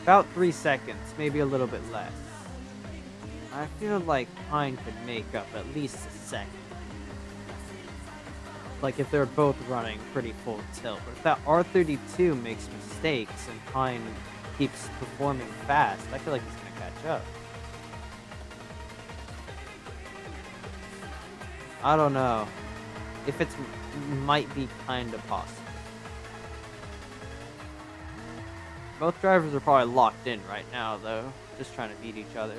About 3 seconds, maybe a little bit less. I feel like Pine could make up at least a second. Like if they're both running pretty full tilt. But if that R32 makes mistakes and Pine keeps performing fast, I feel like he's gonna catch up. I don't know. If it's might be kind of possible. Both drivers are probably locked in right now, though. Just trying to beat each other.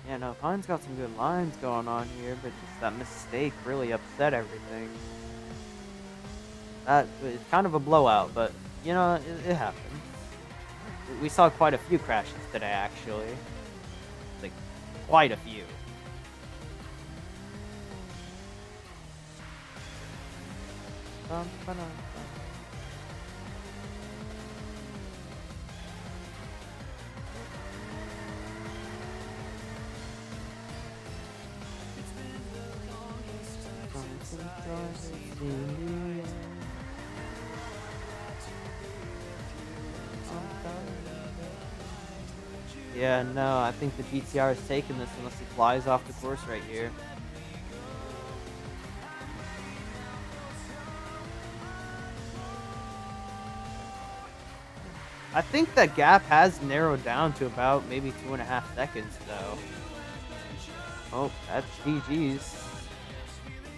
Yeah, no, Pine's got some good lines going on here, but just that mistake really upset everything. That is kind of a blowout, but, you know, it happens. We saw quite a few crashes today, actually. Like, quite a few. Yeah, no, I think the GTR is taking this unless he flies off the course right here. I think that gap has narrowed down to about maybe 2.5 seconds, though. Oh, that's GG's.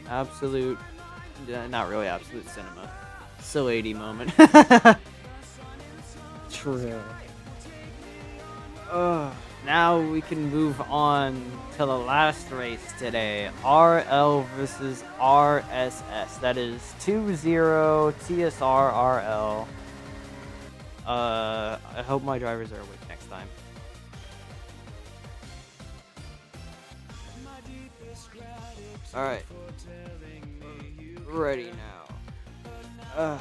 Absolute, not really absolute cinema. So 80 moment. True. Now we can move on to the last race today. RL versus RSS. That is 2-0 TSR RL. I hope my drivers are awake next time. Alright. Ready now.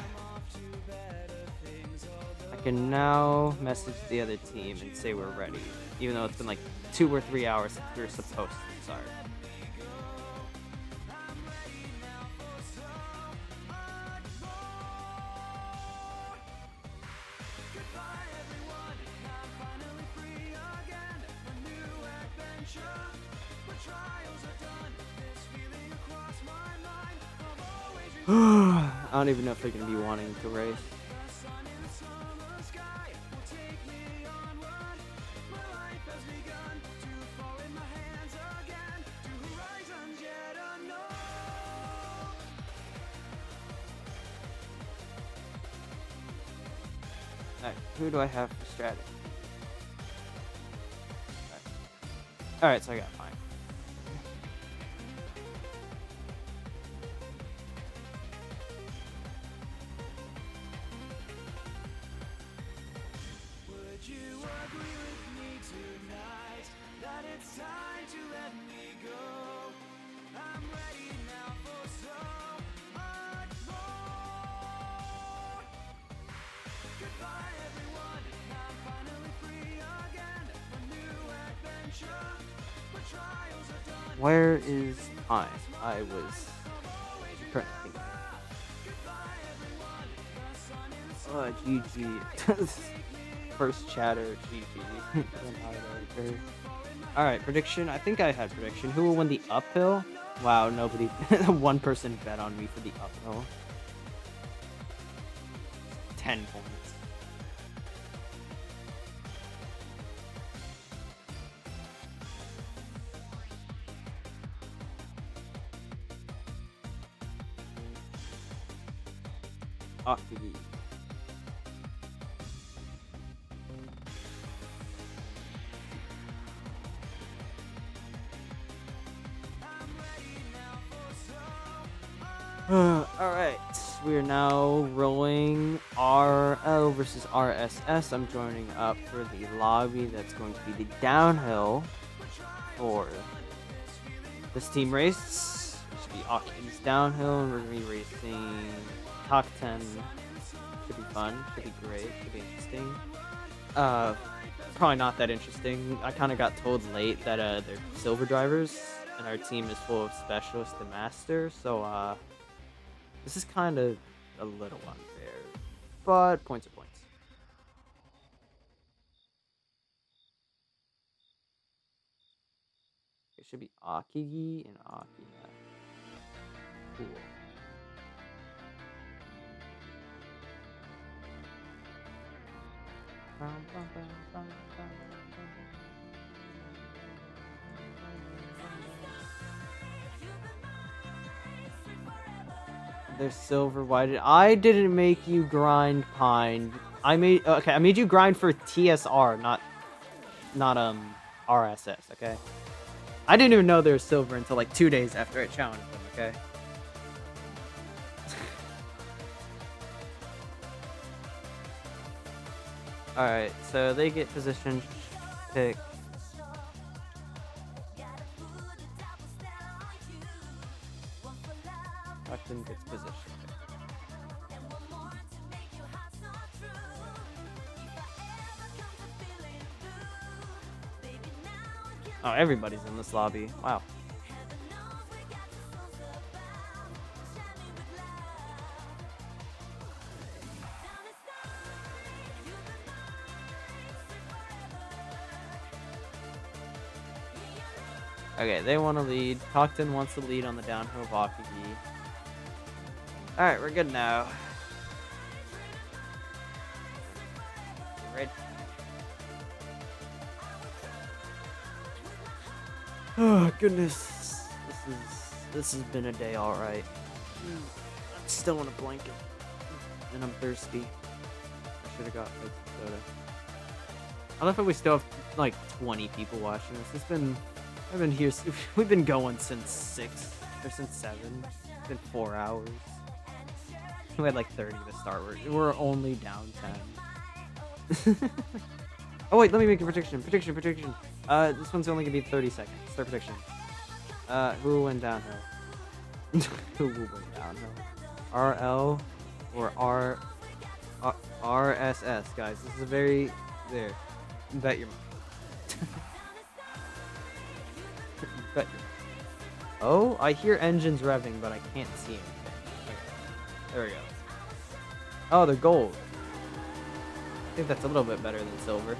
I can now message the other team and say we're ready, even though it's been like 2 or 3 hours since we were supposed to start. I don't even know if they're going to be wanting to race. Alright, who do I have for strategy? Alright, so I got Pine. Where is Pine? I was currently thinking. Oh, GG. First chatter, GG. Alright, prediction. I think I had prediction. Who will win the uphill? Wow, nobody. One person bet on me for the uphill. 10 points. Akagi. Alright, we're now rolling RL versus RSS. I'm joining up for the lobby that's going to be the downhill for this team race. It should be Aki's Downhill, and we're going to be racing Top 10. Should be fun, should be great, should be interesting. Probably not that interesting. I kind of got told late that they're silver drivers, and our team is full of specialists and masters, so this is kind of a little unfair, but points are points. It should be Akagi and Akina. Cool. They're silver. Why did I didn't make you grind Pine? I made you grind for TSR, not RSS, okay? I didn't even know they were silver until like 2 days after I challenged them, okay? Alright, so they get position pick. Captain gets position pick. Oh, everybody's in this lobby. Wow. Okay, they want to lead. Cockton wants to lead on the downhill of Akagi. Alright, we're good now. Ready. Oh goodness. This has been a day alright. I'm still in a blanket. And I'm thirsty. I should have got some soda. I love how we still have like 20 people watching this. I've been here. We've been going since 6 or since 7. It's been 4 hours. We had like 30 to start. We're only down 10. Oh wait, let me make a prediction. Prediction. This one's only gonna be 30 seconds. Start prediction. Who will win downhill? Who will win downhill? RL or RSS, guys. This is a very there. Bet your money. Bet your money. Oh, I hear engines revving, but I can't see anything. Okay. There we go. Oh, they're gold. I think that's a little bit better than silver.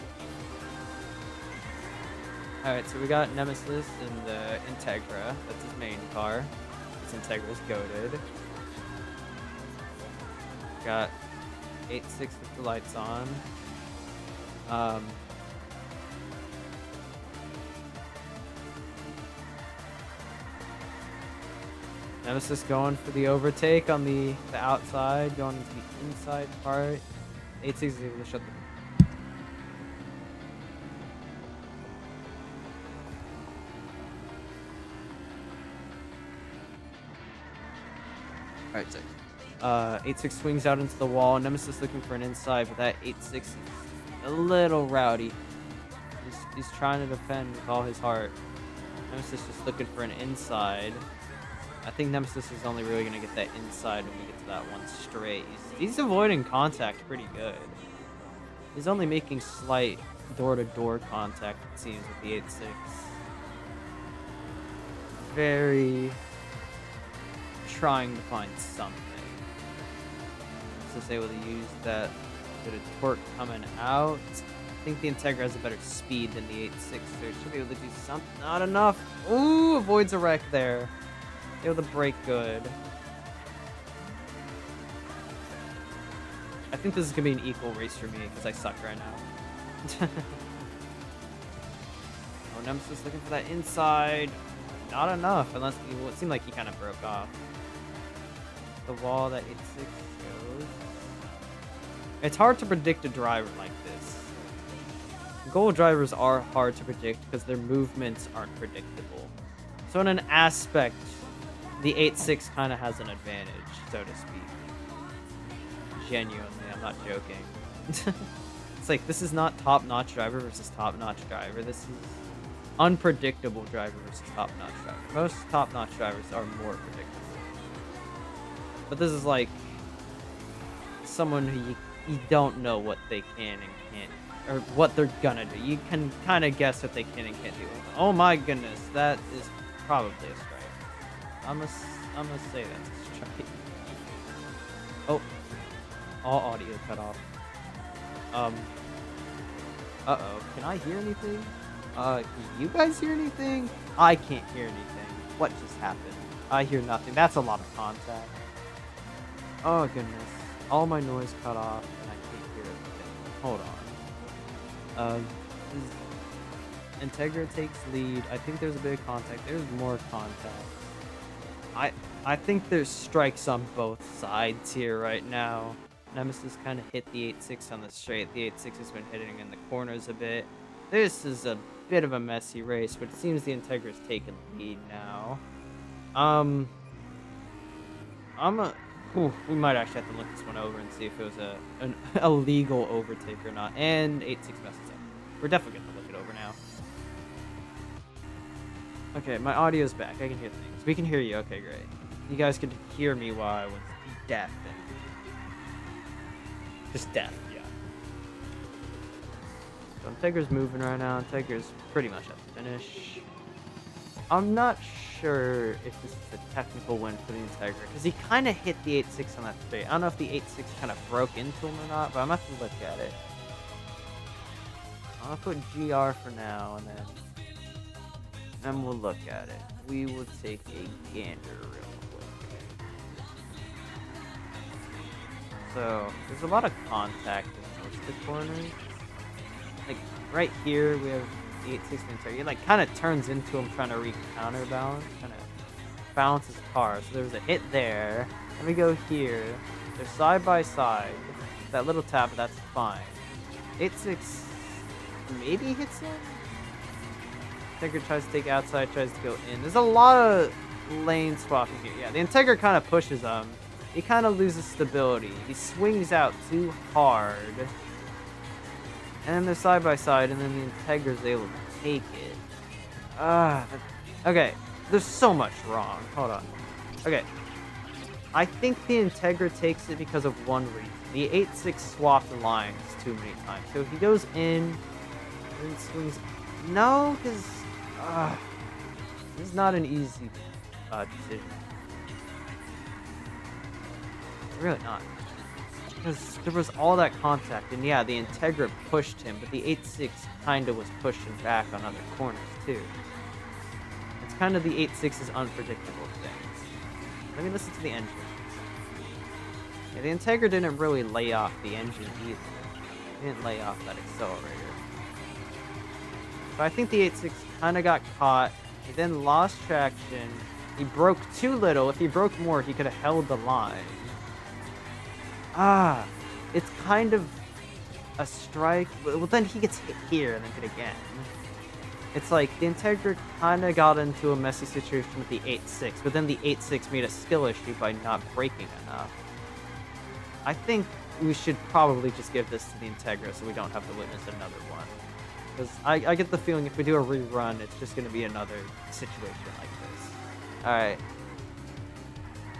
Alright, so we got Nemesis in the Integra. That's his main car. This Integra's goated. Got 8.6 with the lights on. Nemesis going for the overtake on the outside, going into the inside part. 8.6 is able to shut the... Alright, so 8.6 swings out into the wall. Nemesis looking for an inside, but that 8.6 is a little rowdy. He's trying to defend with all his heart. Nemesis just looking for an inside. I think Nemesis is only really going to get that inside when we get to that one straight. He's avoiding contact pretty good. He's only making slight door-to-door contact, it seems, with the 8.6. Very trying to find something. Just able to use that bit of torque coming out. I think the Integra has a better speed than the 8.6, so it should be able to do something. Not enough. Ooh, avoids a wreck there. Able to brake good. I think this is gonna be an equal race for me because I suck right now. Oh, Nemesis looking for that inside. Not enough, unless it seemed like he kind of broke off. The wall that 8.6 goes. It's hard to predict a driver like this. Goal drivers are hard to predict because their movements aren't predictable. So in an aspect, the 8.6 kind of has an advantage, so to speak. Genuinely, I'm not joking. It's like, this is not top-notch driver versus top-notch driver. This is unpredictable driver versus top-notch driver. Most top-notch drivers are more predictable. But this is like someone who you don't know what they can and can't, or what they're gonna do. You can kind of guess what they can and can't do. Oh my goodness, that is probably a strike. I'm gonna say that's a strike. Oh, all audio cut off. Uh-oh, can I hear anything? Can you guys hear anything? I can't hear anything. What just happened? I hear nothing. That's a lot of contact. Oh goodness, all my noise cut off and I can't hear anything. Hold on. Integra takes lead. I think there's a bit of contact. There's more contact. I think there's strikes on both sides here right now. Nemesis kind of hit the 8.6 on the straight. The 8.6 has been hitting in the corners a bit. This is a bit of a messy race, but it seems the Integra's taken the lead now. We might actually have to look this one over and see if it was a legal overtake or not. And 8-6 messes up. We're definitely gonna look it over now. Okay, my audio's back. I can hear things. We can hear you. Okay, great. You guys could hear me while I was deaf. Just deaf, yeah. So Integra's moving right now. Integra's pretty much at the finish. I'm not sure if this is a technical win for the Integra, because he kind of hit the 8-6 on that straight. I don't know if the 8-6 kind of broke into him or not, but I'm going to have to look at it. I'm going to put GR for now, and then we'll look at it. We will take a gander real quick. So, there's a lot of contact in most of the corners. Like, right here, we have the 8-6 Integra. He, like, kind of turns into him trying to counterbalance, kind of balance his car. So there's a hit there. Then we go here. They're side by side. That little tap, that's fine. 8-6 maybe hits him? Integra tries to take outside, tries to go in. There's a lot of lane swapping here. Yeah, the Integra kind of pushes him. He kind of loses stability. He swings out too hard. And then they're side by side, and then the Integra's able to take it. Okay, there's so much wrong. Hold on. Okay. I think the Integra takes it because of one reason. The 8-6 swapped lines too many times. So he goes in, and swings. No, because this is not an easy decision. It's really not. Because there was all that contact, and yeah, the Integra pushed him, but the 8-6 kind of was pushing back on other corners too. It's kind of the 8-6's unpredictable things. Let me listen to the engine. Yeah, the Integra didn't really lay off the engine either. It didn't lay off that accelerator. But I think the 8-6 kind of got caught. He then lost traction. He broke too little. If he broke more, he could have held the line. It's kind of a strike. Well, then he gets hit here and then hit again. It's like the Integra kind of got into a messy situation with the 8-6, but then the 8-6 made a skill issue by not braking enough. I think we should probably just give this to the Integra so we don't have to witness another one. Because I get the feeling if we do a rerun, it's just going to be another situation like this. Alright.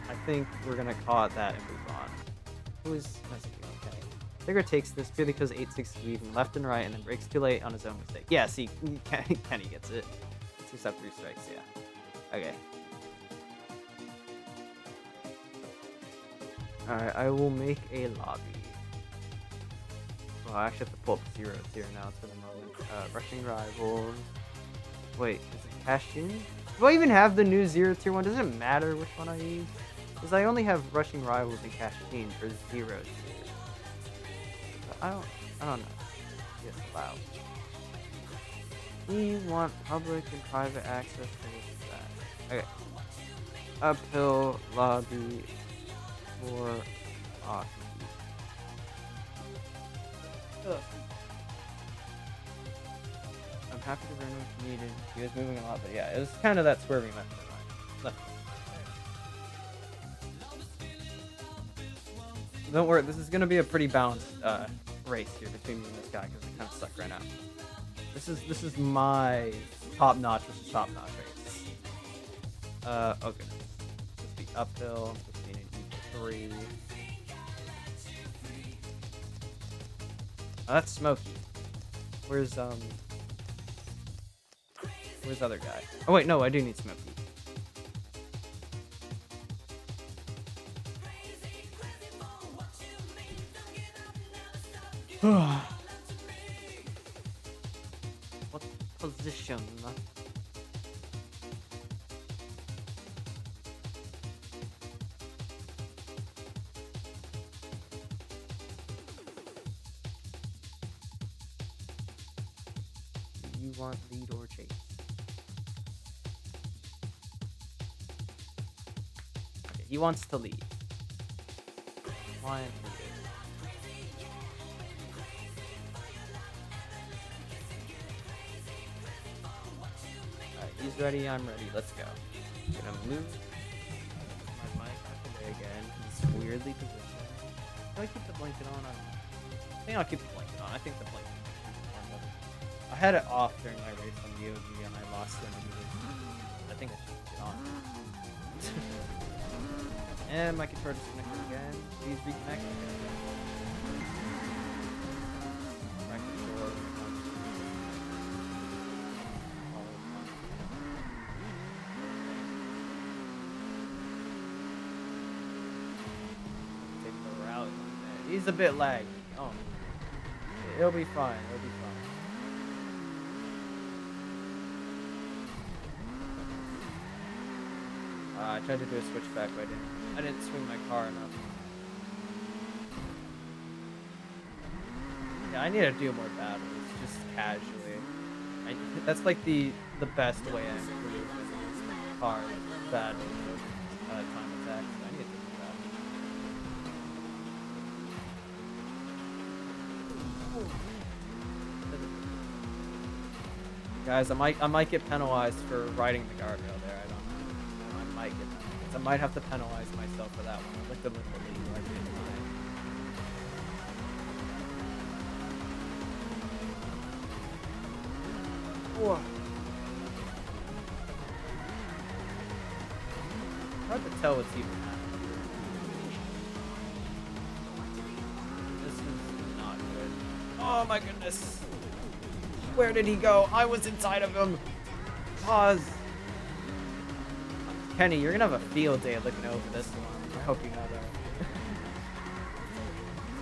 I think we're going to call it that and move on. Who is messaging? Okay. Integra takes this purely because 8-6 is weaving left and right and then breaks too late on his own mistake. Yeah, see, Kenny gets it. 2 up 3 strikes, yeah. Okay. Alright, I will make a lobby. Well, I actually have to pull up zeros here now for the moment. Rushing Rivals. Wait, is it cashed in? Do I even have the new 0 tier 1? Does it matter which one I use? Because I only have Rushing Rivals and cashed in for 0 tier. So I don't know. Yes, allow. We want public and private access to that. Okay. Uphill lobby for Akagi. I'm happy to run if needed. He was moving a lot, but yeah, it was kind of that swerving left. Don't worry, this is gonna be a pretty balanced race here between me and this guy because I kind of suck right now. This is my top-notch versus top-notch race. Okay. Let's be uphill. Let's be an E3. Oh, that's Smokey. Where's other guy? Oh wait, no, I do need Smokey. What position? You want lead or chase? Okay, he wants to lead. Client leader. He's ready, I'm ready. Let's go. Gonna move my mic out the way again. He's weirdly positioned. Do I keep the blanket on? I don't know. I think I'll keep the blanket on. I think the blanket on. I had it off during my race on Myogi and I lost it immediately. I think I should keep it on. And my controller disconnected again. Please reconnect. My controller. Take the route. He's a bit laggy. Oh, it'll be fine. It'll be fine. I tried to do a switchback, but I didn't swing my car enough. Yeah, I need to do more battles, just casually. That's like the best way I improve in car battles, time attacks. I need to do that. Guys, I might get penalized for riding the guardrail there. I don't know. I might get penalized. I might have to penalize myself for that one. I'd like to win the league right here. Whoa. Hard to tell what's even happening. This is not good. Oh my goodness. Where did he go? I was inside of him. Pause. Kenny, you're gonna have a field day looking over this one. I hope you know that.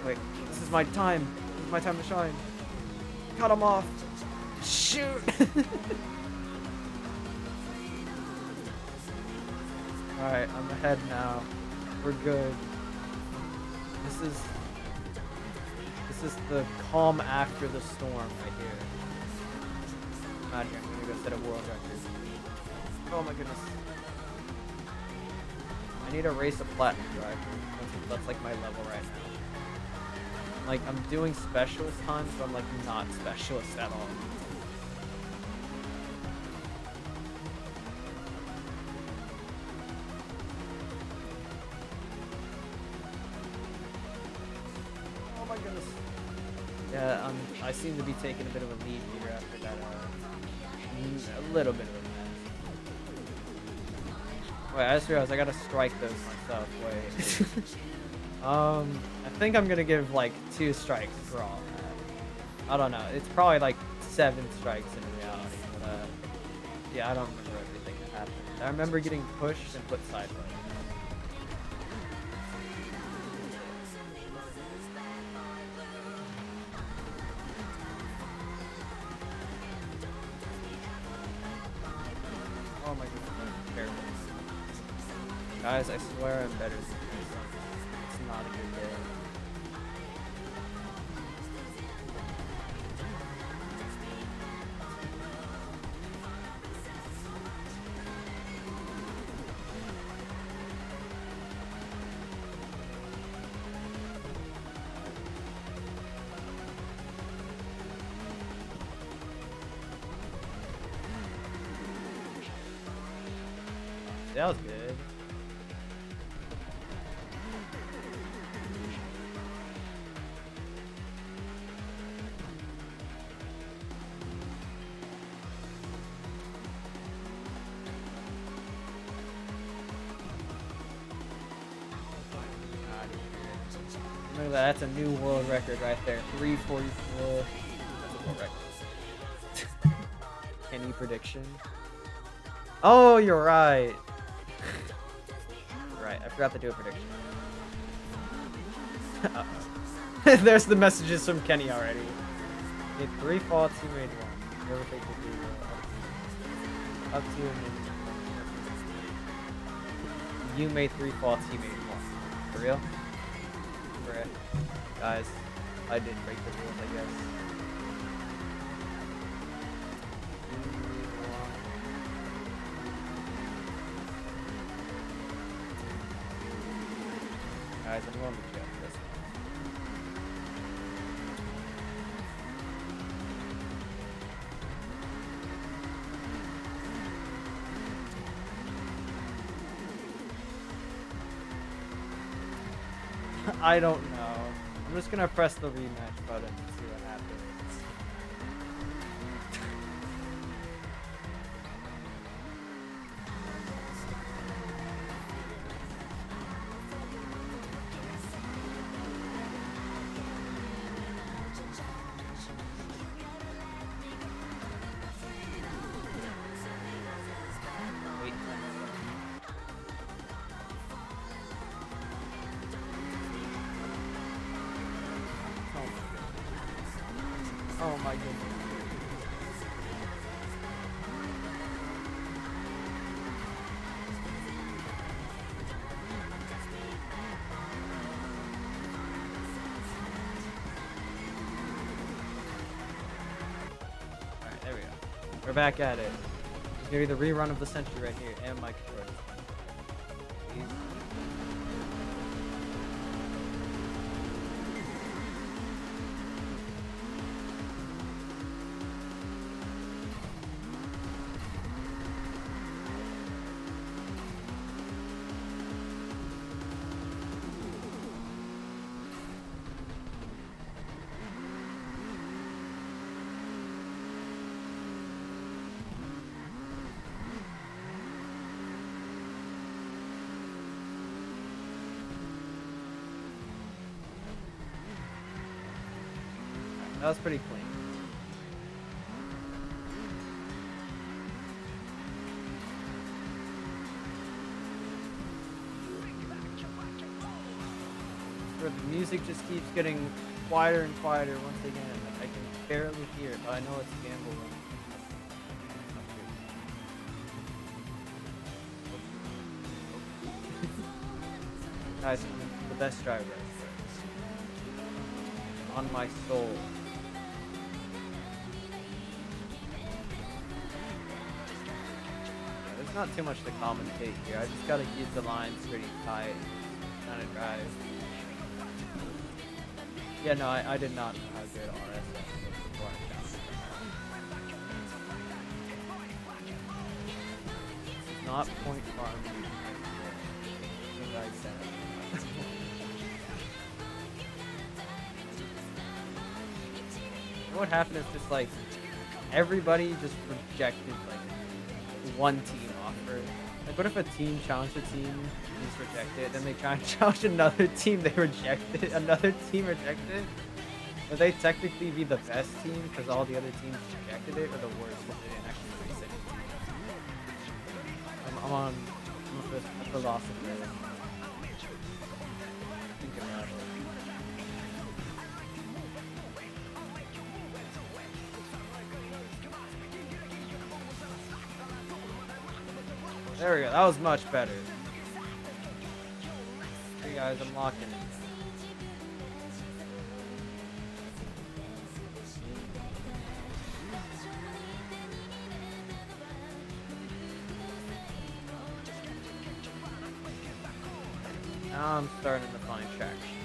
Wait, this is my time. This is my time to shine. Cut him off. Shoot! Alright, I'm ahead now. We're good. This is the calm after the storm right here. Imagine I'm gonna go set a world record. Oh my goodness. I need to race a platinum driver. That's like my level right now. Like, I'm doing specialist times, but I'm like not specialist at all. Oh my goodness. Yeah, I seem to be taking a bit of a lead here after that, a little bit of a mess. Wait, I just realized I gotta strike those myself. Wait. I think I'm gonna give like 2 strikes for all that. I don't know. It's probably like 7 strikes in reality, but yeah, I don't remember everything that happened. I remember getting pushed and put sideways. Oh my goodness, that's terrible. Guys, I swear I'm better than this. It's not a good day. That was good. Look at that, that's a new world record right there. 344. That's a world record. Any prediction? Oh, you're right. Right, I forgot to do a prediction. Uh-oh. There's the messages from Kenny already. He made 3 faults, he made 1. Whoever thinks he'll do up to him. You made 3 faults, he made 1. For real? For it. Guys, I did break the rules, I guess. Guys, I'm going to jail for this one. I don't know. I'm just gonna press the rematch button and see what happens. Wait. Oh my goodness. Alright, there we go. We're back at it. It's gonna be the rerun of the century right here, and my controller. Please. That was pretty clean. Where the music just keeps getting quieter and quieter once again. I can barely hear it, but I know it's Gamble Room. Guys, I'm the best driver on my soul. There's not too much to commentate here. I just gotta keep the lines pretty tight, kind of drive. Yeah, no, I did not know how good RSS was before I found it. This is not point farming. As I said. What happened is just like everybody just rejected like one team offer. Like what if a team challenged a team, is rejected, then they try and challenge another team, they reject it, another team rejected it? Would they technically be the best team because all the other teams rejected it, or the worst because they didn't actually race any team? I'm a philosopher. Thinking about it. There we go. That was much better. Hey guys, I'm locking it. Now I'm starting to find traction.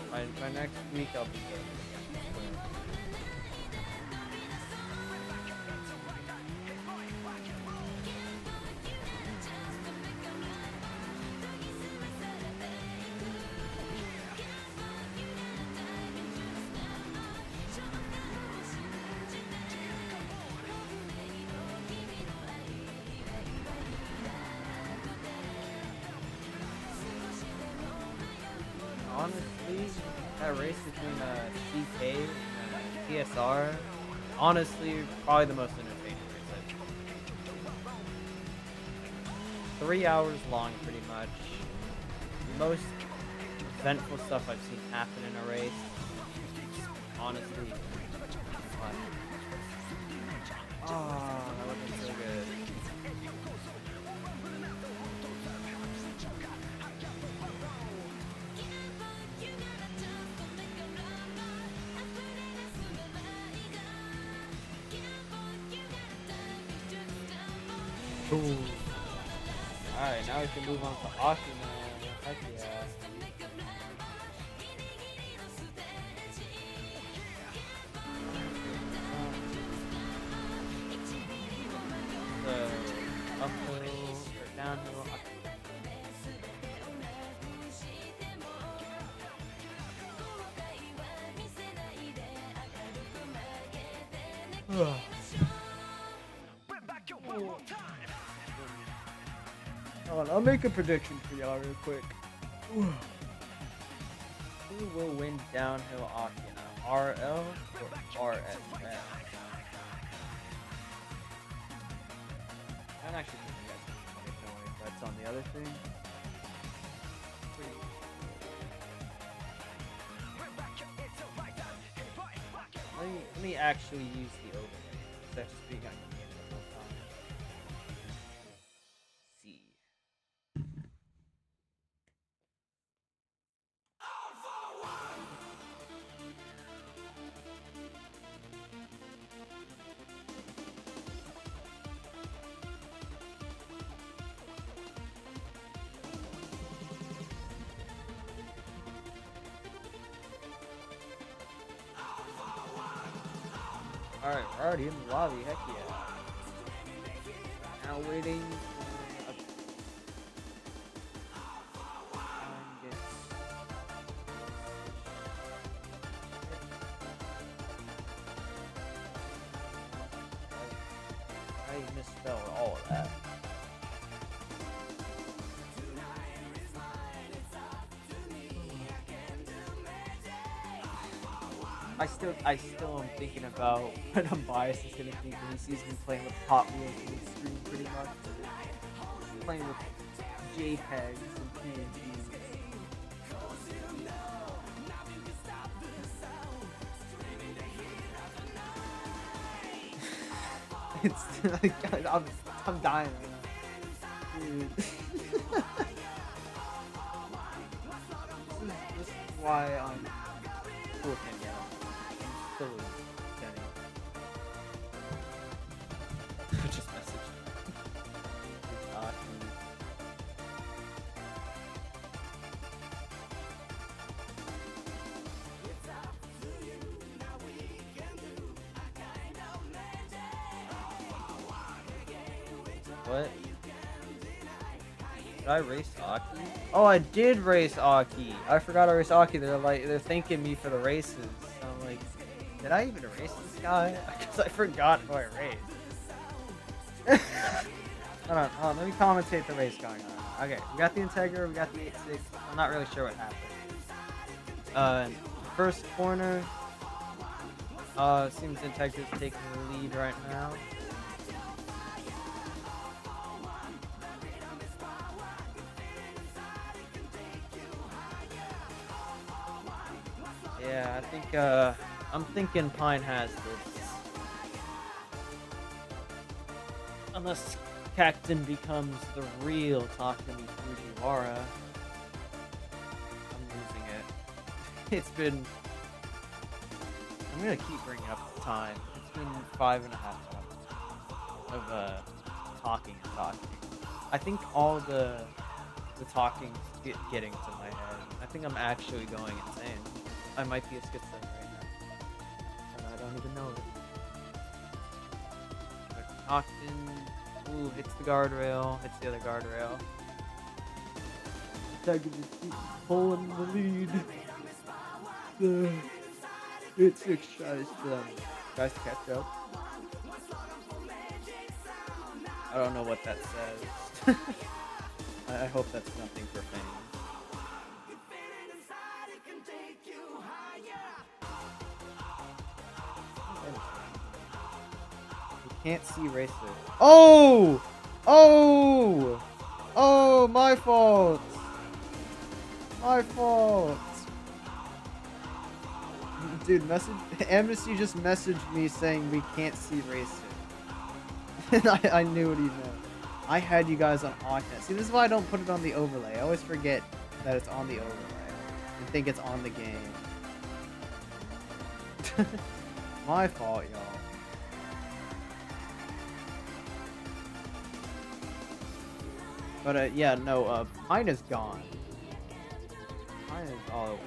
By next week, I'll be good. Honestly, that race between CK and TSR, honestly, probably the most entertaining race I've seen. 3 hours long, pretty much. Most eventful stuff I've seen happen in a race. Honestly, fun. Oh, that would be so good. Ooh. Alright, now we can move on to Akina. Heck yeah. So, uphill or downhill. Hold on, I'll make a prediction for y'all real quick. Who will win downhill Akina? RL or RSS? I'm actually thinking you guys can get no bets on the other thing. Let me actually use the overlay. That's just being on the game the whole time. See. Alright, we're already in the lobby, heck yeah. Now waiting for I misspelled all of that. I still am thinking about what Unbiased is gonna think when he sees me playing with Hot Wheels on the screen, pretty much. Playing with JPEGs and PNGs. It's like, I'm dying right now. Dude. This is why I'm cool with him, yeah. I'm still getting just message. What? Did I race Aki? Oh, I did race Aki. I forgot I raced Aki. They're thanking me for the races. So I'm like, did I even race this guy? Because I forgot who I raced. Hold on, let me commentate the race going on. Okay, we got the Integra, we got the 8.6. I'm not really sure what happened. First corner. Seems Integra's taking the lead right now. Yeah, I think, I'm thinking Pine has this. Unless Cacton becomes the real Takumi Fujiwara. I'm losing it. It's been... I'm gonna keep bringing up the time. It's been 5.5 hours of, talking and talking. I think all the talking's getting to my head. I think I'm actually going insane. I might be a schizophrenic right now. And I don't even know it. But Octon, ooh, hits the guardrail, hits the other guardrail. Tiger just keeps pulling the lead. It's 6 tries to catch up. I don't know what that says. I hope that's nothing for fame. Can't see racer. Oh! Oh! Oh, my fault! My fault! Dude, Amnesty just messaged me saying we can't see racer. And I knew what he meant. I had you guys on Akina. See, this is why I don't put it on the overlay. I always forget that it's on the overlay. And think it's on the game. My fault, y'all. But, yeah, no, Pine is gone. Pine is all over.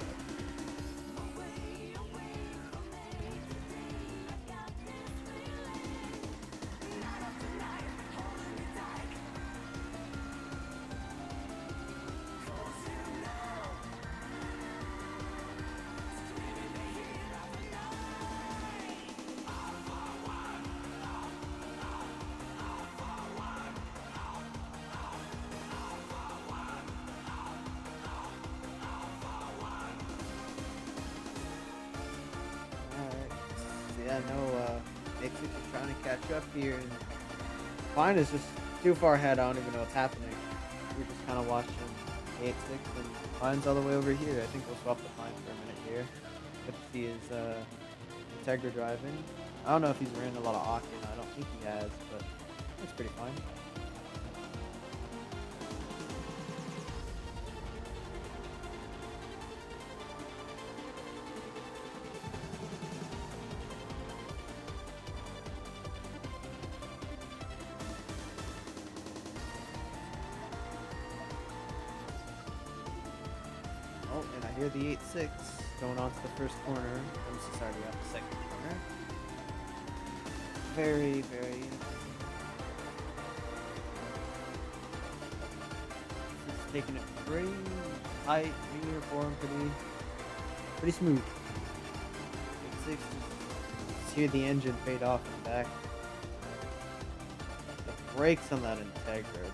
Yeah, no, Matrix is trying to catch up here, and Fine is just too far ahead. I don't even know what's happening. We're just kind of watching 8-6, and Fine's all the way over here. I think we'll swap the Fine for a minute here. Good to see his Integra driving. I don't know if he's ran a lot of Akina. I don't think he has, but it's pretty fine. Oh, and I hear the 8-6 going on to the first corner. I'm so sorry, we got the second corner. Very, very. This is taking it pretty tight, uniform, pretty smooth. 8-6, just hear the engine fade off in the back. The brakes on that Integra,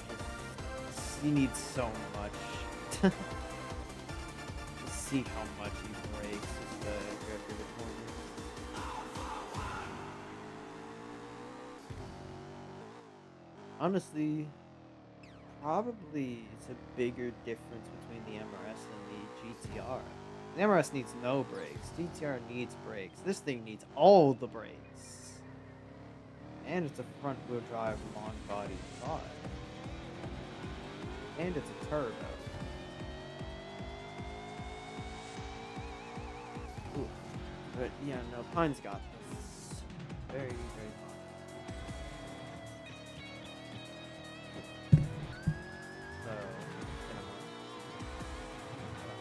just, he needs so much. See how much he breaks as the go through the corner. Honestly, probably it's a bigger difference between the MRS and the GTR. The MRS needs no brakes. GTR needs brakes. This thing needs all the brakes. And it's a front wheel drive long body car. And it's a turbo. But yeah, no, Pine's got this. Very, very fine. So,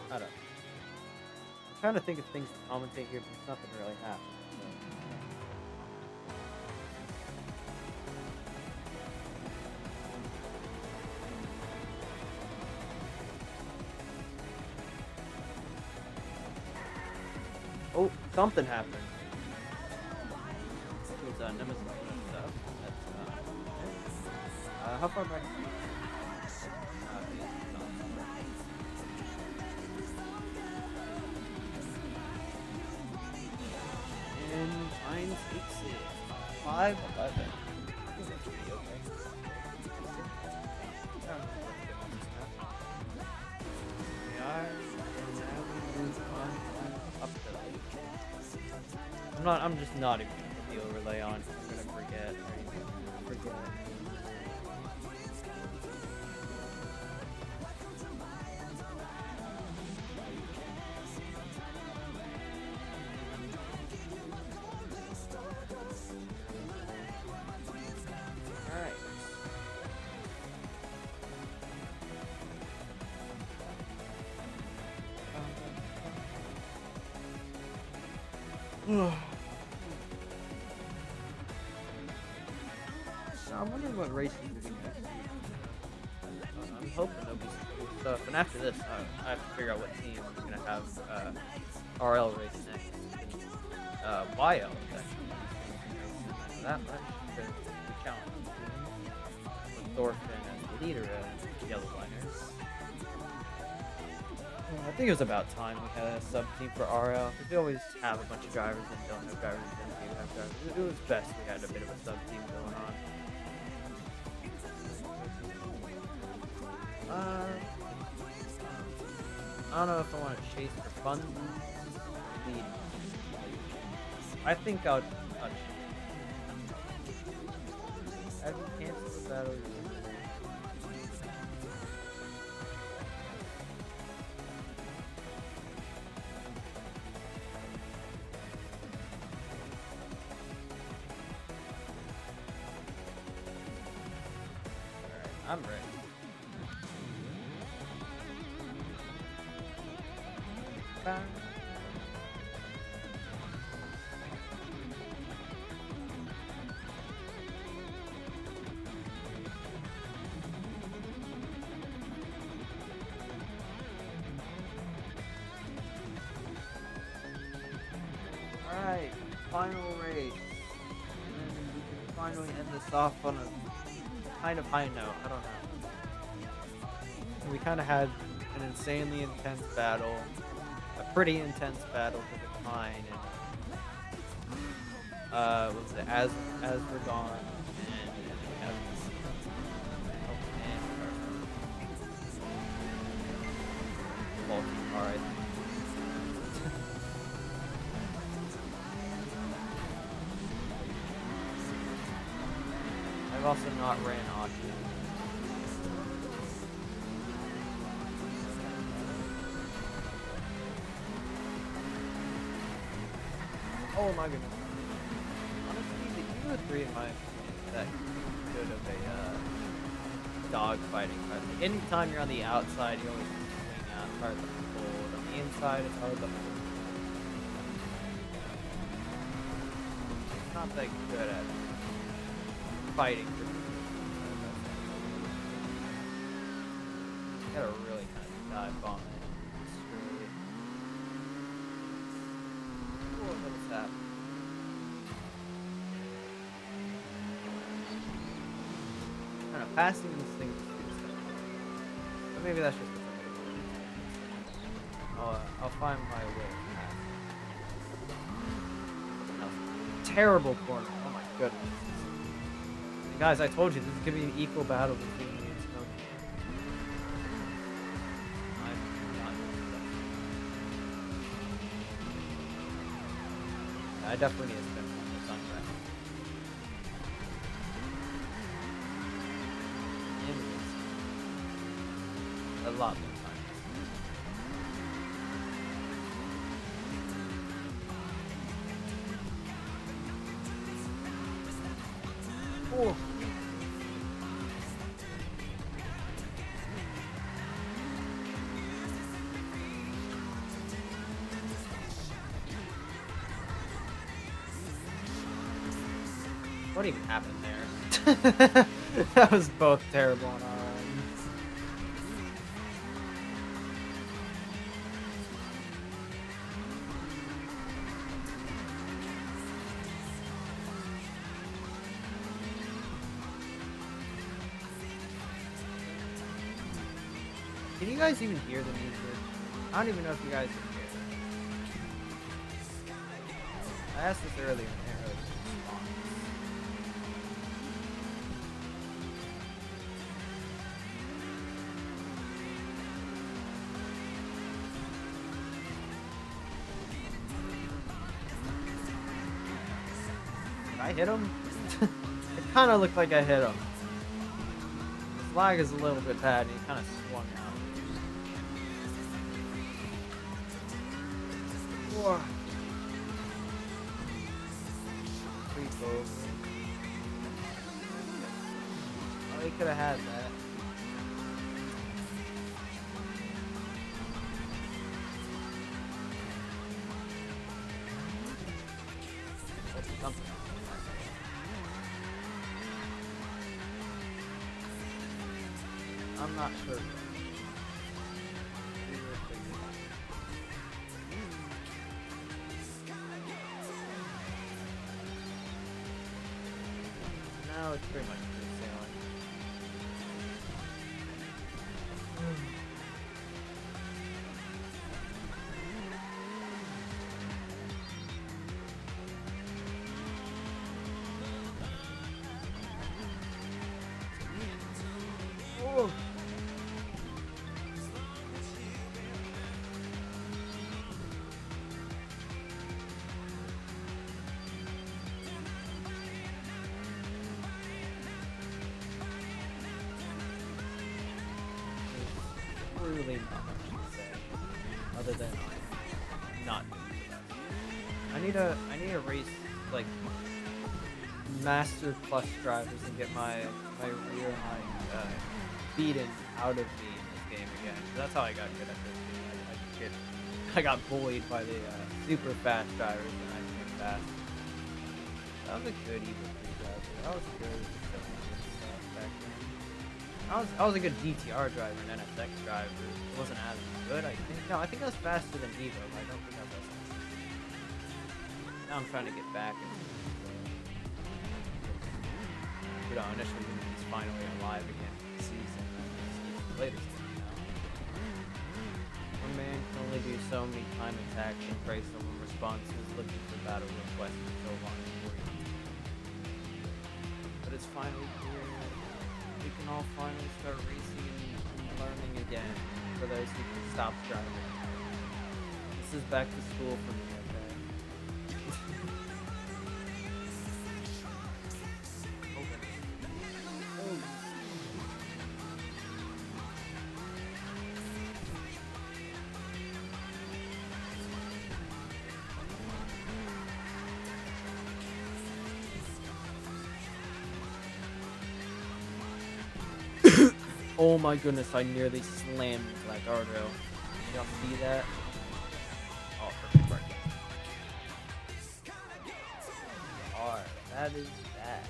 I don't know. I'm trying to think of things to commentate here, but there's nothing really happening. Oh, something happened. It was Nemesis stuff. That's how far back? And Pines takes it 5-11. I think that's pretty okay. We are, and now we move on up the. I'm just not even gonna put the overlay on. I'm gonna forget. Forget. Alright. I'm wondering what races we're doing next. I'm hoping there'll be some cool stuff. And after this, I have to figure out what team is going to have RL race next. YL is actually not that much because we challenge with Thorfinn as the leader of Yellow Liners. I think it was about time we had a sub team for RL because we always have a bunch of drivers and don't have drivers and do have drivers. It was best we had a bit of a sub team going on. I don't know if I want to chase for fun. I think I'll I will cancel the battle. Alright, I'm ready. Alright, final race. And then we can finally end this off on a kind of high note. I don't know. We kind of had an insanely intense battle. A pretty intense battle for the Pine, and what was it? As we're gone, and all right. I've also not ran Akina. Oh my goodness. Honestly, the Evo 3 in my opinion is that good of a dog fighting card. Like, anytime you're on the outside, you always swing out. It's hard to hold. On the inside, it's hard to hold. It's not that good at fighting for people. You gotta really kind of dive bomb it. That. I don't know, passing these things is stuff. But maybe that's just I'll find my way past. Terrible corner. Oh my goodness. And guys, I told you this is gonna be an equal battle between me and Smokey. I definitely need to spend more on this on track. A lot more time. Oh. What even happened there? That was both terrible on our ends. Can you guys even hear the music? I don't even know if you guys can hear it. I asked this earlier and they really didn't respond. I hit him? It kind of looked like I hit him. His lag is a little bit bad and he kind of swung out. Whoa. Creep over. Oh, he could have had that. Something. I'm not sure. Now it's pretty much smooth sailing. Oh. Really not much to say, other than I'm not doing the best. I need to race like master plus drivers and get my rear line beaten out of me in this game again. So that's how I got good at this game. I got bullied by the super fast drivers and I came fast. That was a good Evo 3 driver. That was good. Back then. I was a good DTR driver and NSX driver. It wasn't as good, I think. No, I think I was faster than Evo, but I don't think I was as fast. Now I'm trying to get back into initially when he's finally alive again this season. Latest now. One man can only do so many time attacks and pray someone responses looking for battle requests for so long before he finally here. We can all finally start racing and learning again. For those who stop driving. This is back to school for me, okay? Oh my goodness, I nearly slammed into that guardrail. Did y'all see that? Oh, perfect park. Alright, that is that.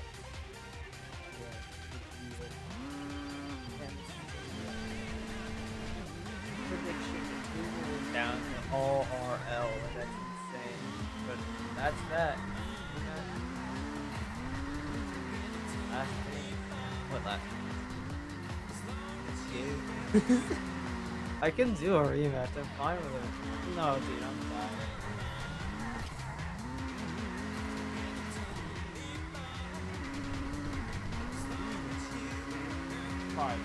Prediction is down to all RL, and that's insane. But that's that. Last thing. What last thing? I can do a rematch, I'm fine with it. No, dude, I'm fine. Fine.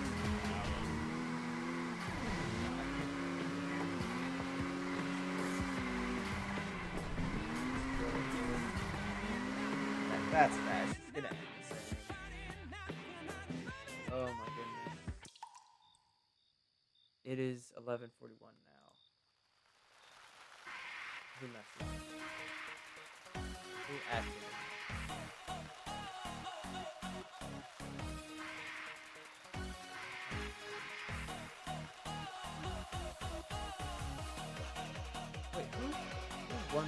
That's that. It's gonna end this thing. Oh my goodness. It is 11:41 now. Who messaged me? Who asked me? Wait, who won?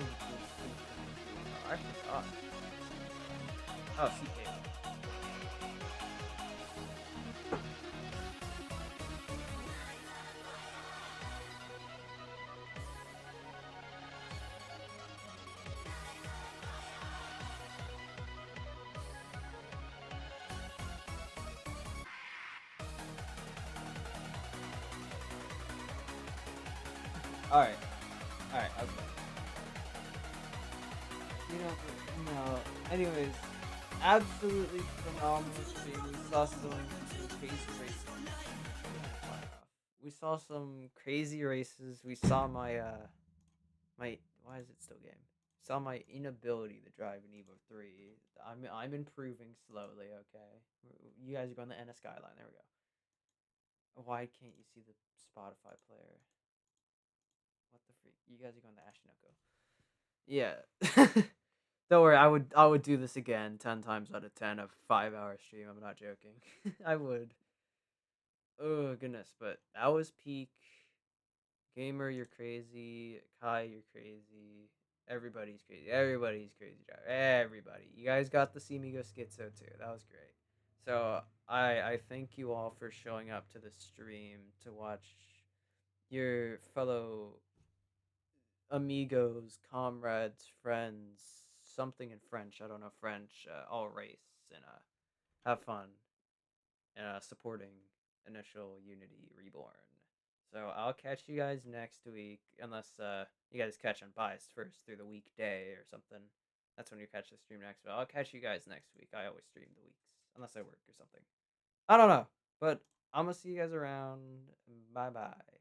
Oh, I forgot. Oh, CK. Alright, okay. No. Anyways, absolutely phenomenal stream. We saw some crazy races. We saw some crazy races. We saw my why is it still game? Saw my inability to drive an Evo 3. I'm improving slowly, okay? You guys are going to NS Skyline. There we go. Why can't you see the Spotify player? What the freak? You guys are going to Ashinoko. Yeah. Don't worry, I would do this again 10 times out of 10, a 5-hour stream. I'm not joking. I would. Oh goodness, but that was peak. Gamer, you're crazy. Kai, you're crazy. Everybody's crazy. Everybody's crazy driver. Everybody. You guys got to see me go schizo too. That was great. So I thank you all for showing up to the stream to watch your fellow amigos, comrades, friends, something in French. I don't know French. All race and have fun and supporting Initial Unity Reborn. So I'll catch you guys next week, unless you guys catch Unbiased first through the weekday or something. That's when you catch the stream next. But I'll catch you guys next week. I always stream the weeks, unless I work or something. I don't know, but I'm gonna see you guys around. Bye bye.